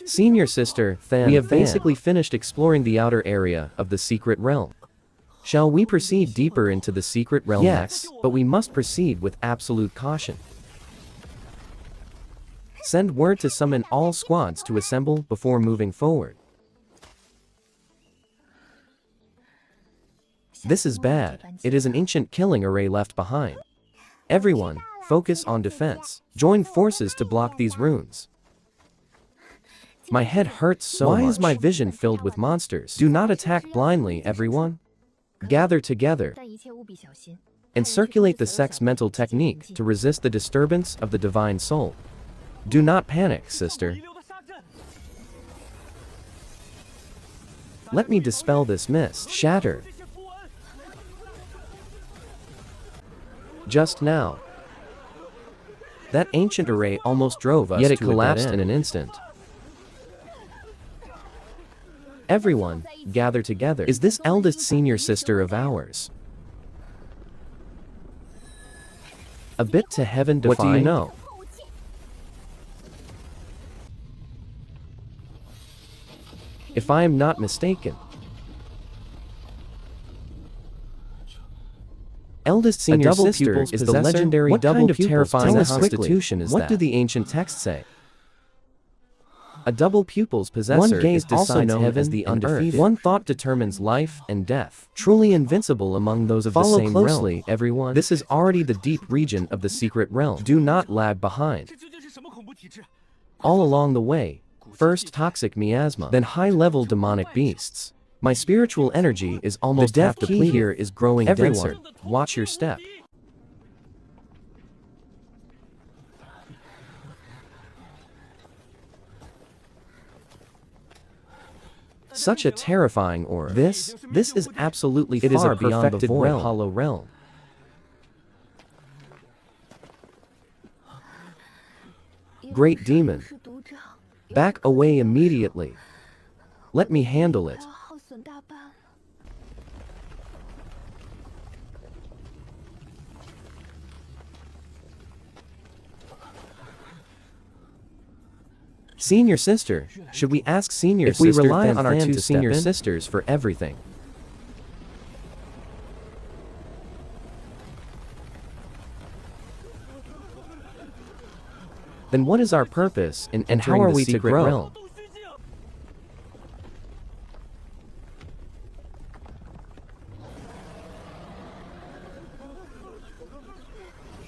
Senior sister, Than, we have basically finished exploring the outer area of the secret realm. Shall we proceed deeper into the secret realm next? But we must proceed with absolute caution. Send word to summon all squads to assemble before moving forward. This is bad. It is an ancient killing array left behind. Everyone, focus on defense. Join forces to block these runes. My head hurts so much. Why is my vision filled with monsters? Do not attack blindly, everyone. Gather together and circulate the sect's mental technique to resist the disturbance of the divine soul. Do not panic, sister. Let me dispel this mist. Shatter. Just now. That ancient array almost drove us to a dead end. Yet it collapsed in an instant. Everyone, gather together. Is this eldest senior sister of ours a bit to heaven defying? What do you know? If I am not mistaken, eldest senior sister is the legendary double pupils. What kind of terrifying constitution is that? What do the ancient texts say? A double pupil's possessor one gaze is also known as the undefeated. One thought determines life and death. Truly invincible among those of the same realm. Follow closely, everyone. This is already the deep region of the secret realm. Do not lag behind. All along the way, first toxic miasma, then high-level demonic beasts. My spiritual energy is almost half depleted. The death key here is growing denser. Watch your step. Such a terrifying aura. This is absolutely far beyond the void hollow realm. Great demon, back away immediately. Let me handle it. Senior sister, should we ask senior sister if we rely on our two senior sisters for everything? Then what is our purpose in entering how are we to grow? Realm?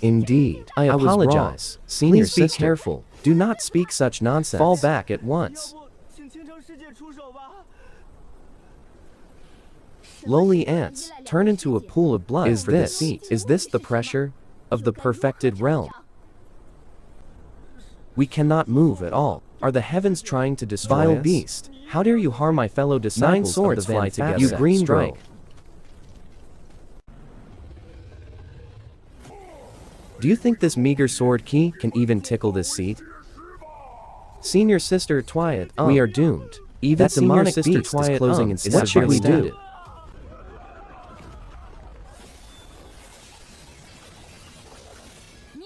Indeed, I apologize. Senior sister, be careful. Do not speak such nonsense. Fall back at once. Lowly ants turn into a pool of blood for the seat. Is this the pressure of the perfected realm? We cannot move at all. Are the heavens trying to destroy us? Vile beast, how dare you harm my fellow disciples? 9 swords fly together. You green strike. Do you think this meager sword key can even tickle this seat? Senior sister Twyat, we are doomed. Even that demonic sister Twyat is closing instead. What should we do?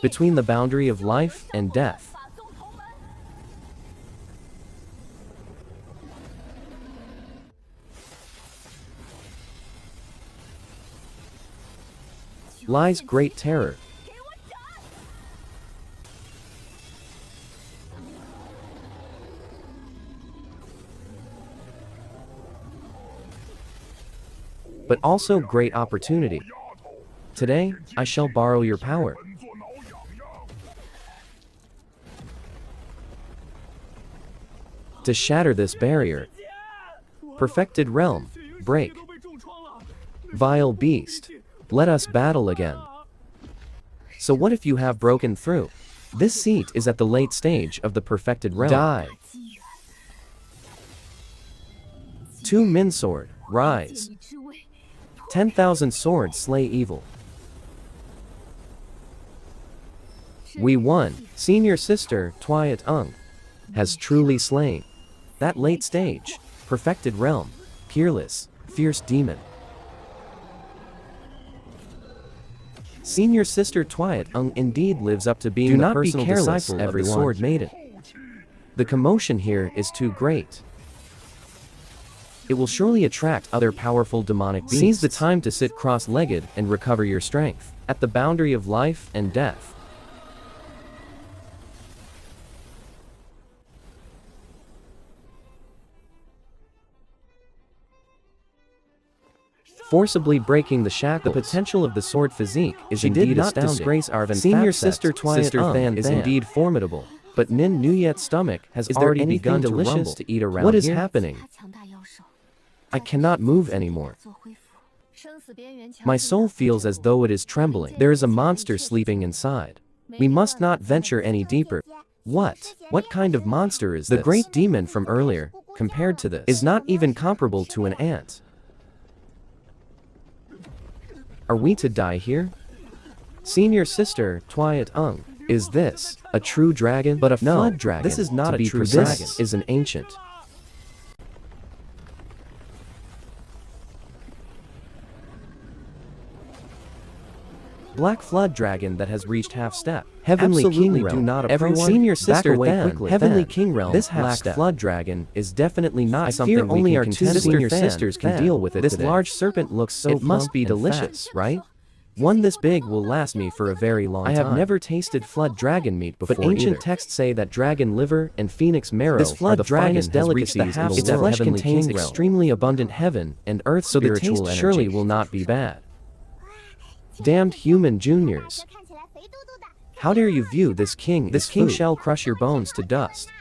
Between the boundary of life and death. Lies great terror. But also great opportunity. Today, I shall borrow your power. To shatter this barrier. Perfected realm, break. Vile beast, let us battle again. So what if you have broken through? This seat is at the late stage of the perfected realm. Die. 2 min sword, rise. 10,000 swords slay evil. We won. Senior sister, Twiat Ung, has truly slain. That late stage, perfected realm, peerless, fierce demon. Senior sister Twiat Ung indeed lives up to being the personal disciple of the Sword Maiden. The commotion here is too great. It will surely attract other powerful demonic beasts. Seize the time to sit cross-legged and recover your strength, at the boundary of life and death. Forcibly breaking the shackles. The potential of the sword physique is indeed astounding. Disgrace Arvin Senior sister Twiat Ung is indeed formidable, but Nin Nuyet's stomach has already begun to rumble. To eat around. What is happening? I cannot move anymore. My soul feels as though it is trembling. There is a monster sleeping inside. We must not venture any deeper. What? What kind of monster is this? The great demon from earlier, compared to this, is not even comparable to an ant. Are we to die here? Senior sister, Twiat Ung, is this a true dragon? But a flood dragon. This is not a true dragon. This is an ancient. Black flood dragon that has reached half-step. Heavenly King Realm. Do not approach. Everyone, senior sister quickly. Heavenly King Realm. This half-step flood dragon is definitely not something only our two senior sisters can deal with it. This large serpent looks so it must be delicious, right? One this big will last me for a very long time. I have never tasted flood dragon meat before. But ancient texts say that dragon liver and phoenix marrow are the finest delicacies in the world. Its flesh contains extremely abundant heaven and earth spiritual energy. So the taste surely will not be bad. Damned human juniors. How dare you view this king? This king shall crush your bones to dust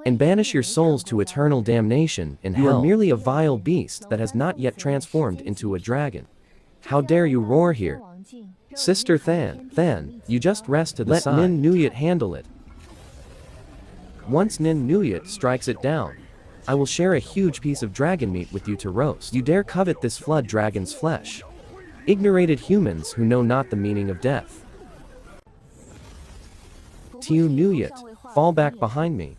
and banish your souls to eternal damnation in hell. You are merely a vile beast that has not yet transformed into a dragon. How dare you roar here? Sister Than, you just rest to the side. Let Nin Nuyet handle it. Once Nin Nuyet strikes it down, I will share a huge piece of dragon meat with you to roast. You dare covet this flood dragon's flesh. Ignorated humans who know not the meaning of death. Tiu Nuyet, fall back behind me.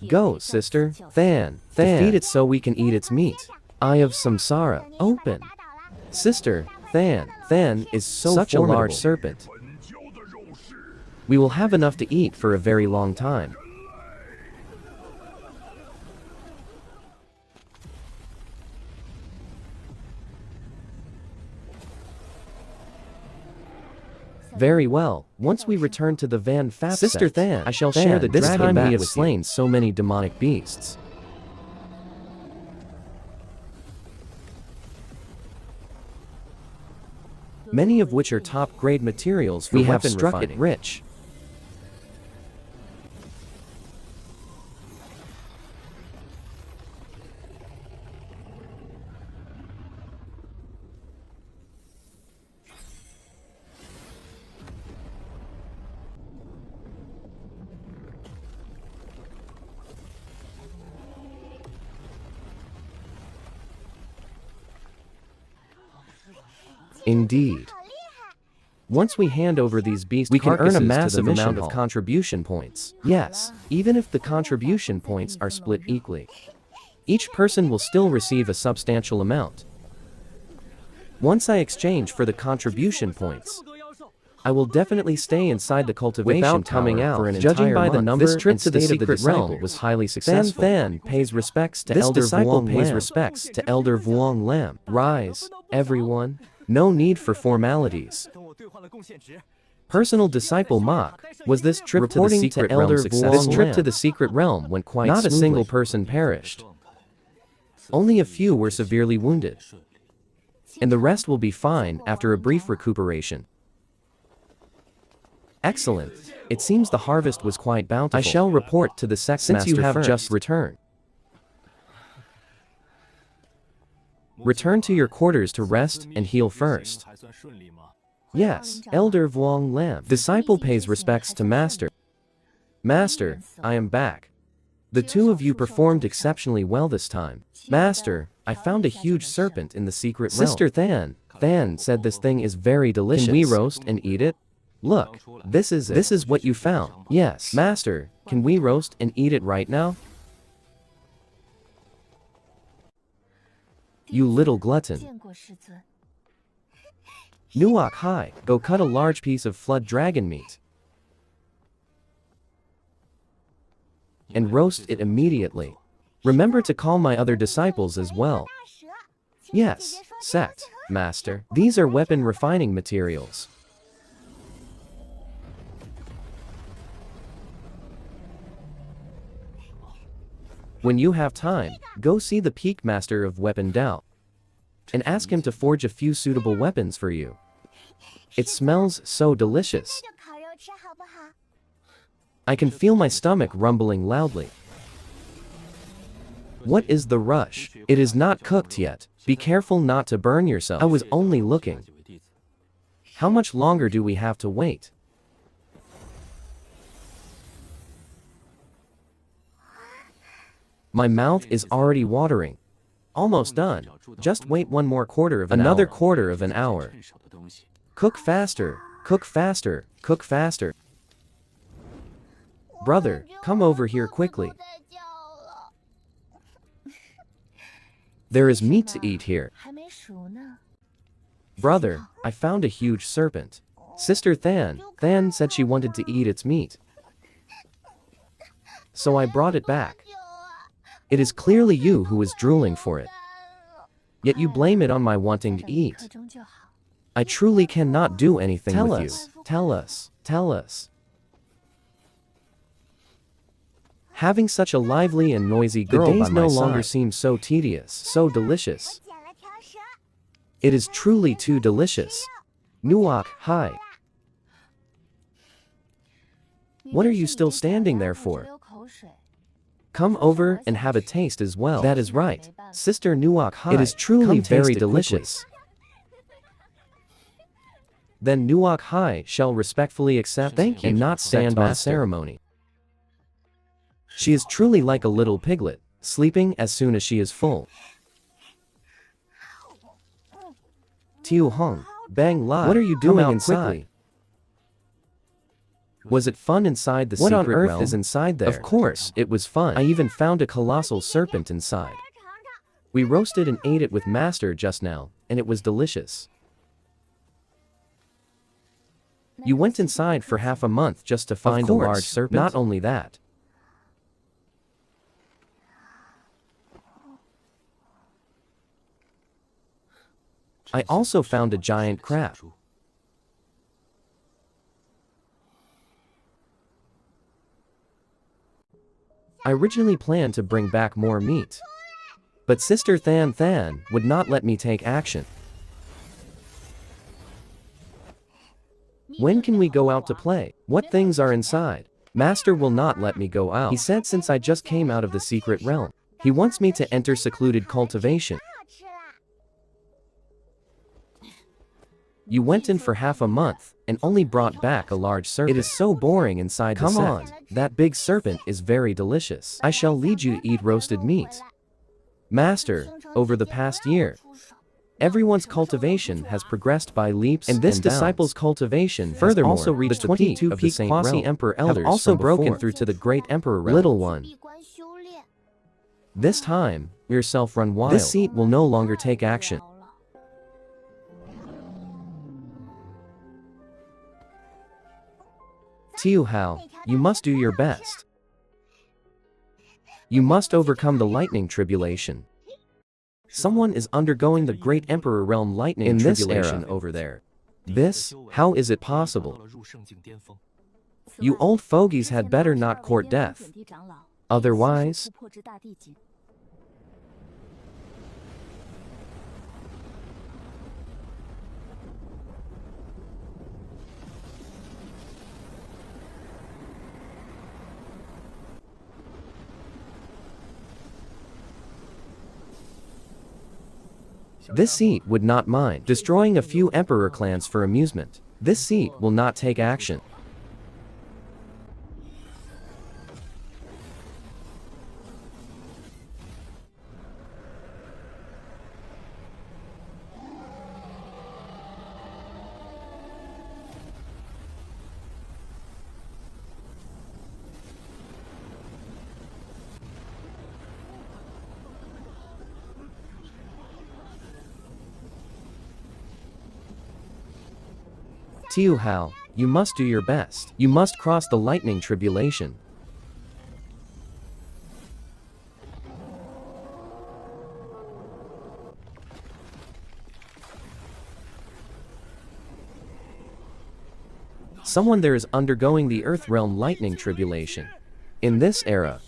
Go, sister. Than, defeat it so we can eat its meat. Eye of Samsara, open. Sister, Than is such a large serpent. We will have enough to eat for a very long time. Very well. Once we return to the Van Phat Sister Than, I shall share the this time we have slain so many demonic beasts. Many of which are top-grade materials for we have struck refining. It rich. Indeed. Once we hand over these beast we can earn a massive amount of contribution points. Yes, even if the contribution points are split equally. Each person will still receive a substantial amount. Once I exchange for the contribution points, I will definitely stay inside the cultivation without coming out for an judging by the number. This trip to the secret realm was highly successful. Than pays respects to Elder Vuong pays respects to Elder Vuong Lam. Rise, everyone. No need for formalities. Personal disciple Mok, was this trip to the secret realm successful? This trip to the secret realm went quite smoothly. Not a single person perished. Only a few were severely wounded. And the rest will be fine after a brief recuperation. Excellent. It seems the harvest was quite bountiful. I shall report to the Sect Master since you have just returned. Return to your quarters to rest and heal first. Yes, Elder Vuong Lam. Disciple pays respects to Master. Master, I am back. The two of you performed exceptionally well this time. Master, I found a huge serpent in the secret realm. Sister Than said this thing is very delicious. Can we roast and eat it? Look, this is it. This is what you found. Yes. Master, can we roast and eat it right now? You little glutton. Nuok Hai, go cut a large piece of flood dragon meat and roast it immediately. Remember to call my other disciples as well. Yes, Sect Master. These are weapon refining materials. When you have time, go see the Peak Master of Weapon Dao and ask him to forge a few suitable weapons for you. It smells so delicious. I can feel my stomach rumbling loudly. What is the rush? It is not cooked yet. Be careful not to burn yourself. I was only looking. How much longer do we have to wait? My mouth is already watering. Almost done. Just wait one more quarter of an hour. Another quarter of an hour. Cook faster, cook faster, cook faster. Brother, come over here quickly. There is meat to eat here. Brother, I found a huge serpent. Sister Than said she wanted to eat its meat. So I brought it back. It is clearly you who is drooling for it. Yet you blame it on my wanting to eat. I truly cannot do anything with you. Tell us, tell us. Having such a lively and noisy girl by my side, the days no longer seem so tedious, so delicious. It is truly too delicious. Nuok Hai. What are you still standing there for? Come over and have a taste as well. That is right, Sister Nuok Hai. It is truly very delicious. Then Nuok Hai shall respectfully accept thank you and not stand on ceremony. She is truly like a little piglet, sleeping as soon as she is full. Tiu Hong, Bang Lai, what are you doing inside? Was it fun inside the secret realm? What on earth is inside there? Of course, it was fun. I even found a colossal serpent inside. We roasted and ate it with Master just now, and it was delicious. You went inside for half a month just to find a large serpent? Not only that. I also found a giant crab. I originally planned to bring back more meat, but Sister Than would not let me take action. When can we go out to play? What things are inside? Master will not let me go out. He said since I just came out of the secret realm, he wants me to enter secluded cultivation. You went in for half a month, and only brought back a large serpent. It is so boring inside the sect. Come on, that big serpent is very delicious. I shall lead you to eat roasted meat. Master, over the past year, everyone's cultivation has progressed by leaps and this disciple's cultivation furthermore also reached the 22 peak quasi-emperor elders have also broken through to the great emperor realm. Little one. This time, yourself run wild. This seat will no longer take action. Tiu Hao, you must do your best. You must overcome the lightning tribulation. Someone is undergoing the great emperor realm lightning tribulation over there. This, how is it possible? You old fogies had better not court death. Otherwise... This seat would not mind destroying a few emperor clans for amusement. This seat will not take action. Tiu Hao, you must do your best. You must cross the lightning tribulation. Someone there is undergoing the Earth Realm lightning tribulation. In this era,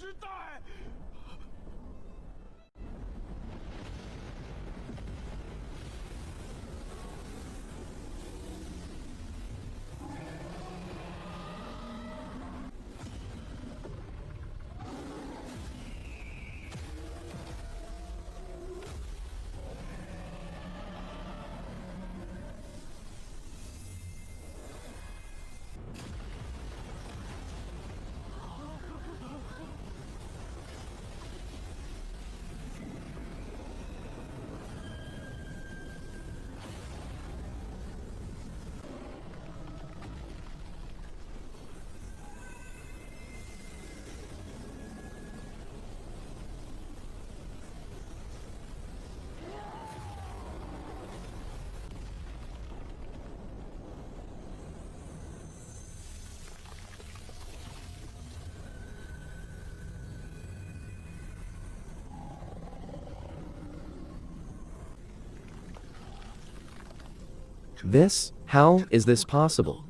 how is this possible?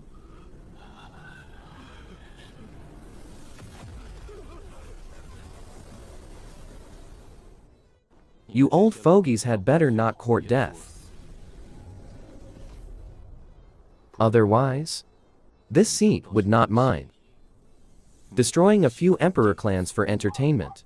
You old fogies had better not court death. Otherwise, this seat would not mine. Destroying a few emperor clans for entertainment.